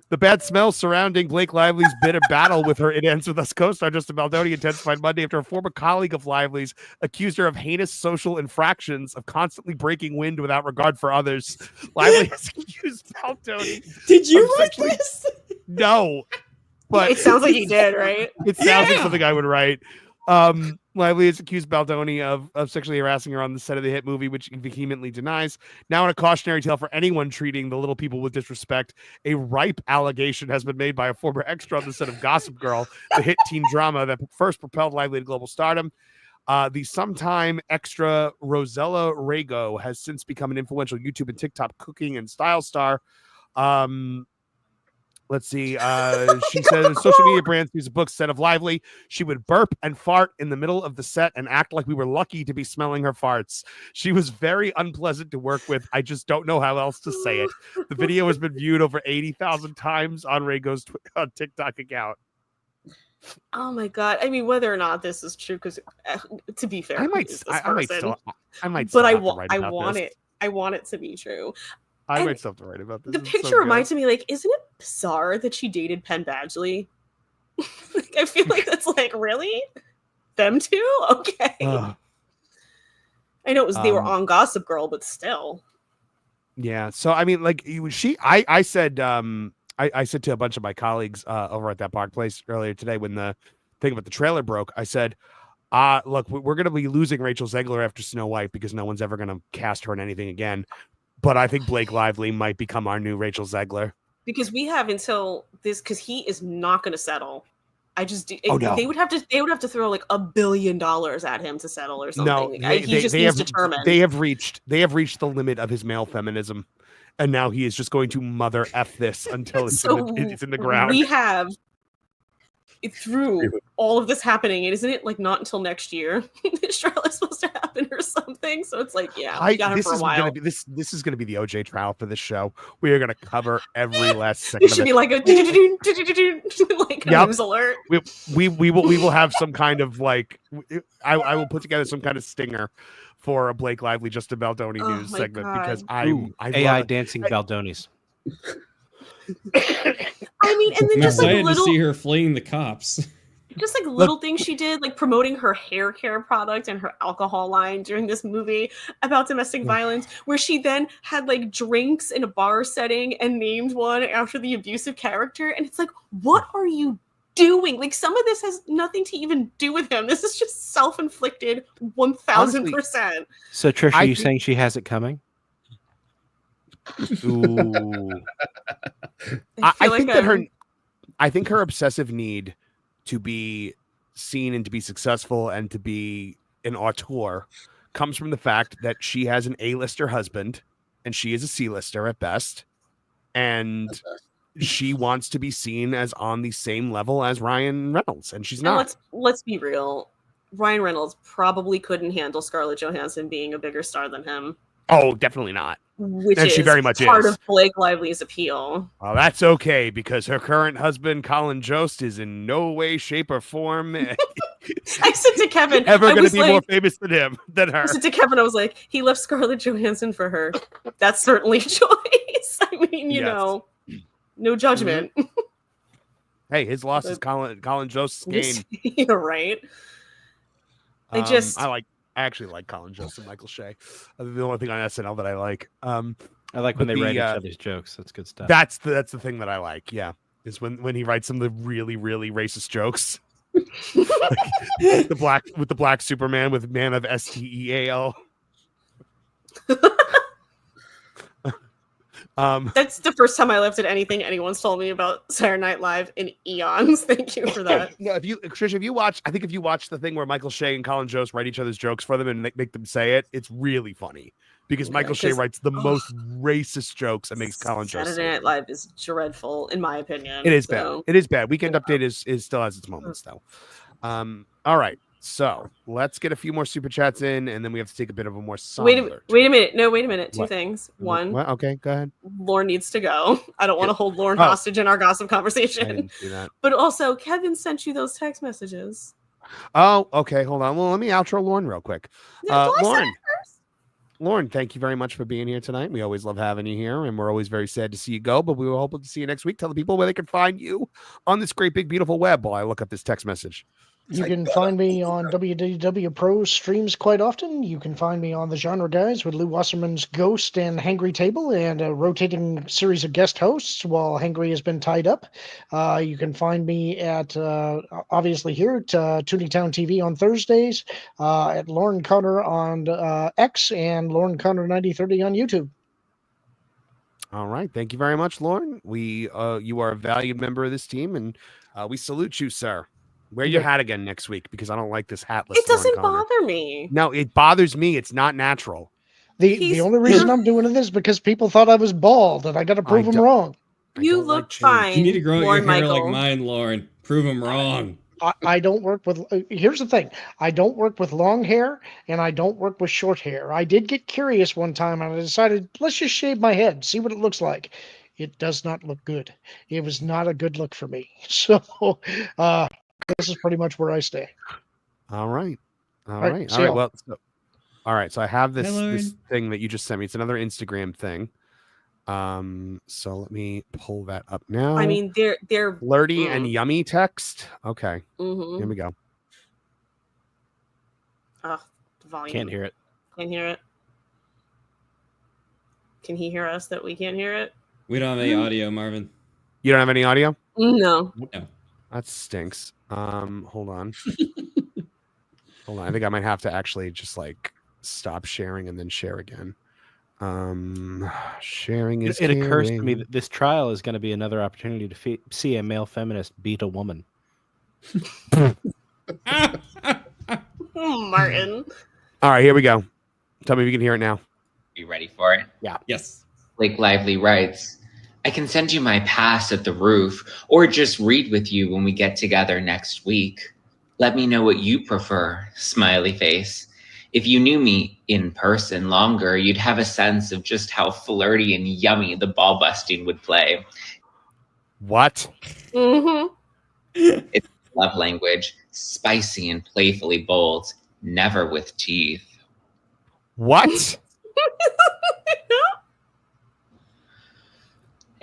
Speaker 3: The bad smell surrounding Blake Lively's bitter battle with her It Ends With Us co-star Justin Baldoni intensified Monday after a former colleague of Lively's accused her of heinous social infractions of constantly breaking wind without regard for others. Lively has accused Baldoni.
Speaker 11: Did you write this?
Speaker 3: No. But
Speaker 10: it sounds like you did, right?
Speaker 3: It sounds like something I would write. Lively has accused Baldoni of sexually harassing her on the set of the hit movie, which he vehemently denies. Now, in a cautionary tale for anyone treating the little people with disrespect, a ripe allegation has been made by a former extra on the set of Gossip Girl, the hit teen drama that first propelled Lively to global stardom. The sometime extra Rosella Rago has since become an influential YouTube and TikTok cooking and style star. Let's see. She said social media brands use a book instead of Lively. She would burp and fart in the middle of the set and act like we were lucky to be smelling her farts. She was very unpleasant to work with. I just don't know how else to say it. The video has been viewed over 80,000 times on Raygo's TikTok account.
Speaker 10: Oh my God. I mean, whether or not this is true, because to be fair,
Speaker 3: I might still
Speaker 10: want it. I want it to be true.
Speaker 3: I might still have to write about this.
Speaker 10: The picture reminded me, like, isn't it bizarre that she dated Penn Badgley? Like, I feel like that's like, really? Them two? Okay. I know they were on Gossip Girl, but still.
Speaker 3: Yeah. So I mean, like I said I said to a bunch of my colleagues over at that park place earlier today when the thing about the trailer broke, I said, look, we're going to be losing Rachel Zegler after Snow White because no one's ever going to cast her in anything again. But I think Blake Lively might become our new Rachel Zegler.
Speaker 10: Because we have until this, because he is not going to settle. I just do.
Speaker 3: Oh, no.
Speaker 10: They would have to throw like $1 billion at him to settle or something.
Speaker 3: No,
Speaker 10: He's determined.
Speaker 3: They have reached the limit of his male feminism, and now he is just going to mother F this until it's in the ground.
Speaker 10: We have through all of this happening, and isn't it like not until next year this trial is supposed to happen or something? So it's like, yeah, we got him for a while.
Speaker 3: This is going to be the OJ trial for this show. We are going to cover every last second.
Speaker 10: It should be like a like a news alert.
Speaker 3: We will have some kind of like I will put together some kind of stinger for a Blake Lively Just a Baldoni news segment because I
Speaker 12: AI dancing Baldonis.
Speaker 10: I mean, and then
Speaker 11: I'm
Speaker 10: just like
Speaker 11: excited
Speaker 10: little,
Speaker 11: to see her fleeing the cops.
Speaker 10: just like little things she did, like promoting her hair care product and her alcohol line during this movie about domestic violence, where she then had like drinks in a bar setting and named one after the abusive character. And it's like, what are you doing? Like, some of this has nothing to even do with him. This is just self-inflicted 1000%.
Speaker 12: So Trish, are you saying she has it coming?
Speaker 3: Ooh. I think her obsessive need to be seen and to be successful and to be an auteur comes from the fact that she has an A-lister husband and she is a C-lister at best, and she wants to be seen as on the same level as Ryan Reynolds, and she's not.
Speaker 10: Let's be real. Ryan Reynolds probably couldn't handle Scarlett Johansson being a bigger star than him.
Speaker 3: Oh, definitely not.
Speaker 10: Which
Speaker 3: and
Speaker 10: is
Speaker 3: she very much
Speaker 10: part
Speaker 3: is.
Speaker 10: of Blake Lively's appeal.
Speaker 3: Well, that's okay because her current husband, Colin Jost, is in no way, shape, or form
Speaker 10: I said to Kevin,
Speaker 3: ever going to be more famous than her.
Speaker 10: I said to Kevin, I was like, he left Scarlett Johansson for her. That's certainly a choice. I mean, you know, no judgment.
Speaker 3: Mm-hmm. Hey, his loss is Colin Jost's gain.
Speaker 10: You're right.
Speaker 3: I actually like Colin Jost and Michael Shea. The only thing on SNL that I like.
Speaker 12: I like when they write each other's jokes. That's good stuff.
Speaker 3: That's the thing that I like. Yeah, is when he writes some of the really, really racist jokes. Like the black Superman with man of STEAL.
Speaker 10: That's the first time I laughed at anything anyone's told me about Saturday Night Live in eons. Thank you for that.
Speaker 3: No, if you watch the thing where Michael Shea and Colin Jost write each other's jokes for them and make them say it, it's really funny because Michael Shea writes the most racist jokes and makes Colin Jost.
Speaker 10: Saturday Night Live is dreadful, in my opinion.
Speaker 3: It is bad. It is bad. Weekend Update is still has its moments though. All right. So let's get a few more super chats in, and then we have to take a bit of a more somber.
Speaker 10: Wait a minute. No, wait a minute. Two things. One.
Speaker 3: What? Okay, go ahead.
Speaker 10: Lauren needs to go. I don't want to hold Lauren hostage in our gossip conversation.
Speaker 3: I didn't do that.
Speaker 10: But also, Kevin sent you those text messages.
Speaker 3: Oh, okay. Hold on. Well, let me outro Lauren real quick. Lauren, thank you very much for being here tonight. We always love having you here, and we're always very sad to see you go, but we were hoping to see you next week. Tell the people where they can find you on this great, big, beautiful web while I look up this text message.
Speaker 13: You can find me on WWW Pro streams quite often. You can find me on The Genre Guys with Lou Wasserman's Ghost and Hangry Table and a rotating series of guest hosts while Hangry has been tied up. You can find me at, obviously here at Tooney Town TV on Thursdays, at Lauren Connor on X and Lauren Connor 9030 on YouTube.
Speaker 3: All right. Thank you very much, Lauren. You are a valued member of this team, and we salute you, sir. Wear your hat again next week because I don't like this hatless.
Speaker 10: It doesn't bother me.
Speaker 3: No, it bothers me. It's not natural.
Speaker 13: The only reason I'm doing it is because people thought I was bald, and I got to prove them wrong.
Speaker 10: You look fine.
Speaker 11: You need to grow out your
Speaker 10: Lorne
Speaker 11: hair
Speaker 10: Michael.
Speaker 11: like mine, Lauren. Prove him wrong.
Speaker 13: I don't work with. Here's the thing: I don't work with long hair, and I don't work with short hair. I did get curious one time, and I decided let's just shave my head, see what it looks like. It does not look good. It was not a good look for me. So, this is pretty much where I stay.
Speaker 3: All right.
Speaker 13: All right.
Speaker 3: Well, all right. So I have this thing that you just sent me. It's another Instagram thing. So let me pull that up now.
Speaker 10: I mean, they're
Speaker 3: flirty and yummy text. Okay.
Speaker 10: Mm-hmm.
Speaker 3: Here we go.
Speaker 10: Oh, the volume.
Speaker 12: Can't hear it.
Speaker 10: Can't hear it. Can he hear us that we can't hear it?
Speaker 11: We don't have any audio, Marvin.
Speaker 3: You don't have any audio?
Speaker 10: No.
Speaker 11: No.
Speaker 3: That stinks. Hold on. Hold on. I think I might have to actually just like stop sharing and then share again. Sharing is.
Speaker 12: It occurs to me that this trial is going to be another opportunity to see a male feminist beat a woman.
Speaker 10: Martin.
Speaker 3: All right, here we go. Tell me if you can hear it now.
Speaker 15: You ready for it?
Speaker 12: Yeah.
Speaker 11: Yes.
Speaker 15: Blake Lively writes, I can send you my pass at the roof or just read with you when we get together next week. Let me know what you prefer, smiley face. If you knew me in person longer, you'd have a sense of just how flirty and yummy the ball busting would play.
Speaker 3: What?
Speaker 10: Mm-hmm.
Speaker 15: It's love language, spicy and playfully bold, never with teeth.
Speaker 3: What?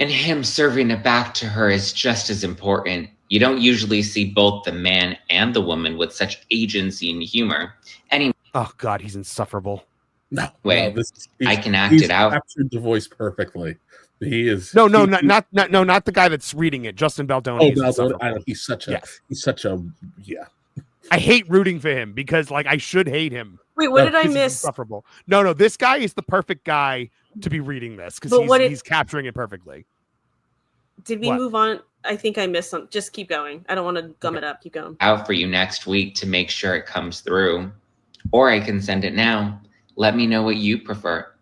Speaker 15: And him serving it back to her is just as important. You don't usually see both the man and the woman with such agency and humor. Anyway.
Speaker 3: Oh God, he's insufferable.
Speaker 9: No,
Speaker 15: I can act it out.
Speaker 9: Captured the voice perfectly. He is.
Speaker 3: No, not the guy that's reading it. Justin Baldoni.
Speaker 9: He's such a.
Speaker 3: I hate rooting for him because like I should hate him.
Speaker 10: Wait, what did I miss?
Speaker 3: Insufferable. No, this guy is the perfect guy to be reading this because he's capturing it perfectly.
Speaker 10: Did we move on? I think I missed some. Just keep going. I don't want to gum it up. Keep going.
Speaker 15: Out for you next week to make sure it comes through. Or I can send it now. Let me know what you prefer.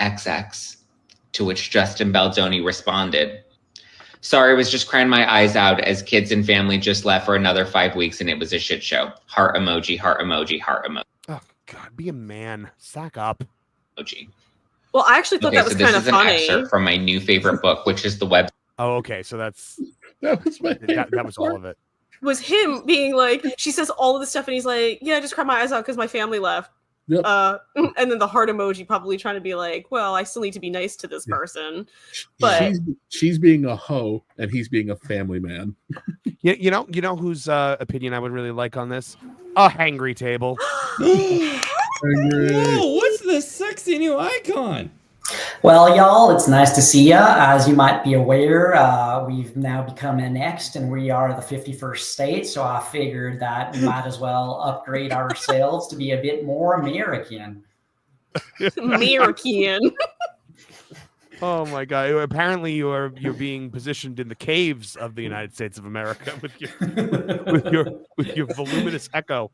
Speaker 15: XX. To which Justin Baldoni responded, sorry, I was just crying my eyes out as kids and family just left for another 5 weeks and it was a shit show. Heart emoji, heart emoji, heart emoji.
Speaker 3: Oh, God, be a man. Sack up.
Speaker 15: Emoji.
Speaker 10: Well, I actually thought that was kind of funny.
Speaker 15: This is an excerpt from my new favorite book, which is the web.
Speaker 3: Oh, okay. So that was all of it.
Speaker 10: Was him being like, she says all of this stuff and he's like, yeah, I just cried my eyes out because my family left.
Speaker 9: Yep.
Speaker 10: And then the heart emoji probably trying to be like, well, I still need to be nice to this person. But
Speaker 9: she's being a hoe and he's being a family man.
Speaker 3: You know whose opinion I would really like on this? A hangry table.
Speaker 11: Whoa, what's this sexy new icon?
Speaker 17: Well, y'all, it's nice to see ya. As you might be aware, we've now become annexed and we are the 51st state. So I figured that we might as well upgrade ourselves to be a bit more American.
Speaker 10: American.
Speaker 3: Oh my God! Apparently, you're being positioned in the caves of the United States of America with your voluminous echo.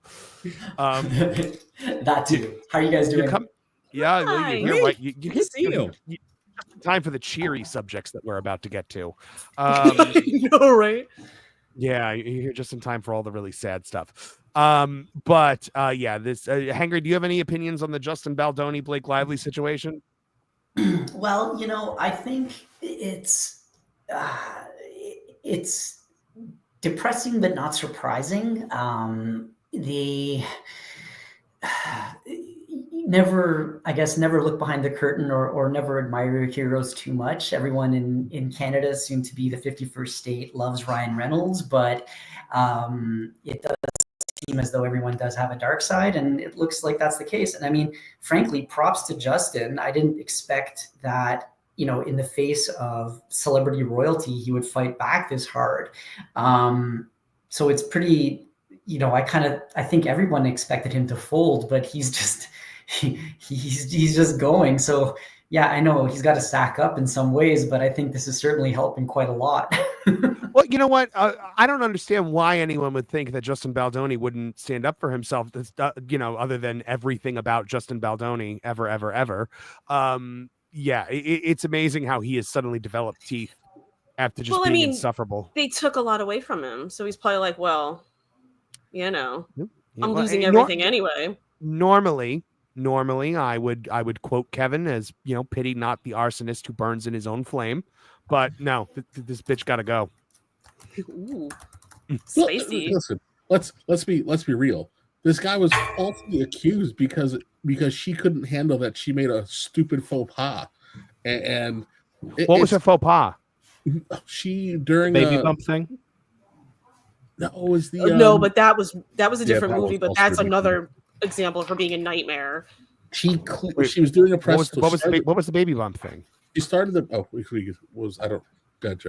Speaker 17: That too. How are you guys doing?
Speaker 3: Yeah,
Speaker 10: Hi.
Speaker 3: you're here. What you
Speaker 11: see you.
Speaker 3: Time for the cheery subjects that we're about to get to.
Speaker 10: No, right?
Speaker 3: Yeah, you're here just in time for all the really sad stuff. But this Hangry, do you have any opinions on the Justin Baldoni Blake Lively situation?
Speaker 17: Well, I think it's depressing but not surprising. Never look behind the curtain or never admire your heroes too much. Everyone in Canada, soon to be the 51st state, loves Ryan Reynolds, but it does seem as though everyone does have a dark side, and it looks like that's the case. And I mean, frankly, props to Justin. I didn't expect that, in the face of celebrity royalty, he would fight back this hard. So it's pretty, I think everyone expected him to fold, but he's just, he's just going. So yeah, I know he's got to stack up in some ways, but I think this is certainly helping quite a lot.
Speaker 3: Well, you know what? I don't understand why anyone would think that Justin Baldoni wouldn't stand up for himself. Other than everything about Justin Baldoni ever. It's amazing how he has suddenly developed teeth. after just being insufferable.
Speaker 10: They took a lot away from him, so he's probably like, well, you know, I'm
Speaker 3: well,
Speaker 10: losing everything anyway.
Speaker 3: Normally, I would quote Kevin as, you know, pity not the arsonist who burns in his own flame, but no, this bitch got to go.
Speaker 10: Ooh, spicy.
Speaker 9: Listen, let's be real. This guy was falsely accused because she couldn't handle that she made a stupid faux pas, and
Speaker 3: what was her faux pas?
Speaker 9: She during
Speaker 12: baby bump thing.
Speaker 9: No, it was the
Speaker 10: no, but that was a different movie. But that's another example of her being a nightmare.
Speaker 9: She was doing a press.
Speaker 3: What was the baby bump thing?
Speaker 9: She started the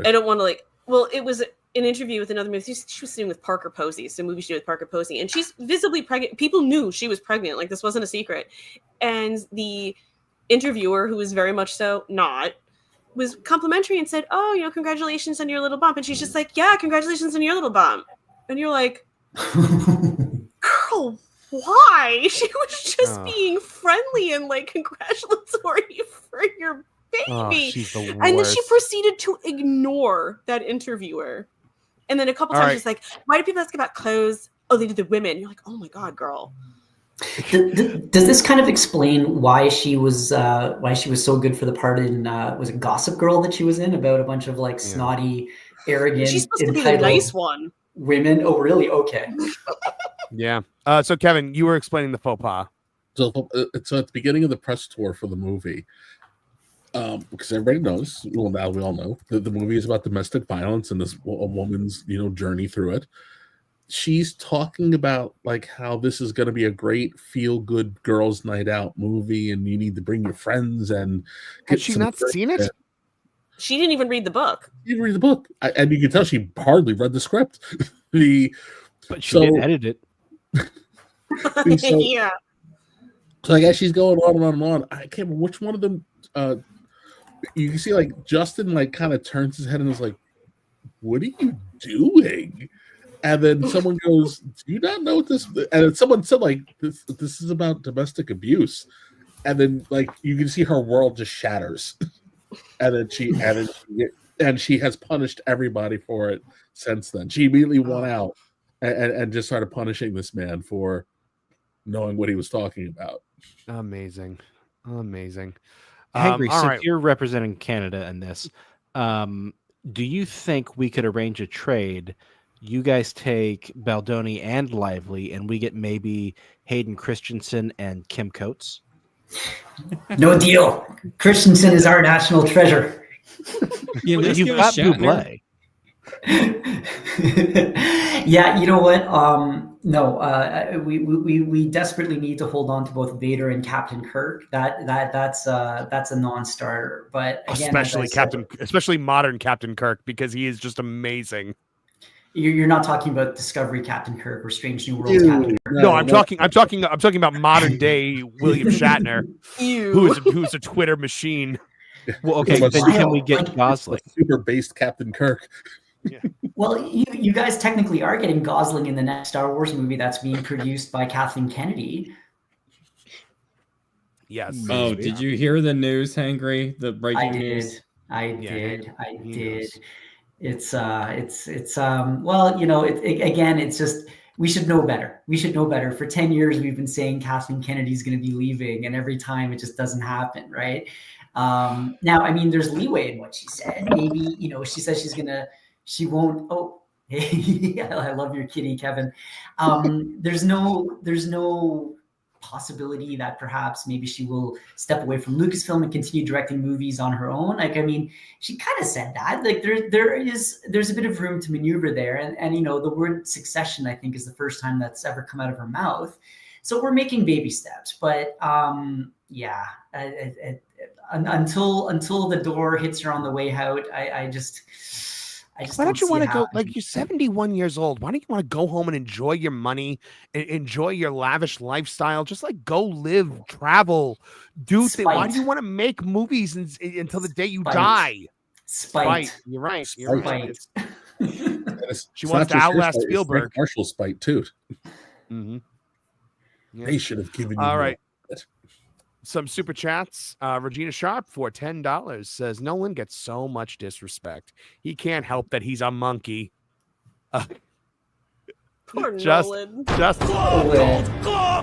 Speaker 10: I don't want to like. Well, it was an interview with another movie. She was sitting with Parker Posey, so a movie she did with Parker Posey, and she's visibly pregnant. People knew she was pregnant. Like, this wasn't a secret. And the interviewer, who was very much so not, was complimentary and said, "Oh, you know, congratulations on your little bump." And she's just like, "Yeah, congratulations on your little bump." And you're like, "Girl, why?" She was just being friendly and like congratulatory for your baby.
Speaker 3: She's the worst.
Speaker 10: And then she proceeded to ignore that interviewer. And then a couple times she's like, "Why do people ask about clothes? Oh, they do the women." You're like, "Oh my God, girl."
Speaker 17: Does this kind of explain why she was so good for the part in was it Gossip Girl that she was in, about a bunch of like snotty, arrogant,
Speaker 10: she's supposed to be the nice one.
Speaker 17: Women? Oh, really? Okay.
Speaker 3: Yeah. So Kevin, you were explaining the faux pas.
Speaker 9: So at the beginning of the press tour for the movie, because everybody knows, well, now we all know that the movie is about domestic violence and a woman's, you know, journey through it. She's talking about like how this is going to be a great feel-good girls' night out movie, and you need to bring your friends. And
Speaker 3: has she not seen it?
Speaker 10: She didn't even read the book.
Speaker 9: She didn't read the book, and you can tell she hardly read the script.
Speaker 12: But she did edit it.
Speaker 10: Yeah.
Speaker 9: So I guess she's going on and on and on. I can't remember which one of them. You can see like Justin like kind of turns his head and is like, "What are you doing?" And then someone goes, "Do you not know what this?" And then someone said like, "This is about domestic abuse." And then like you can see her world just shatters. And then she has punished everybody for it since then. She immediately went out and just started punishing this man for knowing what he was talking about.
Speaker 3: Amazing.
Speaker 12: Henry, since
Speaker 3: right.
Speaker 12: you're representing Canada in this, do you think we could arrange a trade? You guys take Baldoni and Lively, and we get maybe Hayden Christensen and Kim Coates?
Speaker 17: No deal. Christensen is our national treasure.
Speaker 12: You've got Bublé.
Speaker 17: Yeah, you know what? No, we desperately need to hold on to both Vader and Captain Kirk. That's a non-starter. But again,
Speaker 3: especially modern Captain Kirk, because he is just amazing.
Speaker 17: You're not talking about Discovery Captain Kirk or Strange New Worlds Captain Kirk.
Speaker 3: No, I'm talking about modern day William Shatner, who's a Twitter machine.
Speaker 12: Well, okay, then can we get Gosling?
Speaker 9: Super based Captain Kirk.
Speaker 3: Yeah.
Speaker 17: Well, you guys technically are getting Gosling in the next Star Wars movie that's being produced by Kathleen Kennedy.
Speaker 3: Yes.
Speaker 11: Oh, did you hear the news, Hangry? The breaking news?
Speaker 17: I did. It's well, you know, again, it's just, we should know better. For 10 years, we've been saying Kathleen Kennedy's going to be leaving, and every time it just doesn't happen, right? Now, I mean, there's leeway in what she said. Maybe, you know, she says she won't. Oh, hey, I love your kitty, Kevin. There's no possibility that perhaps maybe she will step away from Lucasfilm and continue directing movies on her own. Like, I mean, she kind of said that. Like, there's a bit of room to maneuver there, and you know, the word succession, I think, is the first time that's ever come out of her mouth. So we're making baby steps, but yeah, until the door hits her on the way out, I just
Speaker 3: why don't you want to go? Like, you're 71 years old. Why don't you want to go home and enjoy your money, and enjoy your lavish lifestyle? Just like go live, travel, do things. Why do you want to make movies until the day you die?
Speaker 17: Spite.
Speaker 3: You're right.
Speaker 17: Spite.
Speaker 3: She wants to outlast Spielberg.
Speaker 9: Marshall spite too.
Speaker 3: Mm-hmm.
Speaker 9: Yeah. They should have given you.
Speaker 3: All right. some super chats. Regina Sharp for $10 says Nolan gets so much disrespect. He can't help that he's a monkey.
Speaker 10: Poor
Speaker 3: just
Speaker 10: Nolan.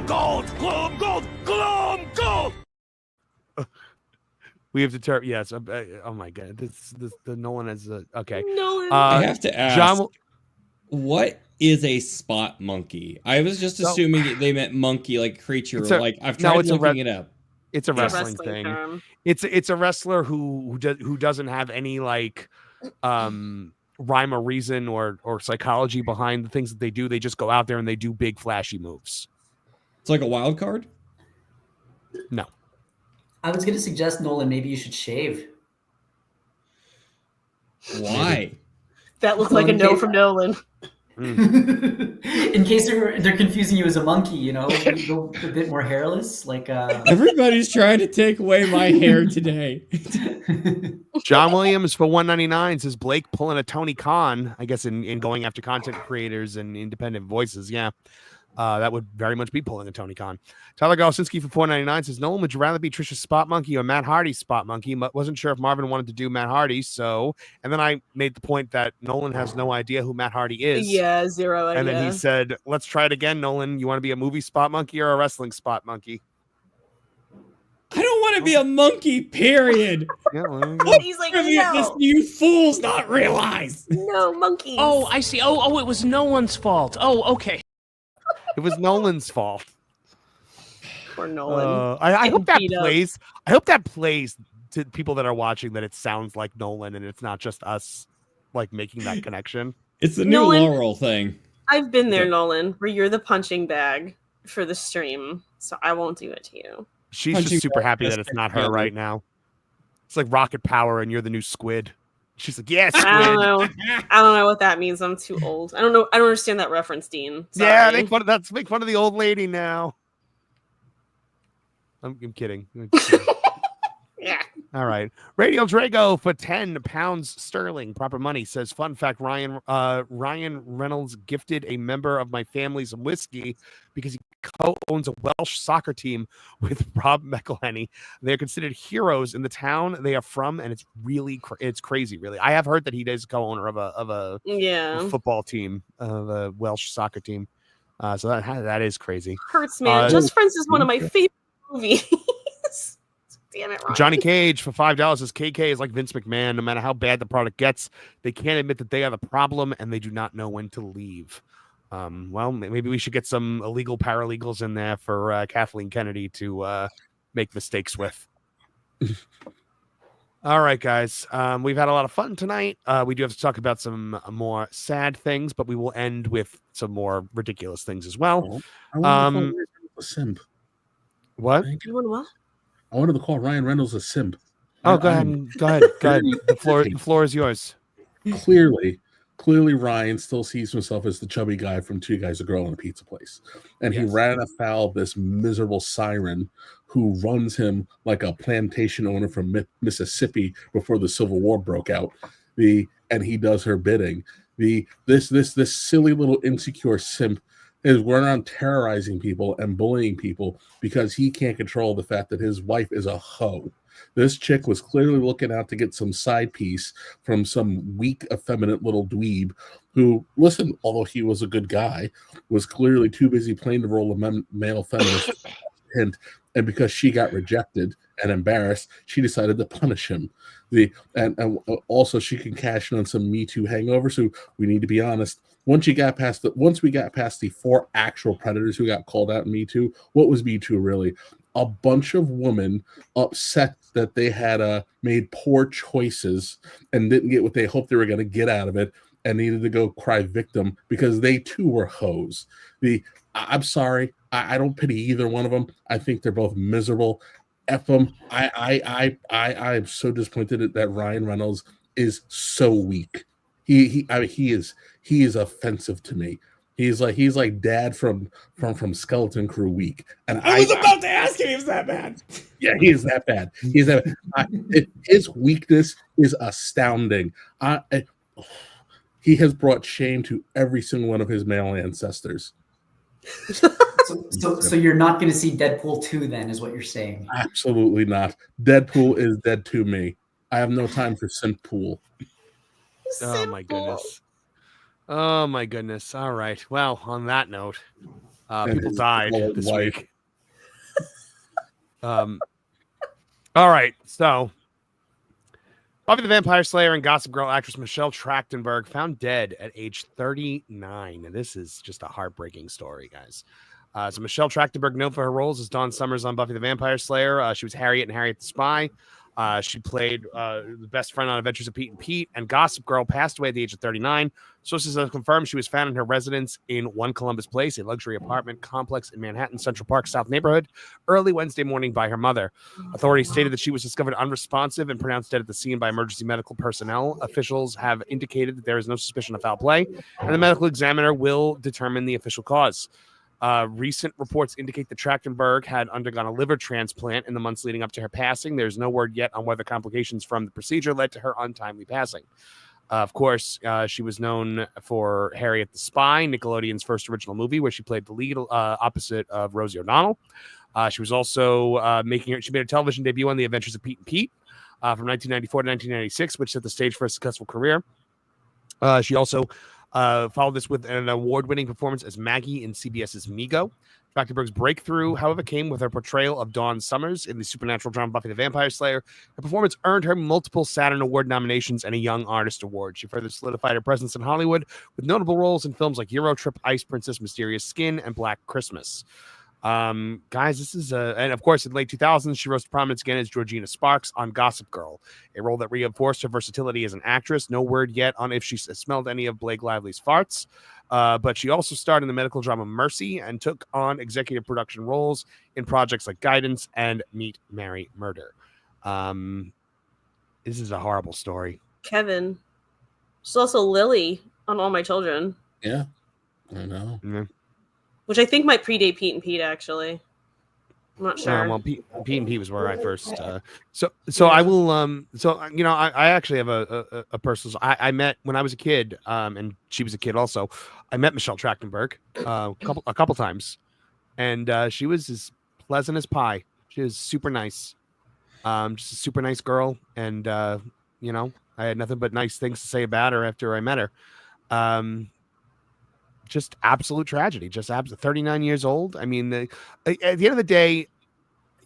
Speaker 5: Gold.
Speaker 3: We have to yes. Oh my god, this the Nolan is okay.
Speaker 10: Nolan.
Speaker 11: I have to ask, what is a spot monkey? I was just assuming they meant monkey, like creature. I've tried looking it up.
Speaker 3: It's a wrestling thing.
Speaker 10: Term.
Speaker 3: It's a wrestler who doesn't have any rhyme or reason or psychology behind the things that they do. They just go out there and they do big flashy moves.
Speaker 11: It's like a wild card?
Speaker 3: No.
Speaker 17: I was going to suggest, Nolan, maybe you should shave.
Speaker 11: Why?
Speaker 10: That looked like a no from Nolan.
Speaker 17: In case they're confusing you as a monkey, you know, you go a bit more hairless.
Speaker 11: Everybody's trying to take away my hair today.
Speaker 3: John Williams for $1.99 says Blake pulling a Tony Khan, I guess, in going after content creators and independent voices. Yeah. That would very much be pulling a Tony Khan. Tyler Galsinski for $4.99 says, Nolan, would you rather be Trisha's spot monkey or Matt Hardy's spot monkey? Wasn't sure if Marvin wanted to do Matt Hardy, and then I made the point that Nolan has no idea who Matt Hardy is.
Speaker 10: Yeah, zero idea.
Speaker 3: And then he said, let's try it again, Nolan. You want to be a movie spot monkey or a wrestling spot monkey?
Speaker 11: I don't want to be a monkey, period.
Speaker 10: He's like, no.
Speaker 11: This you fools not realize.
Speaker 10: No, monkeys.
Speaker 16: Oh, I see. Oh, it was no one's fault. Oh, okay.
Speaker 3: It was Nolan's fault.
Speaker 10: Poor Nolan.
Speaker 3: I hope that plays. I hope that plays to people that are watching that it sounds like Nolan and it's not just us making that connection.
Speaker 11: It's the new Laurel thing.
Speaker 10: I've been there, Nolan, where you're the punching bag for the stream, so I won't do it to you.
Speaker 3: She's just super happy that it's not her right now. It's like Rocket Power and you're the new Squid. She's like, yeah, Squid.
Speaker 10: I don't know what that means. I'm too old. I don't know. I don't understand that reference, Dean. Sorry.
Speaker 3: Yeah, make fun of the old lady now. I'm kidding.
Speaker 10: Yeah.
Speaker 3: All right. Radio Drago for £10 sterling. Proper money says, fun fact, Ryan Reynolds gifted a member of my family some whiskey because he co-owns a Welsh soccer team with Rob McElhenney. They're considered heroes in the town they are from, and it's really it's crazy, really. I have heard that he is co-owner of a football team, of a Welsh soccer team. So that is crazy.
Speaker 10: Hurts, man. Just Friends is one of my favorite movies. Damn it, Ryan.
Speaker 3: Johnny Cage for $5 says KK is like Vince McMahon. No matter how bad the product gets, they can't admit that they are the problem, and they do not know when to leave. Well, maybe we should get some illegal paralegals in there for Kathleen Kennedy to make mistakes with. All right, guys. We've had a lot of fun tonight. We do have to talk about some more sad things, but we will end with some more ridiculous things as well.
Speaker 9: I wanted to call a simp.
Speaker 3: What?
Speaker 10: You want what?
Speaker 9: I wanted to call Ryan Reynolds a simp.
Speaker 3: Oh, go ahead. The floor is yours.
Speaker 9: Clearly, Ryan still sees himself as the chubby guy from Two Guys, a Girl, in a Pizza Place. And he ran afoul of this miserable siren who runs him like a plantation owner from Mississippi before the Civil War broke out. And he does her bidding. This silly little insecure simp is running around terrorizing people and bullying people because he can't control the fact that his wife is a hoe. This chick was clearly looking out to get some side piece from some weak, effeminate little dweeb who, listen, although he was a good guy, was clearly too busy playing the role of male feminist hint. And because she got rejected and embarrassed, she decided to punish him. And also she can cash in on some Me Too hangover. So we need to be honest. Once we got past the 4 actual predators who got called out in Me Too, what was Me Too really? A bunch of women upset that they had made poor choices and didn't get what they hoped they were going to get out of it and needed to go cry victim because they too were hoes. I'm sorry. I don't pity either one of them. I think they're both miserable. F them. I am so disappointed that Ryan Reynolds is so weak. He is offensive to me. He's like Dad from Skeleton Crew week. And
Speaker 11: I was about to ask him if he was that bad.
Speaker 9: Yeah, he is that bad. His weakness is astounding. He has brought shame to every single one of his male ancestors.
Speaker 17: So you're not going to see Deadpool 2 then, is what you're saying?
Speaker 9: Absolutely not. Deadpool is dead to me. I have no time for Simpool.
Speaker 3: Oh my goodness. Oh my goodness. All right. Well, on that note, people died this week. All right. So, Buffy the Vampire Slayer and Gossip Girl actress Michelle Trachtenberg found dead at age 39. And this is just a heartbreaking story, guys. So Michelle Trachtenberg, known for her roles as Dawn Summers on Buffy the Vampire Slayer. She was Harriet and Harriet the Spy. She played the best friend on Adventures of Pete and Pete, and Gossip Girl passed away at the age of 39. Sources have confirmed she was found in her residence in 1 Columbus Place, a luxury apartment complex in Manhattan Central Park South neighborhood, early Wednesday morning by her mother. Authorities stated that she was discovered unresponsive and pronounced dead at the scene by emergency medical personnel. Officials have indicated that there is no suspicion of foul play, and the medical examiner will determine the official cause. Recent reports indicate that Trachtenberg had undergone a liver transplant in the months leading up to her passing. There's no word yet on whether complications from the procedure led to her untimely passing. Of course, she was known for Harriet the Spy, Nickelodeon's first original movie, where she played the lead opposite of Rosie O'Donnell. She was also she made a television debut on The Adventures of Pete and Pete from 1994 to 1996, which set the stage for a successful career. She also followed this with an award-winning performance as Maggie in CBS's Mego. Trachtenberg's breakthrough, however, came with her portrayal of Dawn Summers in the supernatural drama Buffy the Vampire Slayer. Her performance earned her multiple Saturn Award nominations and a Young Artist Award. She further solidified her presence in Hollywood with notable roles in films like Euro Trip, Ice Princess, Mysterious Skin, and Black Christmas. Guys, this is and of course in the late 2000s she rose to prominence again as Georgina Sparks on Gossip Girl, a role that reinforced her versatility as an actress. No word yet on if she smelled any of Blake Lively's farts, but she also starred in the medical drama Mercy and took on executive production roles in projects like Guidance and Meet, Marry, Murder. This is a horrible story.
Speaker 10: Kevin. She's also Lily on All My Children.
Speaker 9: Yeah, I know.
Speaker 3: Mm-hmm.
Speaker 10: Which I think might predate Pete and Pete, actually. I'm not sure.
Speaker 3: Well, Pete and Pete was where I first. So I will. I actually have a personal. I met when I was a kid, and she was a kid also. I met Michelle Trachtenberg a couple times, and she was as pleasant as pie. She was super nice, just a super nice girl, and I had nothing but nice things to say about her after I met her. Just absolute tragedy. Just 39 years old. I mean, at the end of the day,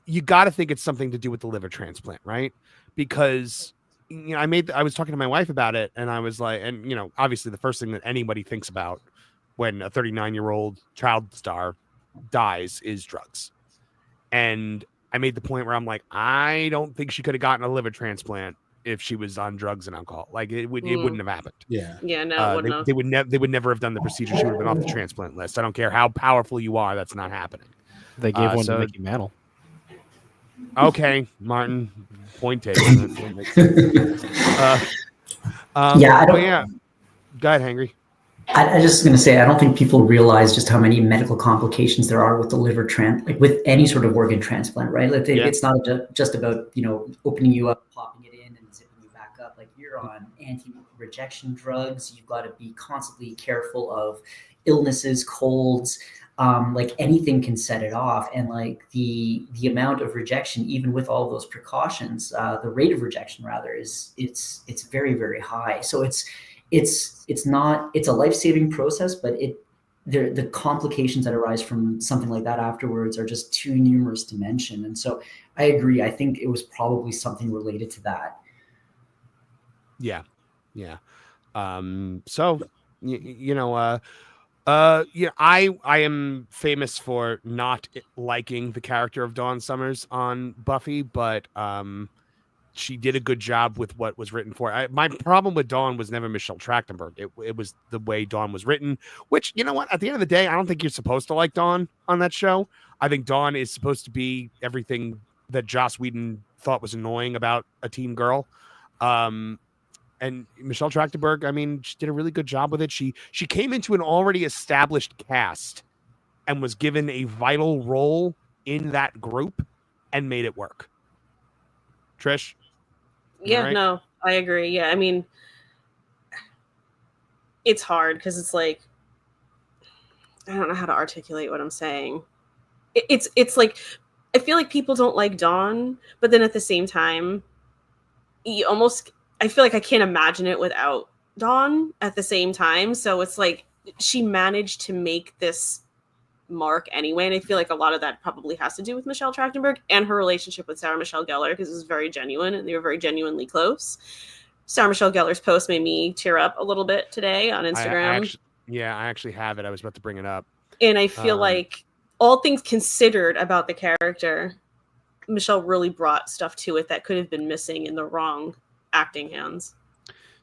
Speaker 3: you got to think it's something to do with the liver transplant, right? Because I was talking to my wife about it, and I was like, and obviously the first thing that anybody thinks about when a 39-year-old child star dies is drugs. And I made the point where I'm like, I don't think she could have gotten a liver transplant if she was on drugs and alcohol. Like it wouldn't have happened.
Speaker 9: Yeah.
Speaker 10: Yeah, no, it wouldn't
Speaker 3: they would never have done the procedure. She would have been off the transplant list. I don't care how powerful you are, that's not happening.
Speaker 12: They gave one to Mickey Mantle.
Speaker 3: Okay, Martin, point taken.
Speaker 17: I don't.
Speaker 3: Yeah, go ahead, Hangry.
Speaker 17: I just going to say, I don't think people realize just how many medical complications there are with the liver with any sort of organ transplant, right? Like it's not just about, opening you up, popping it in and zipping you back up. Like you're on anti-rejection drugs. You've got to be constantly careful of illnesses, colds, like anything can set it off. And like the amount of rejection, even with all those precautions, the rate of rejection rather it's very, very high. So it's a life-saving process, but the complications that arise from something like that afterwards are just too numerous to mention. And so I agree. I think it was probably something related to that.
Speaker 3: Yeah. I am famous for not liking the character of Dawn Summers on Buffy, but she did a good job with what was written for her. My problem with Dawn was never Michelle Trachtenberg. It was the way Dawn was written, which, you know what? At the end of the day, I don't think you're supposed to like Dawn on that show. I think Dawn is supposed to be everything that Joss Whedon thought was annoying about a teen girl. And Michelle Trachtenberg, I mean, she did a really good job with it. She came into an already established cast and was given a vital role in that group and made it work. Trish?
Speaker 10: Yeah,
Speaker 3: right?
Speaker 10: No, I agree. Yeah, I mean, it's hard because it's like, I don't know how to articulate what I'm saying. It's like, I feel like people don't like Dawn, but then at the same time, I feel like I can't imagine it without Dawn at the same time. So it's like she managed to make this mark anyway, and I feel like a lot of that probably has to do with Michelle Trachtenberg and her relationship with Sarah Michelle Gellar, because it was very genuine and they were very genuinely close. Sarah Michelle Gellar's post made me tear up a little bit today on Instagram.
Speaker 3: I actually have it. I was about to bring it up.
Speaker 10: And I feel like, all things considered about the character, Michelle really brought stuff to it that could have been missing in the wrong acting hands.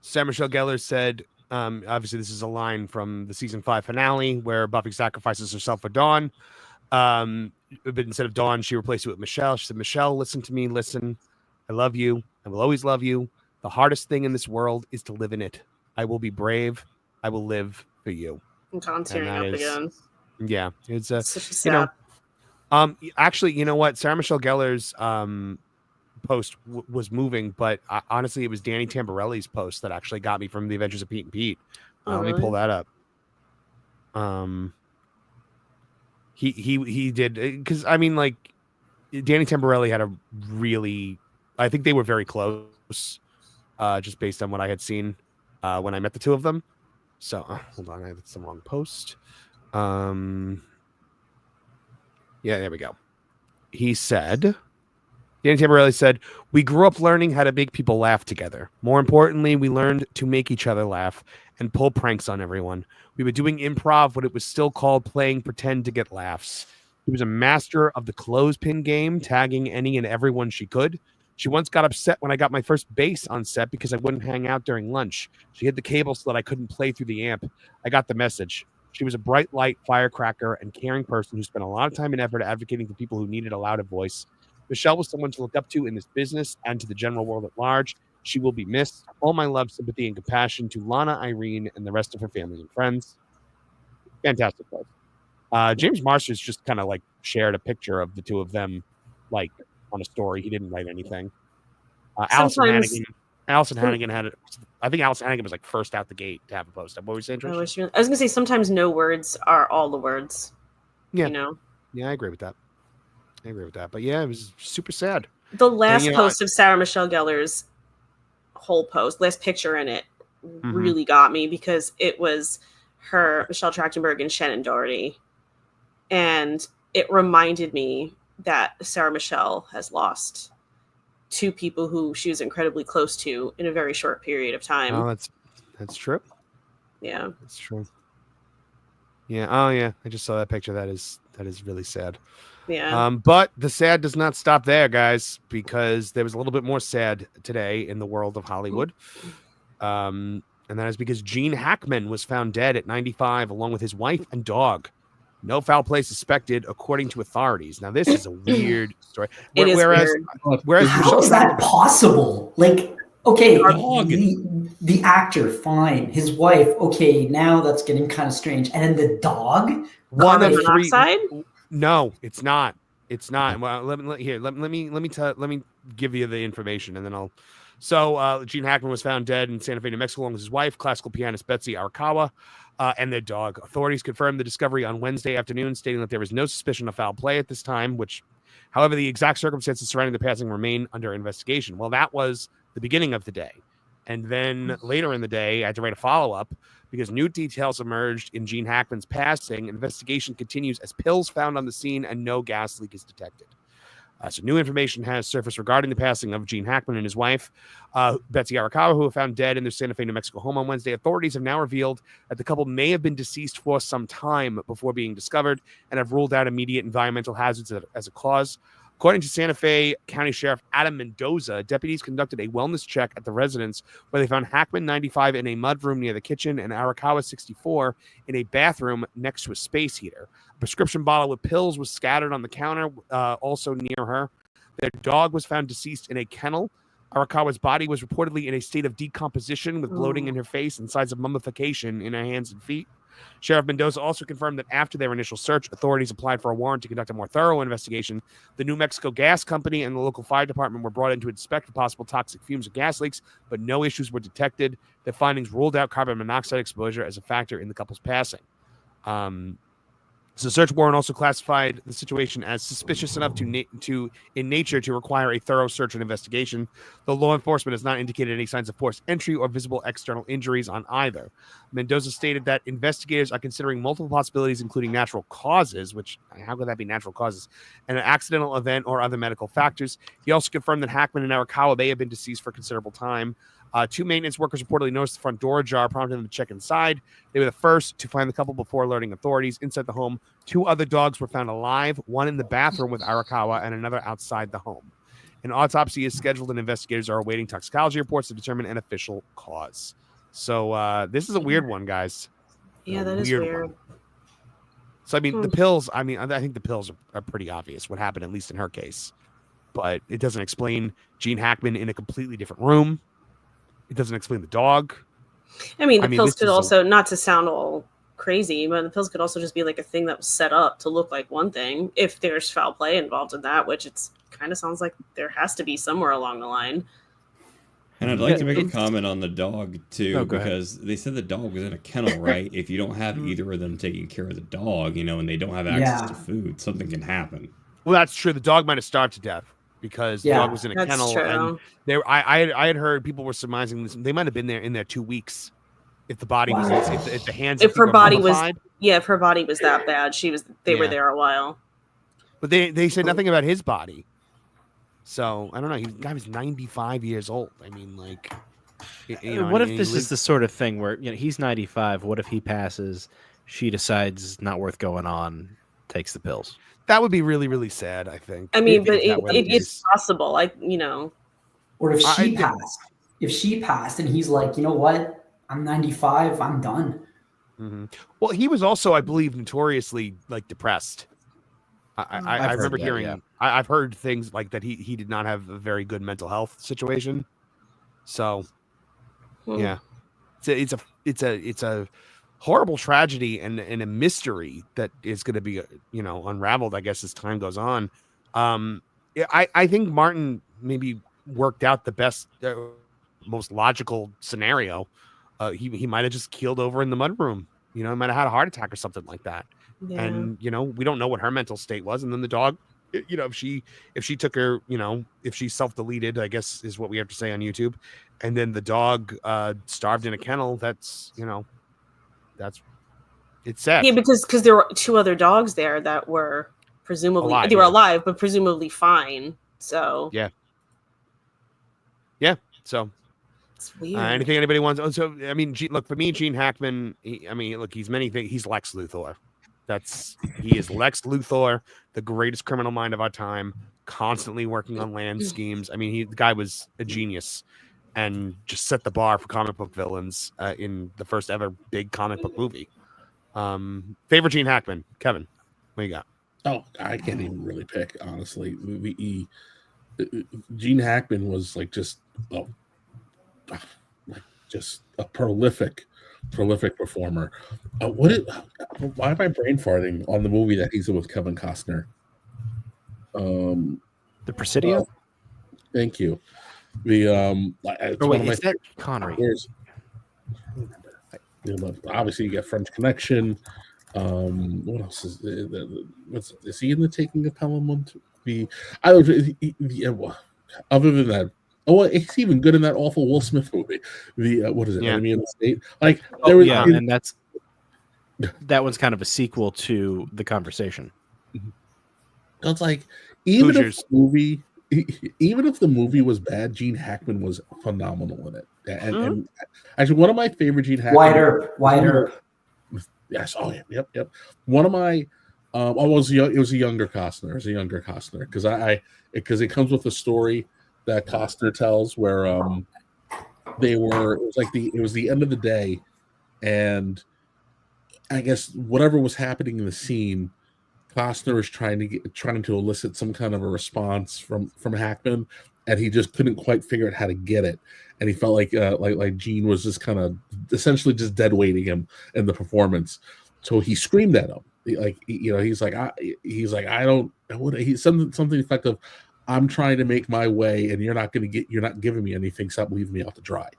Speaker 3: Sarah Michelle Gellar said, obviously this is a line from the season 5 finale where Buffy sacrifices herself for Dawn. But instead of Dawn, she replaced it with Michelle. She said, Michelle, listen to me. Listen, I love you. I will always love you. The hardest thing in this world is to live in it. I will be brave. I will live for you.
Speaker 10: And John's tearing up again.
Speaker 3: Yeah. It's
Speaker 10: such a sad.
Speaker 3: Actually, you know what? Sarah Michelle Gellar's post was moving, but honestly, it was Danny Tamborelli's post that actually got me from the Adventures of Pete and Pete. Let me pull that up. He did, because I mean, like, Danny Tamborelli had a really, I think they were very close, just based on what I had seen when I met the two of them. So hold on, that's the wrong post. Yeah, there we go. He said, Danny Tamborelli said, we grew up learning how to make people laugh together. More importantly, we learned to make each other laugh and pull pranks on everyone. We were doing improv, but it was still called playing pretend to get laughs. He was a master of the clothespin game, tagging any and everyone she could. She once got upset when I got my first bass on set because I wouldn't hang out during lunch. She hid the cable so that I couldn't play through the amp. I got the message. She was a bright light, firecracker, and caring person who spent a lot of time and effort advocating for people who needed a louder voice. Michelle was someone to look up to in this business and to the general world at large. She will be missed. All my love, sympathy, and compassion to Lana, Irene, and the rest of her family and friends. Fantastic post. James Marsters just kind of like shared a picture of the two of them, like on a story. He didn't write anything. Allison Hannigan had it. I think Allison Hannigan was like first out the gate to have a post. What were you saying, Trish?
Speaker 10: I was gonna say sometimes no words are all the words.
Speaker 3: Yeah,
Speaker 10: you know.
Speaker 3: Yeah, I agree with that. But yeah, it was super sad.
Speaker 10: The last post of Sarah Michelle Gellar's whole post, last picture in it, really got me, because it was her, Michelle Trachtenberg, and Shannon Doherty, and it reminded me that Sarah Michelle has lost two people who she was incredibly close to in a very short period of time.
Speaker 3: Oh, that's true.
Speaker 10: Yeah,
Speaker 3: that's true. Yeah. Oh, yeah. I just saw that picture. That is really sad.
Speaker 10: Yeah.
Speaker 3: But the sad does not stop there, guys, because there was a little bit more sad today in the world of Hollywood. And that is because Gene Hackman was found dead at 95, along with his wife and dog. No foul play suspected, according to authorities. Now, this is a weird story.
Speaker 17: It is weird. How is that possible? Like, okay, the actor, fine. His wife, okay, now that's getting kind of strange. And then the dog?
Speaker 3: Carbon monoxide? No, it's not. It's not. Well, let me give you the information, and then I'll. So, Gene Hackman was found dead in Santa Fe, New Mexico, along with his wife, classical pianist Betsy Arakawa, and their dog. Authorities confirmed the discovery on Wednesday afternoon, stating that there was no suspicion of foul play at this time, which, however, the exact circumstances surrounding the passing remain under investigation. Well, that was the beginning of the day. And then later in the day, I had to write a follow-up because new details emerged in Gene Hackman's passing. Investigation continues as pills found on the scene and no gas leak is detected. So new information has surfaced regarding the passing of Gene Hackman and his wife, Betsy Arakawa, who were found dead in their Santa Fe, New Mexico home on Wednesday. Authorities have now revealed that the couple may have been deceased for some time before being discovered and have ruled out immediate environmental hazards as a cause. According to Santa Fe County Sheriff Adam Mendoza, deputies conducted a wellness check at the residence where they found Hackman, 95, in a mudroom near the kitchen and Arakawa, 64, in a bathroom next to a space heater. A prescription bottle with pills was scattered on the counter, also near her. Their dog was found deceased in a kennel. Arakawa's body was reportedly in a state of decomposition with bloating in her face and signs of mummification in her hands and feet. Sheriff Mendoza also confirmed that after their initial search, authorities applied for a warrant to conduct a more thorough investigation. The New Mexico Gas Company and the local fire department were brought in to inspect for possible toxic fumes or gas leaks, but no issues were detected. The findings ruled out carbon monoxide exposure as a factor in the couple's passing. So, search warrant also classified the situation as suspicious enough in nature to require a thorough search and investigation. Though law enforcement has not indicated any signs of forced entry or visible external injuries on either. Mendoza stated that investigators are considering multiple possibilities, including natural causes, which how could that be natural causes, and an accidental event or other medical factors. He also confirmed that Hackman and Arakawa may have been deceased for a considerable time. 2 maintenance workers reportedly noticed the front door ajar, prompting them to check inside. They were the first to find the couple before alerting authorities. Inside the home, 2 other dogs were found alive, one in the bathroom with Arakawa and another outside the home. An autopsy is scheduled and investigators are awaiting toxicology reports to determine an official cause. So this is a weird one, guys.
Speaker 10: Yeah, that is weird.
Speaker 3: So, I mean, the pills, I think the pills are pretty obvious what happened, at least in her case. But it doesn't explain Gene Hackman in a completely different room. It doesn't explain the dog.
Speaker 10: I mean, the pills could also, not to sound all crazy, but the pills could also just be like a thing that was set up to look like one thing. If there's foul play involved in that, which it's kind of sounds like there has to be somewhere along the line.
Speaker 11: And I'd like to make a comment on the dog too, because they said the dog was in a kennel, right? If you don't have either of them taking care of the dog, and they don't have access to food, something can happen.
Speaker 3: Well, that's true. The dog might have starved to death because the dog was in a kennel.
Speaker 10: True.
Speaker 3: And I had heard people were surmising this. They might have been there in there 2 weeks. If the body was, if the hands,
Speaker 10: if her body was, if her body was that bad, they were there a while.
Speaker 3: But they said nothing about his body. So I don't know. The guy was 95 years old. I mean, like,
Speaker 12: what if this is the sort of thing where he's 95? What if he passes? She decides not worth going on, takes the pills.
Speaker 3: That would be really, really sad, I think.
Speaker 10: I mean, but it's possible.
Speaker 17: Or if she passed and he's like, you know what? I'm 95. I'm done.
Speaker 3: Mm-hmm. Well, he was also, I believe, notoriously depressed. I remember hearing. Yeah. I've heard things like that. He did not have a very good mental health situation. So, yeah, it's a horrible tragedy and a mystery that is going to be unraveled, I guess, as time goes on. I think Martin maybe worked out the best, most logical scenario. He might have just keeled over in the mudroom. He might have had a heart attack or something like that. Yeah. And we don't know what her mental state was. And then the dog, if she took her, if she self-deleted, I guess is what we have to say on YouTube. And then the dog starved in a kennel. It's sad.
Speaker 10: Yeah, because there were 2 other dogs there that were presumably alive, but presumably fine. So yeah. So it's weird. Anything anybody wants? So I mean,
Speaker 3: look, for me, Gene Hackman. He's many things. He's Lex Luthor. He is Lex Luthor, the greatest criminal mind of our time, constantly working on land schemes. I mean, the guy was a genius and just set the bar for comic book villains in the first ever big comic book movie. Favorite Gene Hackman, Kevin, what you got?
Speaker 9: Oh, I can't even really pick, honestly. Gene Hackman was just a prolific performer. Why am I brain farting on the movie that he's in with Kevin Costner?
Speaker 12: The Presidio.
Speaker 9: Thank you.
Speaker 12: Is that Connery?
Speaker 9: Obviously, you get French Connection. What else is he in the Taking of Pelham? Other than that. Oh, he's even good in that awful Will Smith movie. What is it? Enemy of the State.
Speaker 12: And that one's kind of a sequel to The Conversation.
Speaker 9: It's even if the movie was bad, Gene Hackman was phenomenal in it. And actually, one of my favorite Gene Hackman.
Speaker 17: Wider.
Speaker 9: Yes. Oh, yeah. Yep. One of my. It was a younger Costner. Because it comes with a story that Costner tells where it was the end of the day, and I guess whatever was happening in the scene, Costner was trying to elicit some kind of a response from Hackman, and he just couldn't quite figure out how to get it, and he felt like Gene was just kind of essentially just dead weighting him in the performance, so he screamed at him something effective. I'm trying to make my way, and you're not giving me anything. Stop leaving me out to dry.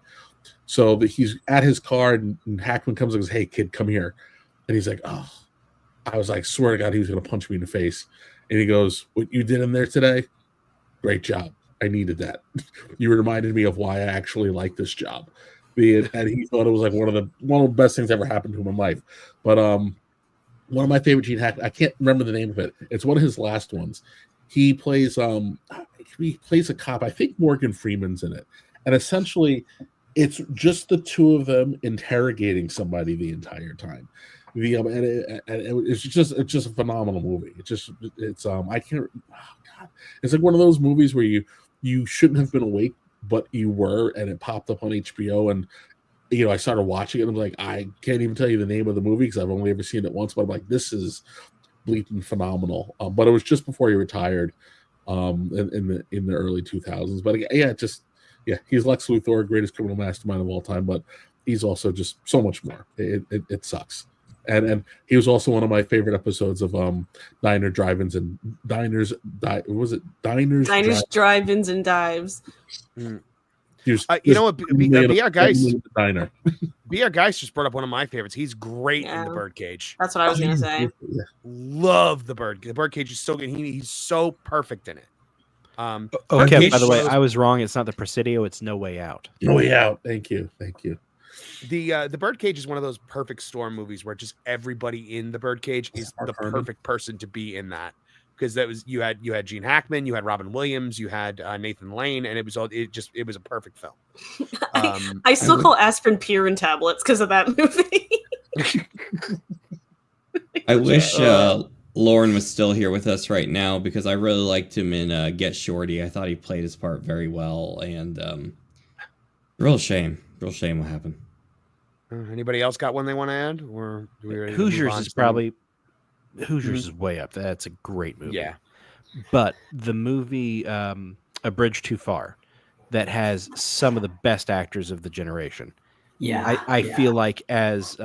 Speaker 9: So he's at his car, and Hackman comes and goes, "Hey, kid, come here." And he's like, "Oh, I was like, swear to God, he was going to punch me in the face. And he goes, "What you did in there today? Great job. I needed that. You reminded me of why I actually like this job." And he thought it was like one of the best things ever happened to him in life. But one of my favorite Gene Hackman, I can't remember the name of it. It's one of his last ones. He plays a cop. I think Morgan Freeman's in it. And essentially, it's just the two of them interrogating somebody the entire time. It's just a phenomenal movie. I can't. Oh God, it's like one of those movies where you shouldn't have been awake, but you were, and it popped up on HBO, and I started watching it. And I'm like, I can't even tell you the name of the movie because I've only ever seen it once. But I'm like, this is bleeping phenomenal. But it was just before he retired, in the early 2000s. But he's Lex Luthor, greatest criminal mastermind of all time. But he's also just so much more. It sucks. And he was also one of my favorite episodes of Diners, Drive-ins, and Dives.
Speaker 3: BR Geist just brought up one of my favorites. He's great in The Birdcage.
Speaker 10: That's what I was going to say.
Speaker 3: Love The Birdcage is so good. He's so perfect in it.
Speaker 12: Okay, by the way, I was wrong. It's not The Presidio. It's No Way Out.
Speaker 9: No Way Out. Thank you.
Speaker 3: The Birdcage is one of those perfect storm movies where just everybody in the Birdcage is the perfect person to be in that, because you had Gene Hackman, you had Robin Williams, you had Nathan Lane, and it was a perfect film.
Speaker 10: I still call aspirin Pirin tablets because of that movie.
Speaker 11: I wish Lauren was still here with us right now, because I really liked him in Get Shorty. I thought he played his part very well, and real shame what happened.
Speaker 3: Anybody else got one they want to add? Or do we
Speaker 12: Hoosiers is probably is way up. That's a great movie.
Speaker 3: Yeah,
Speaker 12: but the movie A Bridge Too Far, that has some of the best actors of the generation.
Speaker 17: Yeah,
Speaker 12: I feel like as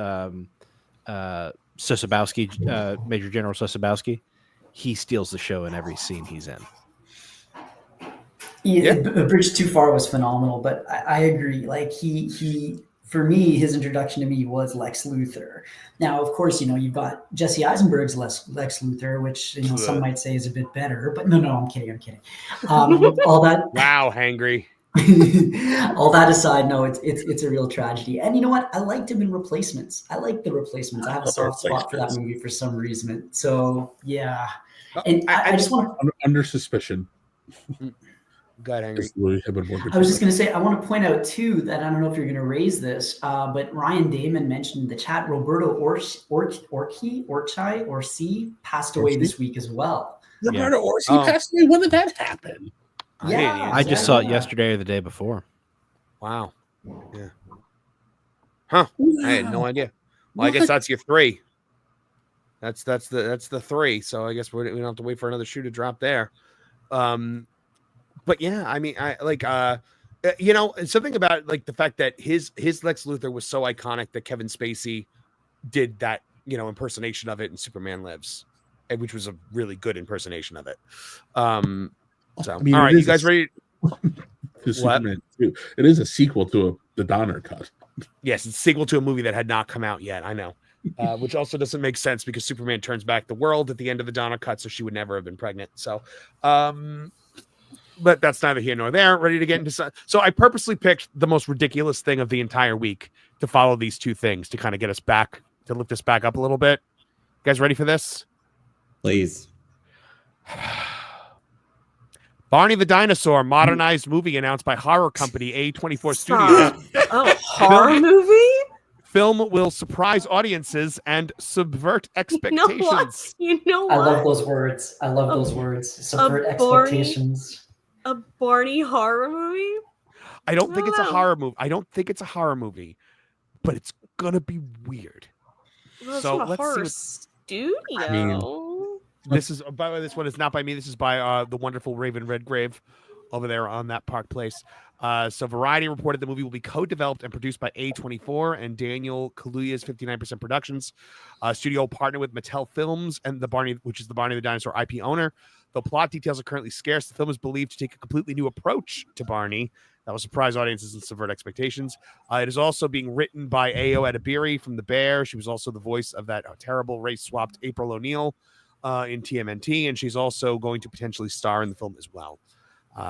Speaker 12: Sosabowski, Major General Sosabowski, he steals the show in every scene he's in.
Speaker 17: Yeah, A Bridge Too Far was phenomenal, but I agree. Like he for me, his introduction to me was Lex Luthor. Now, of course, you've got Jesse Eisenberg's Lex Luthor, which some might say is a bit better, but no, I'm kidding. All that.
Speaker 3: Wow, hangry.
Speaker 17: All that aside, no, it's a real tragedy. And you know what? I liked him in Replacements. I like The Replacements. I have a soft spot for that movie for some reason. So yeah, and I just want to
Speaker 9: under suspicion.
Speaker 3: God, Henry.
Speaker 17: I was just going to say, I want to point out too that I don't know if you're going to raise this, but Ryan Damon mentioned in the chat Roberto Orci passed away this week as well.
Speaker 9: Roberto Orci passed away. When did that happen?
Speaker 12: I just saw it yesterday or the day before.
Speaker 3: Wow. Yeah. Huh. I had no idea. Well, I guess that's your three. That's the three. So I guess we don't have to wait for another shoe to drop there. But yeah, I mean, I like something about like the fact that his Lex Luthor was so iconic that Kevin Spacey did that impersonation of it in Superman Lives, which was a really good impersonation of it. All right, you guys ready?
Speaker 9: Superman 2. It is a sequel to the Donner cut.
Speaker 3: Yes, it's a sequel to a movie that had not come out yet. I know, which also doesn't make sense because Superman turns back the world at the end of the Donner cut, so she would never have been pregnant. So, but that's neither here nor there. Ready to get into so I purposely picked the most ridiculous thing of the entire week to follow these two things to kind of get us back, to lift us back up a little bit. You guys ready for this?
Speaker 11: Please.
Speaker 3: Barney the Dinosaur modernized movie announced by horror company A24 Studios.
Speaker 10: Oh, horror movie?
Speaker 3: Film will surprise audiences and subvert expectations.
Speaker 10: You know what?
Speaker 17: I love those words. Subvert expectations.
Speaker 10: A Barney horror movie?
Speaker 3: I don't think it's a horror movie. I don't think it's a horror movie, but it's gonna be weird.
Speaker 10: Well,
Speaker 3: so
Speaker 10: let's
Speaker 3: horror
Speaker 10: studio.
Speaker 3: I mean, this is, by the way, this one is not by me. This is by the wonderful Raven Redgrave over there on that Park Place. So Variety reported the movie will be co-developed and produced by A24 and Daniel Kaluuya's 59% Productions. Studio partnered with Mattel Films and which is the Barney the Dinosaur IP owner. Though plot details are currently scarce, the film is believed to take a completely new approach to Barney That will surprise audiences and subvert expectations. It is also being written by Ayo Edebiri from The Bear. She was also the voice of that terrible race-swapped April O'Neil in TMNT, and she's also going to potentially star in the film as well.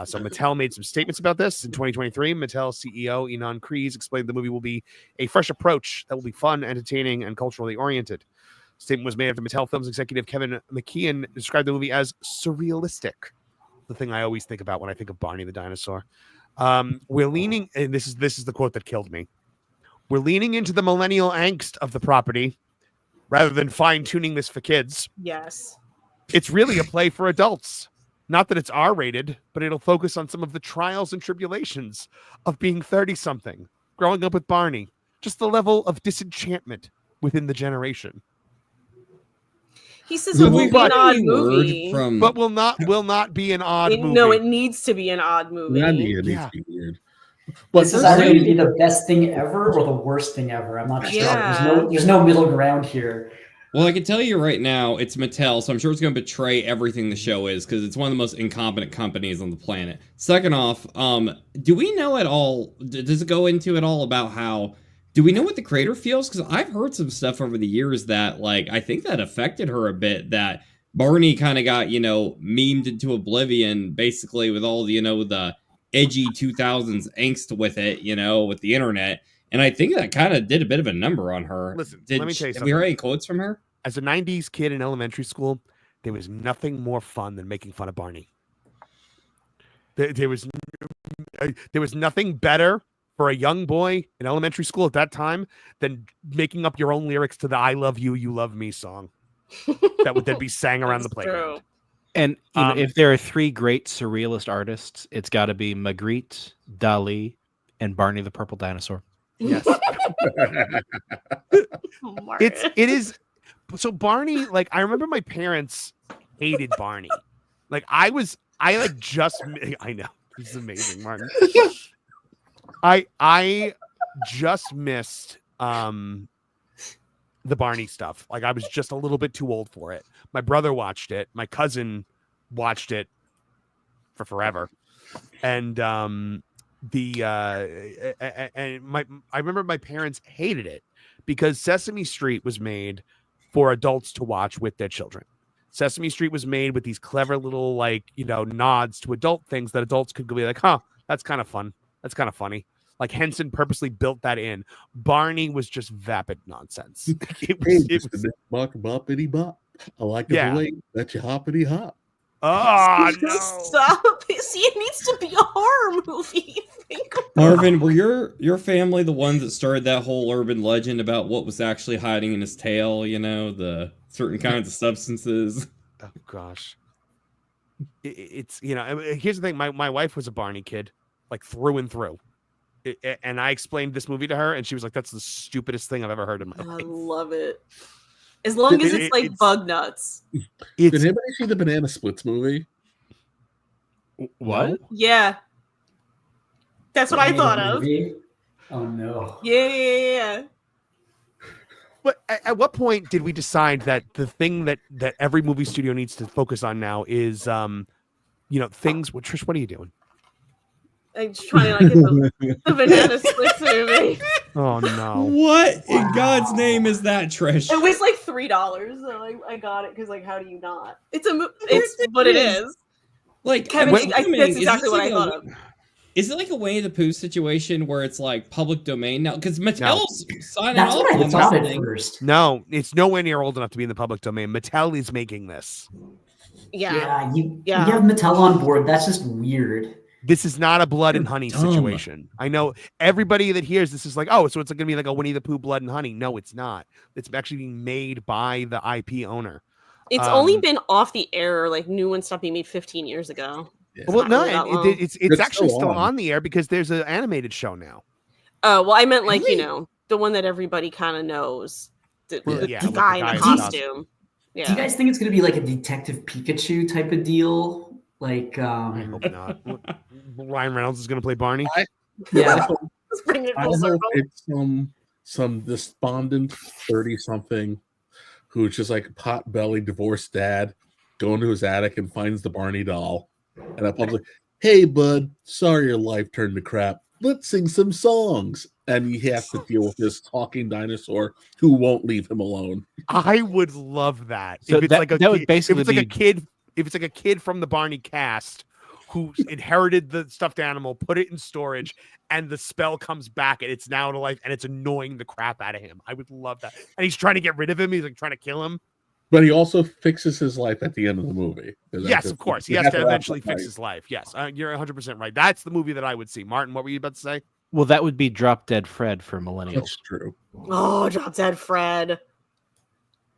Speaker 3: So Mattel made some statements about this in 2023. Mattel CEO Ynon Kreiz explained the movie will be a fresh approach that will be fun, entertaining, and culturally oriented. Statement was made after Mattel Films executive Kevin McKeon described the movie as surrealistic. The thing I always think about when I think of Barney the dinosaur. We're leaning, and this is the quote that killed me. We're leaning into the millennial angst of the property rather than fine-tuning this for kids.
Speaker 10: Yes.
Speaker 3: It's really a play for adults. Not that it's R-rated, but it'll focus on some of the trials and tribulations of being 30-something, growing up with Barney, just the level of disenchantment within the generation.
Speaker 10: He says it will be an odd movie,
Speaker 3: but will not be an odd movie.
Speaker 10: No, it needs to be an odd movie.
Speaker 9: It needs to be weird.
Speaker 17: But this is either going to be the best thing ever or the worst thing ever. I'm not sure.
Speaker 10: Yeah.
Speaker 17: There's no middle ground here.
Speaker 11: Well, I can tell you right now, it's Mattel, so I'm sure it's going to betray everything the show is, because it's one of the most incompetent companies on the planet. Second off, do we know at all, does it go into at all about how, do we know what the creator feels? Because I've heard some stuff over the years that, like, I think that affected her a bit, that Barney kind of got, memed into oblivion, basically, with all the, the edgy 2000s angst with it, with the internet. And I think that kind of did a bit of a number on her.
Speaker 3: Listen, let me tell you something.
Speaker 11: Have we heard any quotes from her?
Speaker 3: As a 90s kid in elementary school, there was nothing more fun than making fun of Barney. There was nothing better for a young boy in elementary school at that time than making up your own lyrics to the I Love You, You Love Me song that would then be sang around the playground.
Speaker 12: And if there are three great surrealist artists, it's got to be Magritte, Dali, and Barney the Purple Dinosaur.
Speaker 3: Yes. It is. So Barney, like, I remember my parents hated Barney. I know. This is amazing, Martin. I just missed the Barney stuff. Like, I was just a little bit too old for it. My brother watched it. My cousin watched it for forever. And I remember my parents hated it because Sesame Street was made for adults to watch with their children. Sesame Street was made with these clever little, nods to adult things that adults could be like, huh, that's kind of fun. That's kind of funny. Like, Henson purposely built that in. Barney was just vapid nonsense. It was
Speaker 9: boppity bop. I like the way that you hoppity hop.
Speaker 3: Oh, no.
Speaker 10: Stop. See, it needs to be a horror movie.
Speaker 11: Marvin, were your family the ones that started that whole urban legend about what was actually hiding in his tail, the certain kinds of substances?
Speaker 3: Oh, gosh. It's, here's the thing. My wife was a Barney kid, like, through and through. And I explained this movie to her, and she was like, that's the stupidest thing I've ever heard in my life.
Speaker 10: I love it. As long as it's like bug nuts.
Speaker 9: Did anybody see the Banana Splits movie?
Speaker 12: What?
Speaker 10: Yeah. That's what I thought of.
Speaker 17: Oh, no.
Speaker 10: Yeah.
Speaker 3: But at what point did we decide that the thing that every movie studio needs to focus on now is, things... Well, Trish, what are you doing?
Speaker 10: I'm just trying to get the Banana Splits movie.
Speaker 3: Oh, no.
Speaker 11: What in God's name is that, Trish?
Speaker 10: It was like $3, so I got it because, how do you not? It's what it is.
Speaker 11: Like,
Speaker 10: Kevin, that's exactly what I thought of.
Speaker 11: Is it like a Winnie the Pooh situation where it's like public domain now? Because Mattel's signing off
Speaker 17: what I
Speaker 11: on
Speaker 17: thought
Speaker 11: this
Speaker 17: at
Speaker 11: thing.
Speaker 17: first.
Speaker 3: No, it's nowhere near old enough to be in the public domain. Mattel is making this.
Speaker 10: Yeah.
Speaker 17: You have Mattel on board. That's just weird.
Speaker 3: This is not a blood and honey situation. I know everybody that hears this is like, oh, so it's going to be like a Winnie the Pooh blood and honey. No, it's not. It's actually being made by the IP owner.
Speaker 10: It's only been off the air, new ones stopped being made 15 years ago.
Speaker 3: Yeah. Well, no, it's actually still on the air because there's an animated show now.
Speaker 10: Oh, well, I meant the one that everybody kind of knows. The guy in the costume. Yeah.
Speaker 17: Do you guys think it's going to be like a Detective Pikachu type of deal?
Speaker 3: I hope not. Ryan Reynolds is going to play Barney.
Speaker 17: Yeah.
Speaker 9: I hope it's some despondent 30-something who's just like pot-bellied divorced dad going to his attic and finds the Barney doll. And I public, hey, bud, sorry your life turned to crap. Let's sing some songs. And he has to deal with this talking dinosaur who won't leave him alone.
Speaker 3: I would love that.
Speaker 12: So
Speaker 3: if it's
Speaker 12: that-
Speaker 3: like a
Speaker 12: that would
Speaker 3: kid,
Speaker 12: basically
Speaker 3: if it's like
Speaker 12: be-
Speaker 3: a kid, if it's like a kid from the Barney cast who inherited the stuffed animal, put it in storage, and the spell comes back and it's now to life and it's annoying the crap out of him. I would love that. And he's trying to get rid of him. He's like trying to kill him.
Speaker 9: But he also fixes his life at the end of the movie.
Speaker 3: Yes, of course. He has to eventually fix his life. Yes, you're 100% right. That's the movie that I would see. Martin, what were you about to say?
Speaker 12: Well, that would be Drop Dead Fred for millennials.
Speaker 9: That's true.
Speaker 10: Oh, Drop Dead Fred.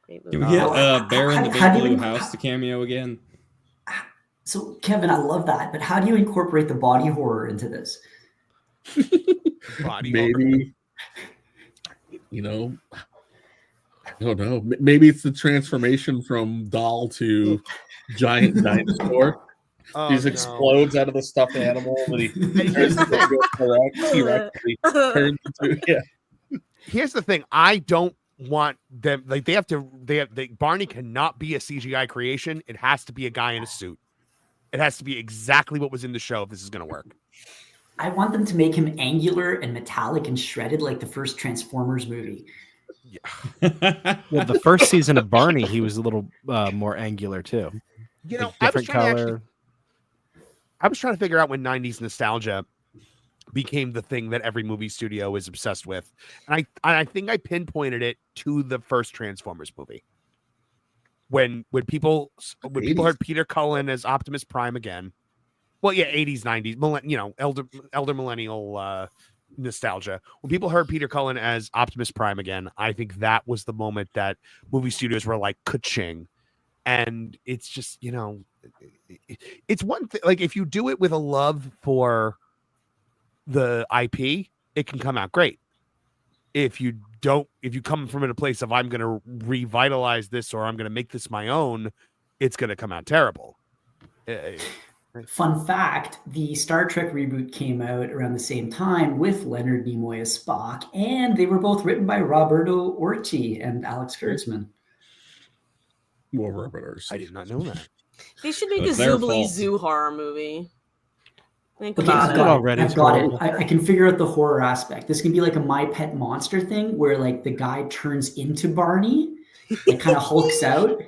Speaker 11: Can we get Bear in the Big Blue House to cameo again?
Speaker 17: So, Kevin, I love that, but how do you incorporate the body horror into this?
Speaker 9: Maybe, you know, I don't know. Maybe it's the transformation from doll to giant dinosaur.
Speaker 3: Oh,
Speaker 9: he just explodes out of the stuffed animal, and he turns into a T-Rex.
Speaker 3: Here's the thing. I don't want them like Barney cannot be a CGI creation. It has to be a guy in a suit. It has to be exactly what was in the show if this is going to work.
Speaker 17: I want them to make him angular and metallic and shredded like the first Transformers movie.
Speaker 12: Yeah. Well, the first season of Barney, he was a little more angular too.
Speaker 3: You know,
Speaker 12: different color.
Speaker 3: I was trying to figure out when 90s nostalgia became the thing that every movie studio is obsessed with. And I think I pinpointed it to the first Transformers movie. When people heard Peter Cullen as Optimus Prime again. Well, yeah, 80s, 90s, elder millennial nostalgia. When people heard Peter Cullen as Optimus Prime again, I think that was the moment that movie studios were like, ka-ching. And it's just, it's one thing. Like, if you do it with a love for the IP, it can come out great. If you come from a place of I'm going to revitalize this or I'm going to make this my own, it's going to come out terrible.
Speaker 17: Fun fact, the Star Trek reboot came out around the same time with Leonard Nimoy as Spock, and they were both written by Roberto Orci and Alex Kurtzman.
Speaker 9: Well, Roberto,
Speaker 3: I did not know that.
Speaker 10: They should make a Zoobly Zoo horror movie. Think
Speaker 17: Okay,
Speaker 10: about
Speaker 17: I've
Speaker 10: it.
Speaker 17: got it. I can figure out the horror aspect. This can be like a My Pet Monster thing where like the guy turns into Barney and kind of hulks out.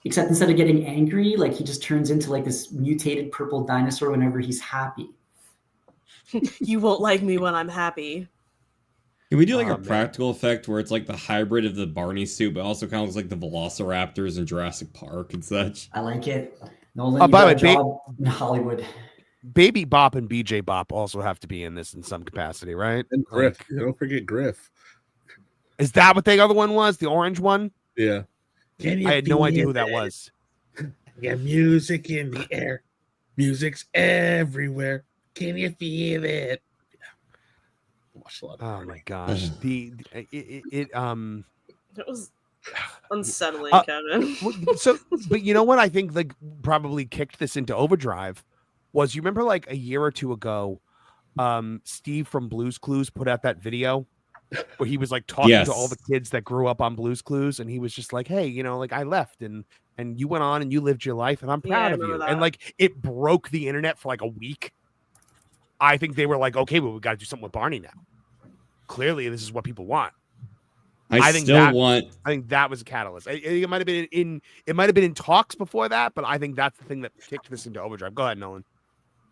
Speaker 17: Except instead of getting angry, like he just turns into like this mutated purple dinosaur whenever he's happy.
Speaker 10: You won't like me when I'm happy.
Speaker 11: Can we do like a practical effect where it's like the hybrid of the Barney suit, but also kind of looks like the Velociraptors in Jurassic Park and such?
Speaker 17: I like it. Nolan,
Speaker 3: by
Speaker 17: you
Speaker 3: the way,
Speaker 17: got a job in Hollywood.
Speaker 3: Baby Bop and BJ Bop also have to be in this in some capacity, right?
Speaker 9: And Griff. Don't forget Griff.
Speaker 3: Is that what the other one was? The orange one?
Speaker 9: Yeah.
Speaker 3: I had no idea who that was.
Speaker 9: Yeah, music in the air. Music's everywhere. Can you feel it?
Speaker 3: Oh my gosh. It
Speaker 10: was unsettling, Kevin.
Speaker 3: But you know what I think like probably kicked this into overdrive was, you remember like a year or two ago, Steve from Blue's Clues put out that video where he was like talking to all the kids that grew up on Blue's Clues, and he was just like, hey, like I left and you went on and you lived your life and I'm proud of you. And like it broke the internet for like a week. I think they were like, okay, well, we got to do something with Barney now. Clearly, this is what people want. I think that was a catalyst. It might have been in talks before that, but I think that's the thing that kicked this into overdrive. Go ahead, Nolan.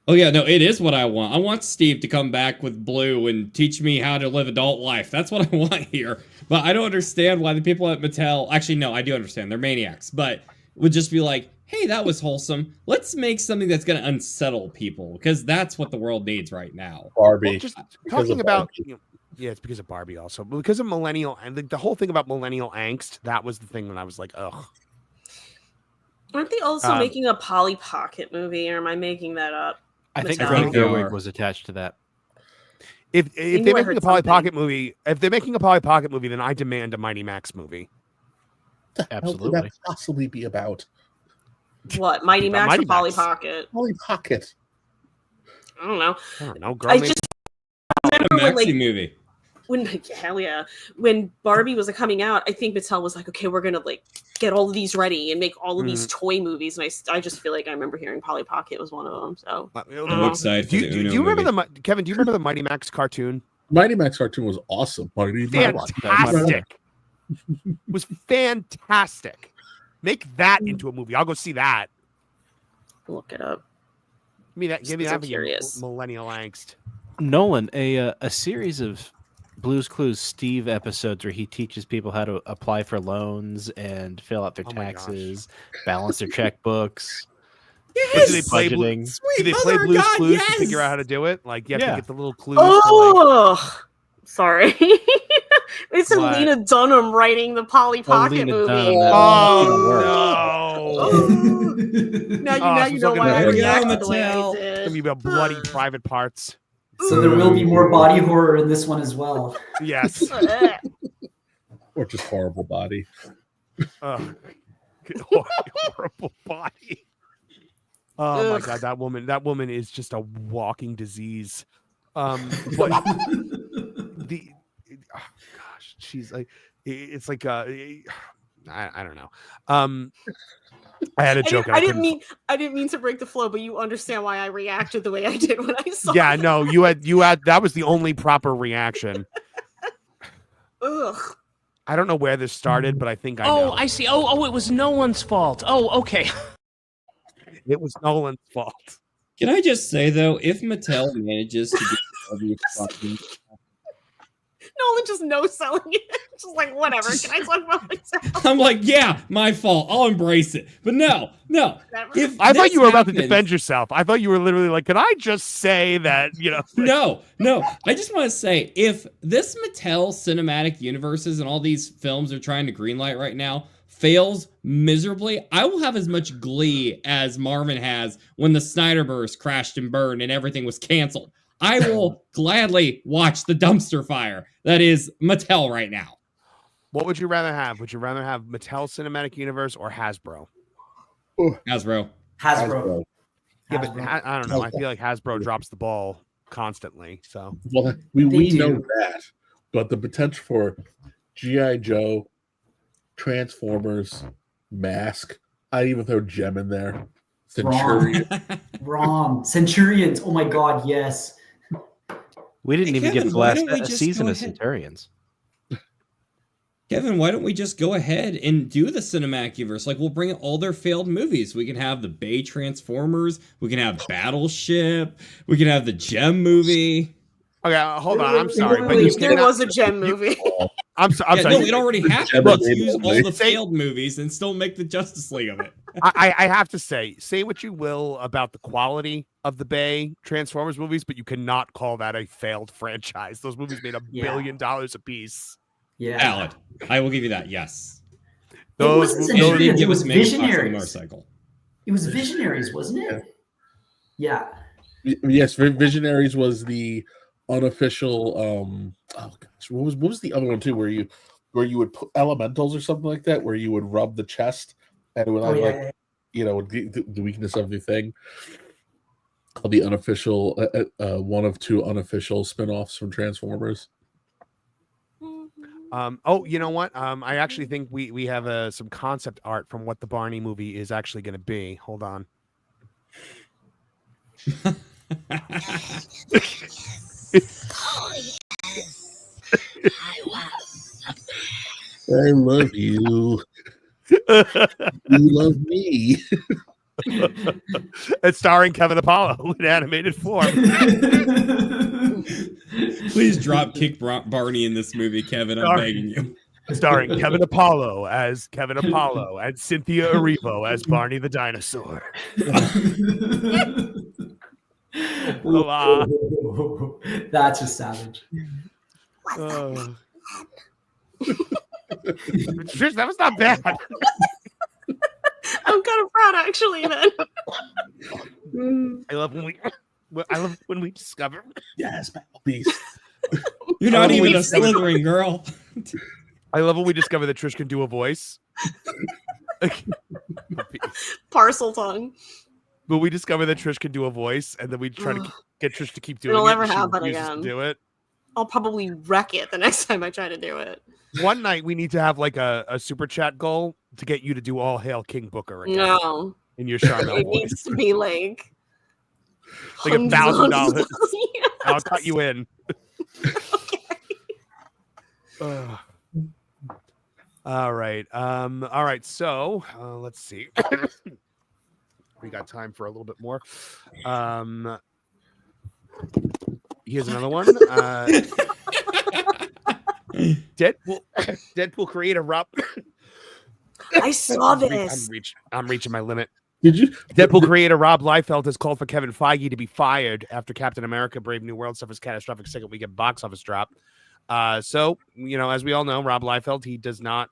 Speaker 11: Oh yeah, no, it is what I want. I want Steve to come back with Blue and teach me how to live adult life. That's what I want here. But I don't understand why the people at Mattel, actually no, I do understand. They're maniacs, but would just be like, hey, that was wholesome. Let's make something that's going to unsettle people, because that's what the world needs right now.
Speaker 9: Barbie.
Speaker 3: Well, just talking about, yeah, it's because of Barbie also, but because of millennial, and the whole thing about millennial angst, that was the thing that I was like, ugh.
Speaker 10: Aren't they also making a Polly Pocket movie, or am I making that up?
Speaker 12: I think Greta Gerwig was attached to that.
Speaker 3: If they're making a Polly Pocket movie, then I demand a Mighty Max movie.
Speaker 12: Absolutely.
Speaker 9: What could that possibly be about?
Speaker 10: What, Mighty Max or Polly Pocket?
Speaker 9: Polly Pocket.
Speaker 10: I don't know.
Speaker 3: Girl,
Speaker 11: a Maxi movie.
Speaker 10: when Barbie was coming out, I think Mattel was like, okay, we're gonna like get all of these ready and make all of these toy movies. And I just feel like I remember hearing Polly Pocket was one of them. So
Speaker 11: I'm excited.
Speaker 3: Do you remember Kevin? Do you remember the Mighty Max cartoon?
Speaker 9: Mighty Max cartoon was awesome.
Speaker 3: Fantastic. Was fantastic. Make that into a movie. I'll go see that.
Speaker 10: Look it up.
Speaker 3: Give me that millennial angst.
Speaker 12: Nolan, a series of Blue's Clues Steve episodes where he teaches people how to apply for loans and fill out their taxes, balance their checkbooks.
Speaker 3: Yes! Do they play Blue's Clues to figure out how to do it? Like you have to get the little clues.
Speaker 10: Sorry. It's Lena Dunham writing the Polly Pocket movie. Now you know why I reacted the way I did.
Speaker 3: It's gonna be about bloody private parts.
Speaker 17: So there will be more body horror in this one as well.
Speaker 3: Yes.
Speaker 9: Or just horrible body.
Speaker 3: Horrible body. Oh my god, that woman is just a walking disease. But she's like, it's like I don't know. I had a joke.
Speaker 10: I didn't mean to break the flow, but you understand why I reacted the way I did when I saw.
Speaker 3: Yeah, no, you had that was the only proper reaction.
Speaker 10: Ugh.
Speaker 3: I don't know where this started, but I think I know.
Speaker 16: Oh, I see. Oh, it was no one's fault. Oh, okay.
Speaker 3: It was Nolan's fault.
Speaker 11: Can I just say though, if Mattel manages to get
Speaker 10: Nolan just no selling it. Just like, whatever. Can I talk about myself?
Speaker 11: I'm like, yeah, my fault. I'll embrace it. But no. If
Speaker 3: I thought you were about to defend yourself. I thought you were literally like, can I just say that,
Speaker 11: No. I just want to say, if this Mattel cinematic universes and all these films are trying to greenlight right now fails miserably, I will have as much glee as Marvin has when the Snyderverse crashed and burned and everything was canceled. I will gladly watch the dumpster fire that is Mattel right now.
Speaker 3: What would you rather have? Would you rather have Mattel Cinematic Universe or Hasbro?
Speaker 11: Hasbro.
Speaker 3: Yeah, but I don't know. I feel like Hasbro drops the ball constantly. So
Speaker 9: we know that, but the potential for G.I. Joe, Transformers, Mask. I'd even throw Gem in there. Centurion.
Speaker 17: Wrong. Centurions. Oh my God, yes.
Speaker 12: We didn't even get the last season of Centurions.
Speaker 11: Kevin, why don't we just go ahead and do the cinematic universe? Like, we'll bring all their failed movies. We can have the Bay Transformers. We can have Battleship. We can have the Gem movie.
Speaker 3: Okay, hold on. I'm sorry, but
Speaker 10: there was a Gem movie.
Speaker 3: I'm sorry.
Speaker 11: No, it already happened. Let's use all the failed movies and still make the Justice League of it.
Speaker 3: I have to say what you will about the quality of the Bay Transformers movies, but you cannot call that a failed franchise. Those movies made $1 billion a piece.
Speaker 17: Yeah,
Speaker 11: valid. I will give you that. Yes.
Speaker 17: It was Visionaries.
Speaker 11: Motorcycle.
Speaker 17: It was Visionaries, wasn't it? Yeah.
Speaker 9: Yes, Visionaries was the unofficial. What was the other one too? Where you would put elementals or something like that, where you would rub the chest and it would the weakness of the thing. Called the unofficial, one of two unofficial spinoffs from Transformers.
Speaker 3: You know what? I actually think we have some concept art from what the Barney movie is actually going to be. Hold on.
Speaker 9: I love you. You love me.
Speaker 3: It's starring Kevin Apollo in animated form.
Speaker 11: Please drop kick Barney in this movie, Kevin. I'm begging you.
Speaker 3: Starring Kevin Apollo as Kevin Apollo and Cynthia Erivo as Barney the dinosaur.
Speaker 17: That's just savage.
Speaker 3: Trish, that was not bad.
Speaker 10: I'm kind of proud, actually, man.
Speaker 3: I love when we discover.
Speaker 9: Yes, please.
Speaker 11: You're not even a Slytherin girl.
Speaker 3: I love when we discover that Trish can do a voice.
Speaker 10: Parcel tongue.
Speaker 3: But we discover that Trish can do a voice, and then we try to get Trish to keep doing it.
Speaker 10: It'll never happen again.
Speaker 3: Do it.
Speaker 10: I'll probably wreck it the next time I try to do it.
Speaker 3: One night we need to have like a super chat goal to get you to do All Hail King Booker again.
Speaker 10: No.
Speaker 3: In your Charmel
Speaker 10: It
Speaker 3: voice.
Speaker 10: needs to be like
Speaker 3: $1,000.
Speaker 10: Yes.
Speaker 3: I'll cut you in. All right. So let's see. We got time for a little bit more. Here's another one. Deadpool creator Rob.
Speaker 10: I saw this.
Speaker 3: I'm reaching my limit.
Speaker 9: Did you?
Speaker 3: Deadpool creator Rob Liefeld has called for Kevin Feige to be fired after Captain America: Brave New World suffers catastrophic second weekend box office drop. So, as we all know, Rob Liefeld, he does not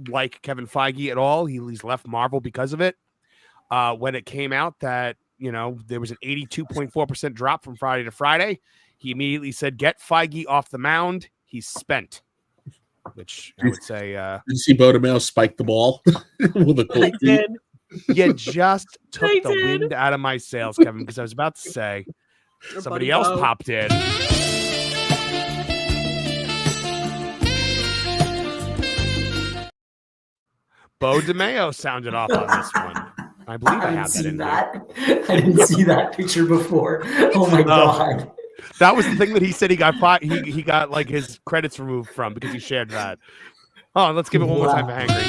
Speaker 3: like Kevin Feige at all. He's left Marvel because of it. When it came out that, there was an 82.4% drop from Friday to Friday, he immediately said, get Feige off the mound. He's spent. Which I would say...
Speaker 9: Did you see Bodemeo spike the ball? With a
Speaker 10: I did.
Speaker 3: You just took the wind out of my sails, Kevin, because I was about to say somebody else popped in. Bo DeMeo sounded off on this one. I believe I have that in there.
Speaker 17: I didn't see that picture before. Oh my god.
Speaker 3: That was the thing that he said he got he got like his credits removed from because he shared that. Oh, let's give it one more time for Hangry.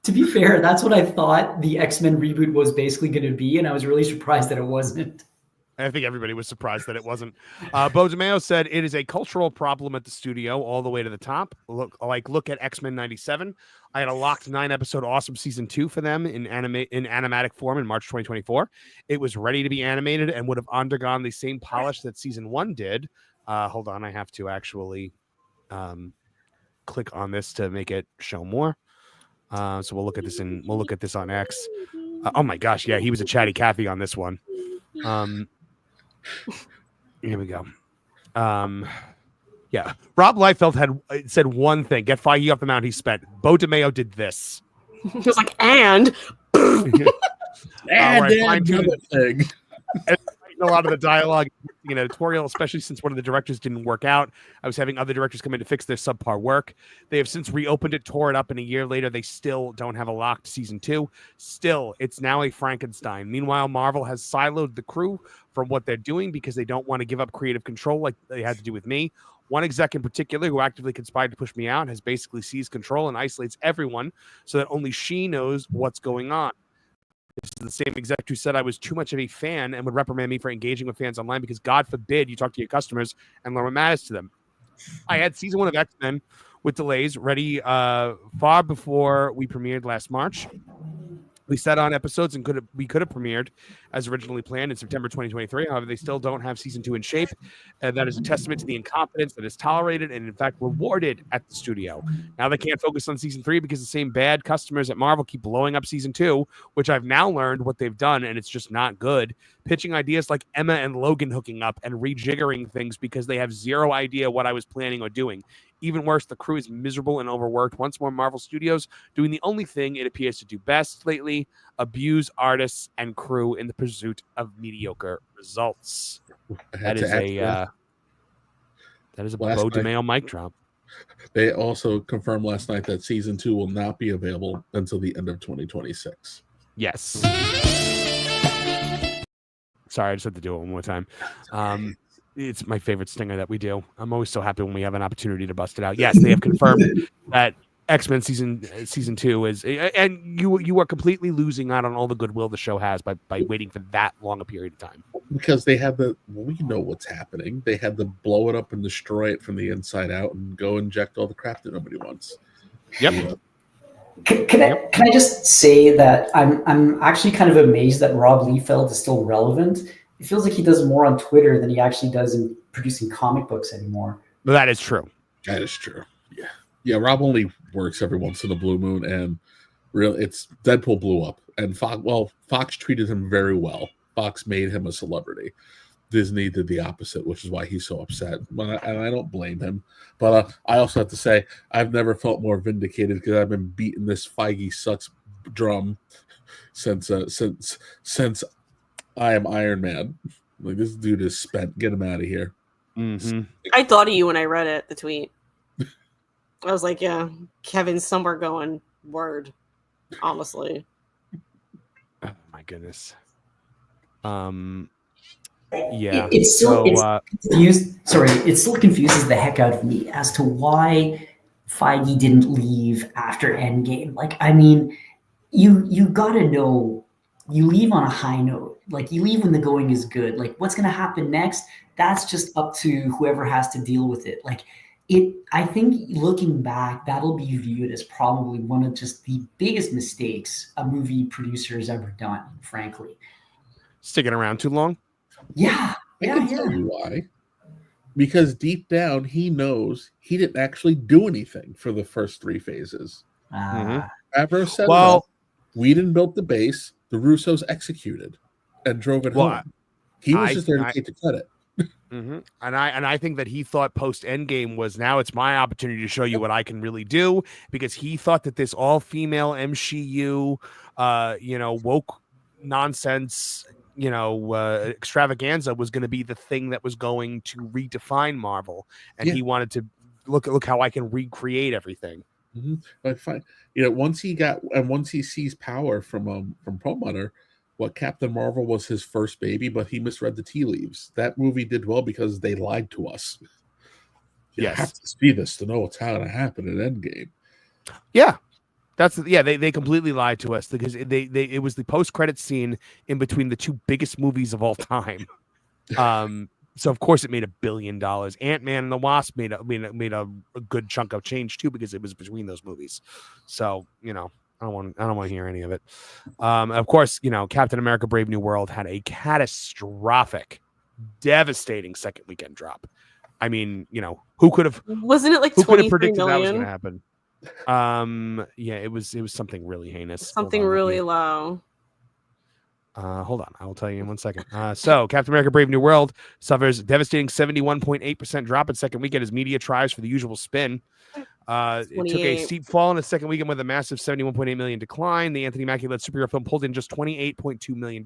Speaker 17: To be fair, that's what I thought the X-Men reboot was basically going to be, and I was really surprised that it wasn't.
Speaker 3: I think everybody was surprised that it wasn't. Bo DeMeo said it is a cultural problem at the studio all the way to the top. Look at X-Men 97. I had a locked 9-episode awesome season 2 for them in animatic form in March 2024. It was ready to be animated and would have undergone the same polish that season 1 did. Hold on, I have to actually click on this to make it show more. So we'll look at this on X. Oh my gosh, yeah, he was a chatty Cathy on this one. Here we go. Yeah, Rob Liefeld had said one thing: get Feige off the mound. He spent. Bo DeMeo did this.
Speaker 10: He was like, and
Speaker 9: another thing.
Speaker 3: A lot of the dialogue in editorial, especially since one of the directors didn't work out. I was having other directors come in to fix their subpar work. They have since reopened it, tore it up, and a year later, they still don't have a locked season 2. Still, it's now a Frankenstein. Meanwhile, Marvel has siloed the crew from what they're doing because they don't want to give up creative control like they had to do with me. One exec in particular who actively conspired to push me out has basically seized control and isolates everyone so that only she knows what's going on. This is the same exec who said I was too much of a fan and would reprimand me for engaging with fans online because God forbid you talk to your customers and learn what matters to them. I had season 1 of X-Men with delays ready far before we premiered last March. We sat on episodes and we could have premiered as originally planned in September 2023. However, they still don't have season 2 in shape. And that is a testament to the incompetence that is tolerated and, in fact, rewarded at the studio. Now they can't focus on season 3 because the same bad customers at Marvel keep blowing up season 2, which I've now learned what they've done, and it's just not good. Pitching ideas like Emma and Logan hooking up and rejiggering things because they have zero idea what I was planning or doing. Even worse, the crew is miserable and overworked. Once more, Marvel Studios doing the only thing it appears to do best lately, abuse artists and crew in the pursuit of mediocre results. That is a Bo DeMeo mic drop.
Speaker 9: They also confirmed last night that season 2 will not be available until the end of 2026.
Speaker 3: Yes. Sorry, I just had to do it one more time. It's my favorite stinger that we do. I'm always so happy when we have an opportunity to bust it out. Yes, they have confirmed that X-Men season 2 is, and you are completely losing out on all the goodwill the show has by waiting for that long a period of time.
Speaker 9: Because they had we know what's happening. They had to blow it up and destroy it from the inside out and go inject all the crap that nobody wants.
Speaker 3: Yep.
Speaker 17: Can I just say that I'm actually kind of amazed that Rob Liefeld is still relevant. It feels like he does more on Twitter than he actually does in producing comic books anymore.
Speaker 3: That is true.
Speaker 9: That is true. Yeah. Yeah, Rob only works every once in a blue moon, and it's Deadpool blew up. And Fox treated him very well. Fox made him a celebrity. Disney did the opposite, which is why he's so upset. And I don't blame him. But I also have to say, I've never felt more vindicated because I've been beating this Feige sucks drum since I am Iron Man. Like, this dude is spent. Get him out of here.
Speaker 3: Mm-hmm.
Speaker 10: I thought of you when I read it, the tweet. I was like, yeah, Kevin's somewhere going, word. Honestly.
Speaker 3: Oh my goodness. Yeah.
Speaker 17: It still confuses the heck out of me as to why Feige didn't leave after Endgame. Like, I mean, you gotta know, you leave on a high note. Like, you leave when the going is good. Like, what's gonna happen next? That's just up to whoever has to deal with it. Like, I think looking back, that'll be viewed as probably one of just the biggest mistakes a movie producer has ever done, frankly.
Speaker 3: Sticking around too long?
Speaker 17: Yeah.
Speaker 9: I can tell you why. Because deep down, he knows he didn't actually do anything for the first 3 phases. Favreau said, well, Whedon built the base, the Russos executed and drove it home. He was just there to take the credit.
Speaker 3: Mm-hmm. And I think that he thought post Endgame was, now it's my opportunity to show you what I can really do, because he thought that this all-female MCU, woke nonsense, extravaganza was going to be the thing that was going to redefine Marvel, and he wanted to look how I can recreate everything.
Speaker 9: Mm-hmm. But fine, once he sees power from Perlmutter. What Captain Marvel was his first baby, but he misread the tea leaves. That movie did well because they lied to us. You have to see this to know what's going to happen in Endgame.
Speaker 3: Yeah, they completely lied to us, because it was the post-credit scene in between the 2 biggest movies of all time. So of course it made $1 billion. Ant-Man and the Wasp made a good chunk of change too, because it was between those movies. So I don't want to hear any of it. Of course, Captain America: Brave New World had a catastrophic, devastating second weekend drop. I mean, who could have?
Speaker 10: Wasn't it like
Speaker 3: who could have
Speaker 10: 23
Speaker 3: predicted
Speaker 10: million?
Speaker 3: that was going to happen? Yeah, it was something really heinous.
Speaker 10: Something really low.
Speaker 3: Hold on, I will tell you in 1 second. So, Captain America: Brave New World suffers a devastating 71.8% drop in second weekend as media tries for the usual spin. It took a steep fall in the second weekend with a massive $71.8 million decline. The Anthony Mackie-led superhero film pulled in just $28.2 million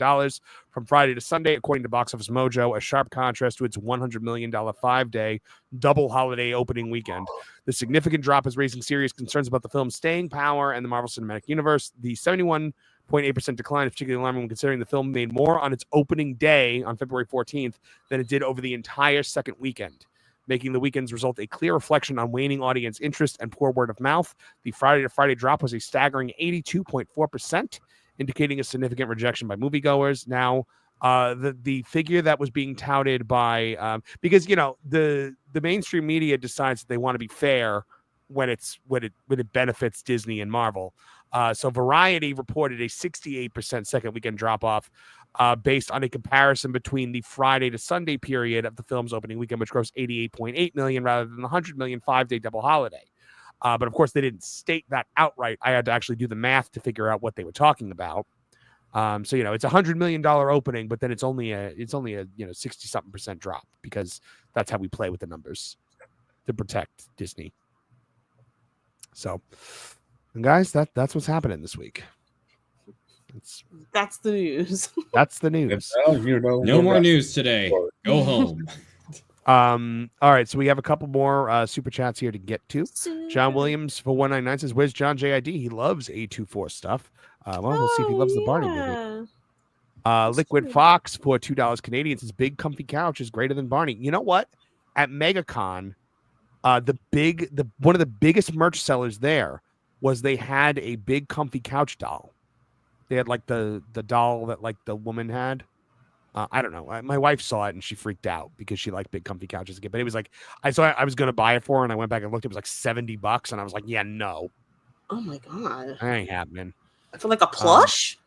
Speaker 3: from Friday to Sunday, according to Box Office Mojo, a sharp contrast to its $100 million 5-day double holiday opening weekend. The significant drop is raising serious concerns about the film's staying power and the Marvel Cinematic Universe. The 71.8% decline is particularly alarming when considering the film made more on its opening day on February 14th than it did over the entire second weekend, making the weekend's result a clear reflection on waning audience interest and poor word of mouth. The Friday to Friday drop was a staggering 82.4%, indicating a significant rejection by moviegoers. Now, the figure that was being touted by, because the mainstream media decides that they want to be fair when it benefits Disney and Marvel. So Variety reported a 68% second weekend drop off, based on a comparison between the Friday to Sunday period of the film's opening weekend, which grossed $88.8 million rather than the $100 million 5-day double holiday. But of course, they didn't state that outright. I had to actually do the math to figure out what they were talking about. So it's a $100 million opening, but then it's only a 60-something% drop, because that's how we play with the numbers to protect Disney. So, and guys, that's what's happening this week.
Speaker 10: That's the news.
Speaker 3: That's the news.
Speaker 11: No more news today. Go home.
Speaker 3: All right, so we have a couple more super chats here to get to. John Williams for 199 says, "Where's John JID? He loves A24 stuff." We'll see if he loves the Barney movie. Liquid Fox for $2 Canadian says, "Big comfy couch is greater than Barney." You know what? At MegaCon, one of the biggest merch sellers there was they had a big comfy couch doll. They had like the doll that like the woman had. I don't know. My wife saw it and she freaked out because she liked big comfy couches again. But it was like, I was going to buy it for her and I went back and looked. It was like $70 and I was like, yeah, no.
Speaker 10: Oh my god,
Speaker 3: that ain't happening.
Speaker 10: For like a plush?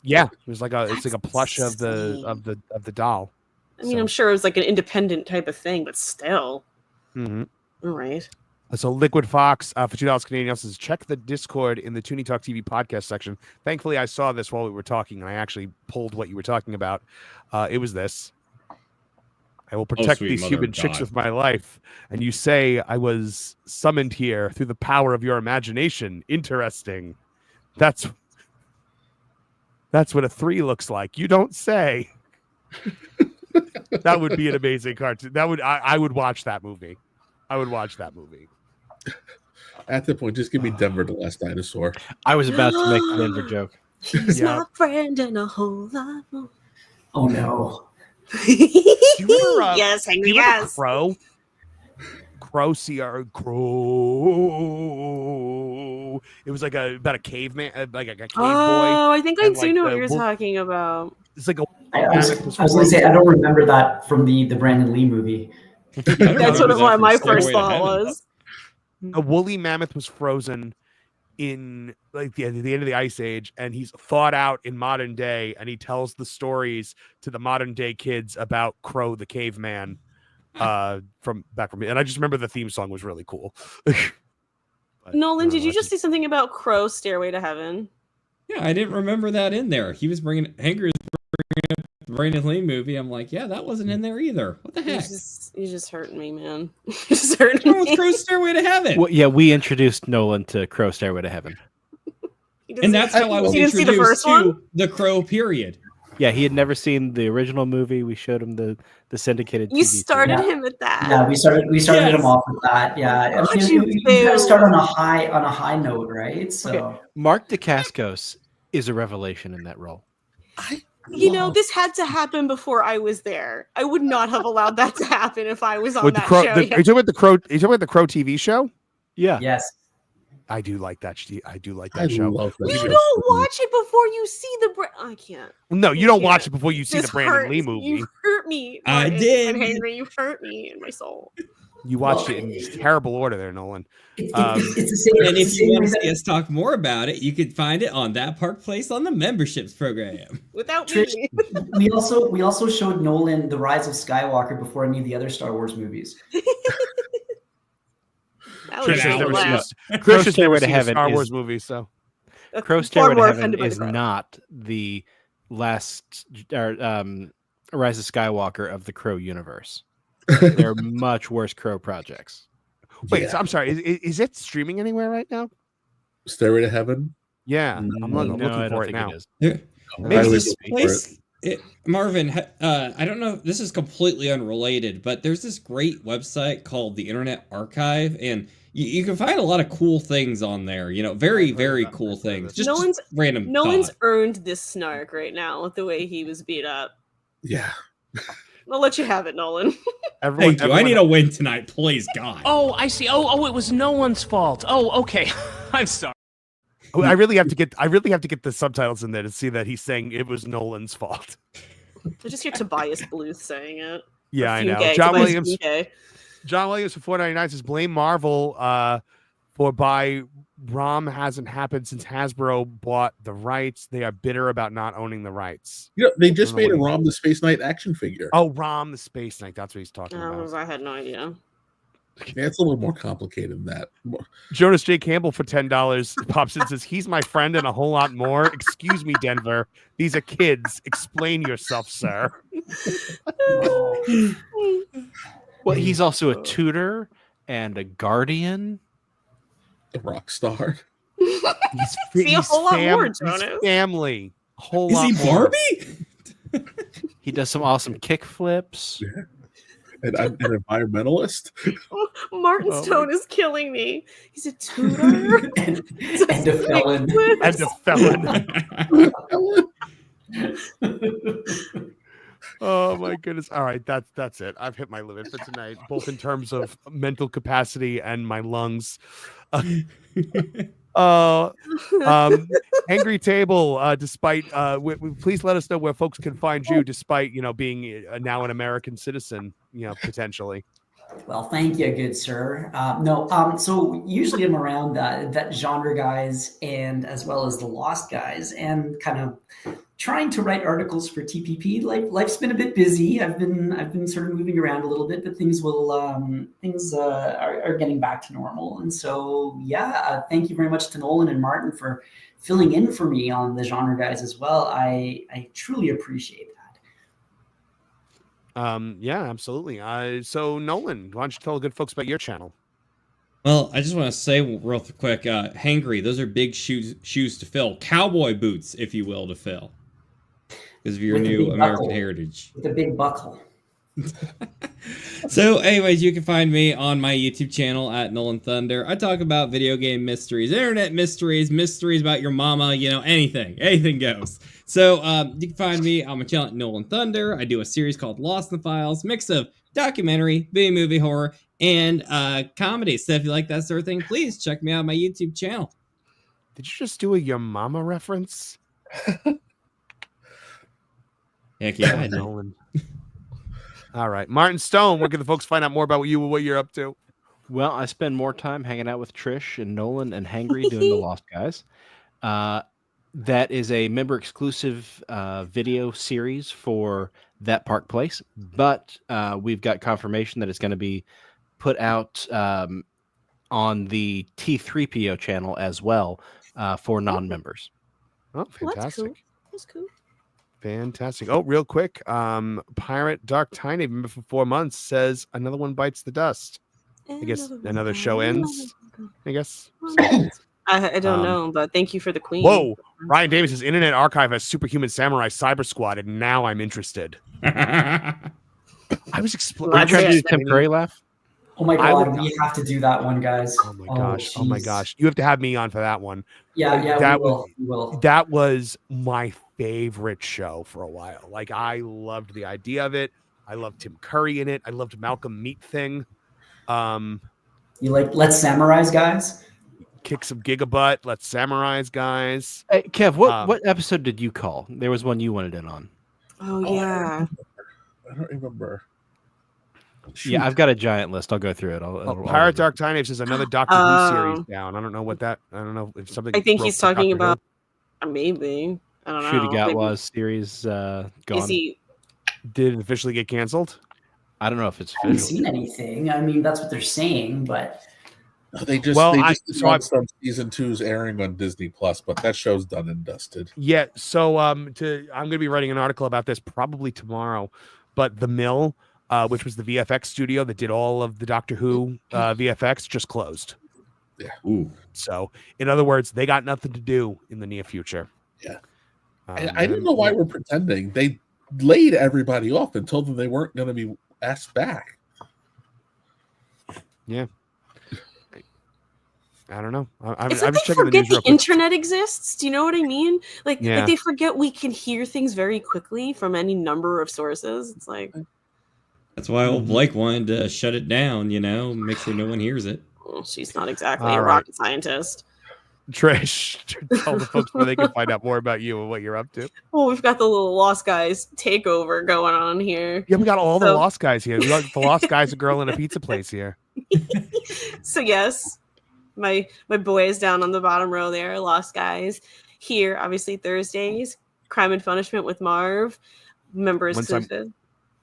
Speaker 3: Yeah, it was like it's like a plush of the doll.
Speaker 10: I mean, I'm sure it was like an independent type of thing, but still.
Speaker 3: Mm-hmm.
Speaker 10: All right.
Speaker 3: So Liquid Fox for $2 Canadian says, check the Discord in the Tooney Talk TV podcast section. Thankfully, I saw this while we were talking, and I actually pulled what you were talking about. It was this. I will protect these human chicks with my life. And you say I was summoned here through the power of your imagination. Interesting. That's That's what a 3 looks like. You don't say. That would be an amazing cartoon. I would watch that movie. I would watch that movie.
Speaker 9: At that point, just give me Denver the Last Dinosaur.
Speaker 12: I was about to make the Denver joke.
Speaker 10: He's my friend and a whole lot more.
Speaker 17: Oh no.
Speaker 10: Yes, Henry, yes.
Speaker 3: Crow? Crow. It was like about a caveman, like a cave boy.
Speaker 10: Oh, I think I do know what you're talking about.
Speaker 3: It's like
Speaker 17: I was going to say, I don't remember that from the Brandon Lee movie.
Speaker 10: That's sort of what my first thought was.
Speaker 3: A woolly mammoth was frozen in like the end of the Ice Age, and he's thawed out in modern day, and he tells the stories to the modern day kids about Crow the caveman from me. And I just remember the theme song was really cool.
Speaker 10: Nolan, did you just say something about Crow Stairway to Heaven?
Speaker 11: Yeah, I didn't remember that in there. He was bringing Hanger bringing up the Brandon Lee movie. I'm like, yeah, that wasn't in there either. What the heck?
Speaker 10: You just hurting me, man. You just hurting me.
Speaker 11: Crow Stairway to Heaven.
Speaker 12: Well, yeah, we introduced Nolan to Crow Stairway to Heaven.
Speaker 11: And that's how I was introduced to the Crow period.
Speaker 12: Yeah, he had never seen the original movie. We showed him the syndicated
Speaker 10: You
Speaker 12: TV
Speaker 10: started
Speaker 12: series.
Speaker 10: him at that.
Speaker 17: Yeah, we started him off with that. Yeah, I mean, you gotta start on a high note, right? So
Speaker 12: Okay. Mark Dacascos is a revelation in that role.
Speaker 10: You know, this had to happen before I was there. I would not have allowed that to happen if I was on
Speaker 3: With
Speaker 10: that
Speaker 3: the Crow,
Speaker 10: show.
Speaker 3: are you talking about the Crow? Are you talking about the Crow TV show?
Speaker 12: Yeah.
Speaker 17: Yes.
Speaker 3: I do like that. I do like that show.
Speaker 10: You don't watch it before you see the. I can't.
Speaker 3: No, you don't watch it before you see
Speaker 10: This
Speaker 3: the Brandon Lee
Speaker 10: hurts.
Speaker 3: movie.
Speaker 10: You hurt me.
Speaker 11: I
Speaker 10: Martin
Speaker 11: did.
Speaker 10: And Henry, you hurt me in my soul.
Speaker 3: You watched it in terrible order there, Nolan.
Speaker 17: It's the same.
Speaker 11: And if you want to see us talk more about it, you can find it on That Park Place on the memberships program.
Speaker 10: Without
Speaker 17: Trish,
Speaker 10: me.
Speaker 17: we also showed Nolan The Rise of Skywalker before any of the other Star Wars movies.
Speaker 3: Chris has never seen a
Speaker 12: Crow Stairway to Heaven
Speaker 3: Star
Speaker 12: is-
Speaker 3: Wars movie, so
Speaker 12: Crow Stairway to Heaven is not the last Rise of Skywalker of the Crow universe. There are much worse Crow projects.
Speaker 3: Wait, so I'm sorry. Is it streaming anywhere right now?
Speaker 9: Stairway to Heaven?
Speaker 3: Yeah, I'm looking
Speaker 12: I don't
Speaker 3: for it
Speaker 12: think
Speaker 3: now.
Speaker 12: it is.
Speaker 11: There's this place, Marvin, I don't know, this is completely unrelated, but there's this great website called the Internet Archive, and you can find a lot of cool things on there, you know, very, very cool things. Just random
Speaker 10: Nolan's
Speaker 11: thought.
Speaker 10: earned this snark right now with the way he was beat up.
Speaker 9: Yeah.
Speaker 10: I'll let you have it, Nolan.
Speaker 11: Thank you. I need a win tonight, please, God.
Speaker 16: Oh, I see. Oh, it was no one's fault. Oh, okay. I'm sorry.
Speaker 3: I really have to get the subtitles in there to see that he's saying it was Nolan's fault.
Speaker 10: I just hear Tobias Bluth saying it.
Speaker 3: Yeah, I know.
Speaker 10: Fugue,
Speaker 3: John
Speaker 10: Tobias
Speaker 3: Williams.
Speaker 10: Fugue.
Speaker 3: John Williams for 499 says blame Marvel for buy ROM hasn't happened since Hasbro bought the rights. They are bitter about not owning the rights.
Speaker 9: You know, they just made a ROM the Space Knight action figure.
Speaker 3: Oh, ROM the Space Knight. That's what he's talking about.
Speaker 10: I had no idea.
Speaker 9: Yeah, it's a little more complicated than that.
Speaker 3: Jonas J. Campbell for $10 pops in and says he's my friend and a whole lot more. Excuse me, Denver. These are kids. Explain yourself, sir.
Speaker 12: Well, he's also a tutor and a guardian.
Speaker 9: A rock star.
Speaker 10: See, a whole lot more, Jonas.
Speaker 3: He's family. A whole
Speaker 11: Is
Speaker 3: lot
Speaker 11: he
Speaker 3: more.
Speaker 11: Barbie?
Speaker 12: He does some awesome kick flips.
Speaker 9: Yeah. And I'm an environmentalist.
Speaker 10: Martin's tone is killing me. He's a tutor
Speaker 17: and a felon.
Speaker 3: And a felon. Oh my goodness. All right, that's it. I've hit my limit for tonight, both in terms of mental capacity and my lungs. Angry Table, despite please let us know where folks can find you, despite being now an American citizen, potentially.
Speaker 17: Well, thank you, good sir. So usually I'm around that genre guys and as well as the Lost guys, and kind of trying to write articles for TPP. Life's been a bit busy. I've been sort of moving around a little bit, but things are getting back to normal. And so thank you very much to Nolan and Martin for filling in for me on the genre guys as well. I truly appreciate that.
Speaker 3: Yeah, absolutely. So Nolan, why don't you tell the good folks about your channel?
Speaker 11: Well, I just want to say real quick, hangry, those are big shoes to fill. Cowboy boots, if you will, to fill. because of your new American heritage.
Speaker 17: With the big buckle.
Speaker 11: So anyways, you can find me on my YouTube channel at Nolan Thunder. I talk about video game mysteries, internet mysteries, mysteries about your mama, anything goes. So you can find me on my channel at Nolan Thunder. I do a series called Lost in the Files, mix of documentary, B-movie horror, and comedy. So if you like that sort of thing, please check me out on my YouTube channel.
Speaker 3: Did you just do a your mama reference?
Speaker 11: Heck yeah, I did.
Speaker 3: Nolan. All right. Martin Stone, where can the folks find out more about you and what you're up to?
Speaker 12: Well, I spend more time hanging out with Trish and Nolan and Hangry doing the Lost Guys. That is a member-exclusive video series for That Park Place, but we've got confirmation that it's going to be put out on the T3PO channel as well for non-members.
Speaker 3: Oh, fantastic.
Speaker 10: That's cool.
Speaker 3: Fantastic. Oh, real quick. Pirate Dark Tiny, member for 4 months, says another one bites the dust. I guess another show ends. I guess.
Speaker 10: I don't know, but thank you for the queen.
Speaker 3: Whoa. Ryan Davis says Internet Archive has Superhuman Samurai Cyber Squad, and now I'm interested. I was explaining.
Speaker 12: Are you trying to do a temporary laugh?
Speaker 17: Oh my god, we have to do that one, guys.
Speaker 3: Oh my gosh. Oh my gosh. You have to have me on for that one.
Speaker 17: Yeah, we will.
Speaker 3: That was my favorite show for a while. Like, I loved the idea of it. I loved Tim Curry in it. I loved Malcolm Meat Thing.
Speaker 17: You like Let's Samurais, guys?
Speaker 3: Kick some gigabutt. Let's Samurais, guys.
Speaker 12: Hey, Kev, what episode did you call? There was one you wanted in on.
Speaker 10: Oh yeah.
Speaker 9: I don't remember. Shoot.
Speaker 12: Yeah, I've got a giant list. I'll go through it.
Speaker 3: Pirate Dark Tiny says another Doctor Who series down. I don't know what that. I don't know if something.
Speaker 10: I think he's talking about. Maybe I don't know.
Speaker 12: Shooty Gatwa series gone.
Speaker 10: Is he?
Speaker 3: Did it officially get canceled?
Speaker 12: I don't know if it's.
Speaker 17: I haven't seen anything. I mean, that's what they're saying, but.
Speaker 9: They just announced season 2's airing on Disney Plus, but that show's done and dusted.
Speaker 3: Yeah, so I'm going to be writing an article about this probably tomorrow. But The Mill, which was the VFX studio that did all of the Doctor Who VFX, just closed.
Speaker 9: Yeah.
Speaker 11: Ooh.
Speaker 3: So, in other words, they got nothing to do in the near future.
Speaker 9: Yeah. I don't know why we're pretending. They laid everybody off and told them they weren't going to be asked back.
Speaker 3: Yeah. I don't know.
Speaker 10: It's like they forget the internet exists. Do you know what I mean? Like they forget we can hear things very quickly from any number of sources. It's like
Speaker 11: that's why old Blake wanted to shut it down. Make sure no one hears it.
Speaker 10: Well, she's not exactly a rocket scientist.
Speaker 3: Trish, tell the folks where they can find out more about you and what you're up to.
Speaker 10: Well, we've got the little Lost Guys takeover going on here.
Speaker 3: Yeah, we got all the Lost Guys here. We got the Lost Guys, a girl in a pizza place here.
Speaker 10: So yes. My boys down on the bottom row there, Lost Guys. Here, obviously Thursdays, Crime and Punishment with Marv. Members exclusive.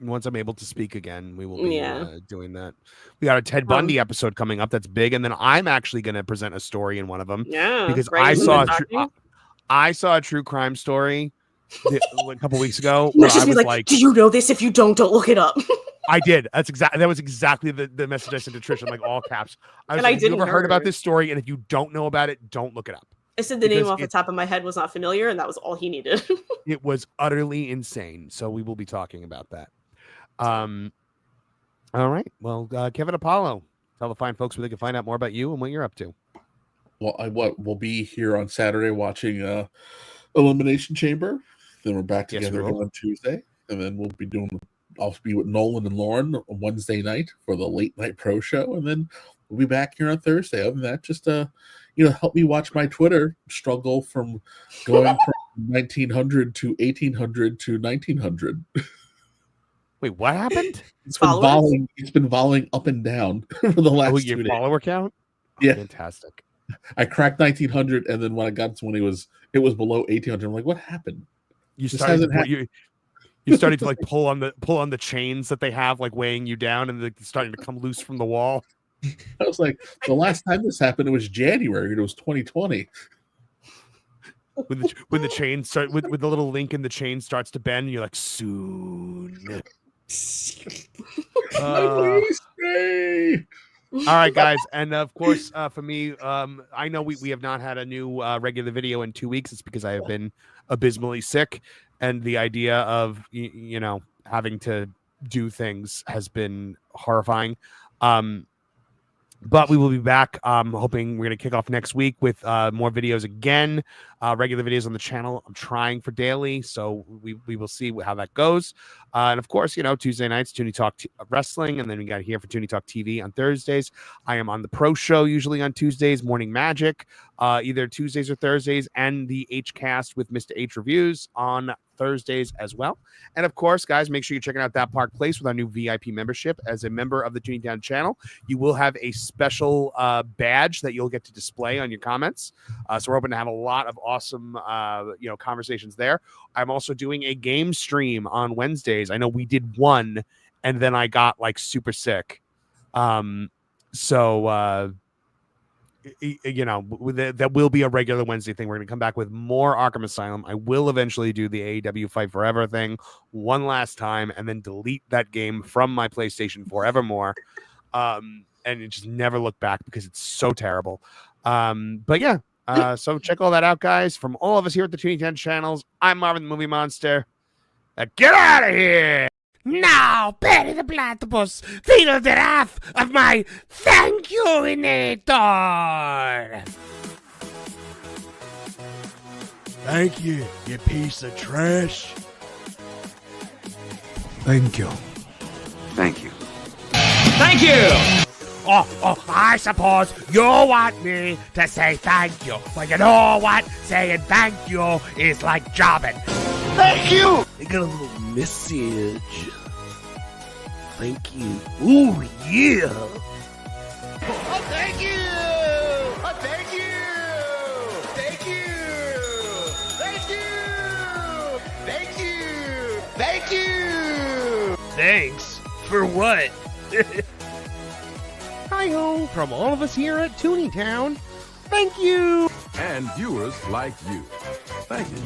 Speaker 3: Once I'm able to speak again, we will be doing that. We got a Ted Bundy episode coming up that's big, and then I'm actually going to present a story in one of them.
Speaker 10: Yeah,
Speaker 3: because I saw a true crime story a couple weeks ago. Where I was like,
Speaker 10: "Do you know this? If you don't look it up."
Speaker 3: I did. That was exactly the message I sent to Trish. I'm like, all caps. I was like,
Speaker 10: didn't
Speaker 3: you ever heard about this story? And if you don't know about it, don't look it up.
Speaker 10: I said the name off the top of my head was not familiar, and that was all he needed.
Speaker 3: It was utterly insane. So we will be talking about that. All right. Well, Kevin Apollo, tell the fine folks where they can find out more about you and what you're up to.
Speaker 9: Well, we'll be here on Saturday watching Elimination Chamber. Then we're back together again on Tuesday, and then I'll be with Nolan and Lauren on Wednesday night for the late night pro show, and then we'll be back here on Thursday. Other than that, just help me watch my Twitter struggle from going from 1900 to 1800 to 1900.
Speaker 3: Wait, what happened?
Speaker 9: It's been volleying up and down for the last 2 days.
Speaker 3: Follower count?
Speaker 9: Yeah,
Speaker 3: fantastic.
Speaker 9: I cracked 1900, and then when I got to when it was below 1800. I'm like, what happened?
Speaker 3: You started to like pull on the chains that they have like weighing you down, and they're starting to come loose from the wall.
Speaker 9: I was like, the last time this happened, it was January. It was 2020.
Speaker 3: When the chain with the little link in the chain starts to bend, you're like, soon. All right, guys, and of course, for me, I know we have not had a new regular video in 2 weeks. It's because I have been abysmally sick, and the idea of having to do things has been horrifying. But we will be back. Hoping we're going to kick off next week with more videos again, regular videos on the channel. I'm trying for daily, so we will see how that goes. And of course, Tuesday nights, Tooney Talk Wrestling, and then we got here for Tooney Talk TV on Thursdays. I am on the Pro Show usually on Tuesdays, Morning Magic, either Tuesdays or Thursdays, and the H-Cast with Mr. H Reviews on Thursdays as well. And of course, guys, make sure you're checking out That Park Place with our new VIP membership. As a member of the Tooney Town channel, you will have a special badge that you'll get to display on your comments. So we're hoping to have a lot of awesome conversations there. I'm also doing a game stream on Wednesdays. I know we did one and then I got like super sick. That will be a regular Wednesday thing. We're going to come back with more Arkham Asylum. I will eventually do the AEW Fight Forever thing one last time and then delete that game from my PlayStation forevermore. And just never look back because it's so terrible. But yeah, so check all that out, guys. From all of us here at the Tooney Town channels, I'm Marvin the Movie Monster. Get out of here! Now, Perry the Platypus, feel the wrath of my thank you-inator!
Speaker 18: Thank you, you piece of trash.
Speaker 19: Thank you.
Speaker 2: Thank you.
Speaker 16: Thank you!
Speaker 3: Oh, I suppose you want me to say thank you. Well, you know what? Saying thank you is like jobbing.
Speaker 18: Thank you!
Speaker 19: I got a little message. Thank you.
Speaker 18: Ooh, yeah!
Speaker 2: Oh, thank you! Oh, thank you! Thank you! Thank you! Thank you! Thank you!
Speaker 3: Thanks? For what? Hi-ho, from all of us here at Tooney Town. Thank you!
Speaker 20: And viewers like you. Thank you.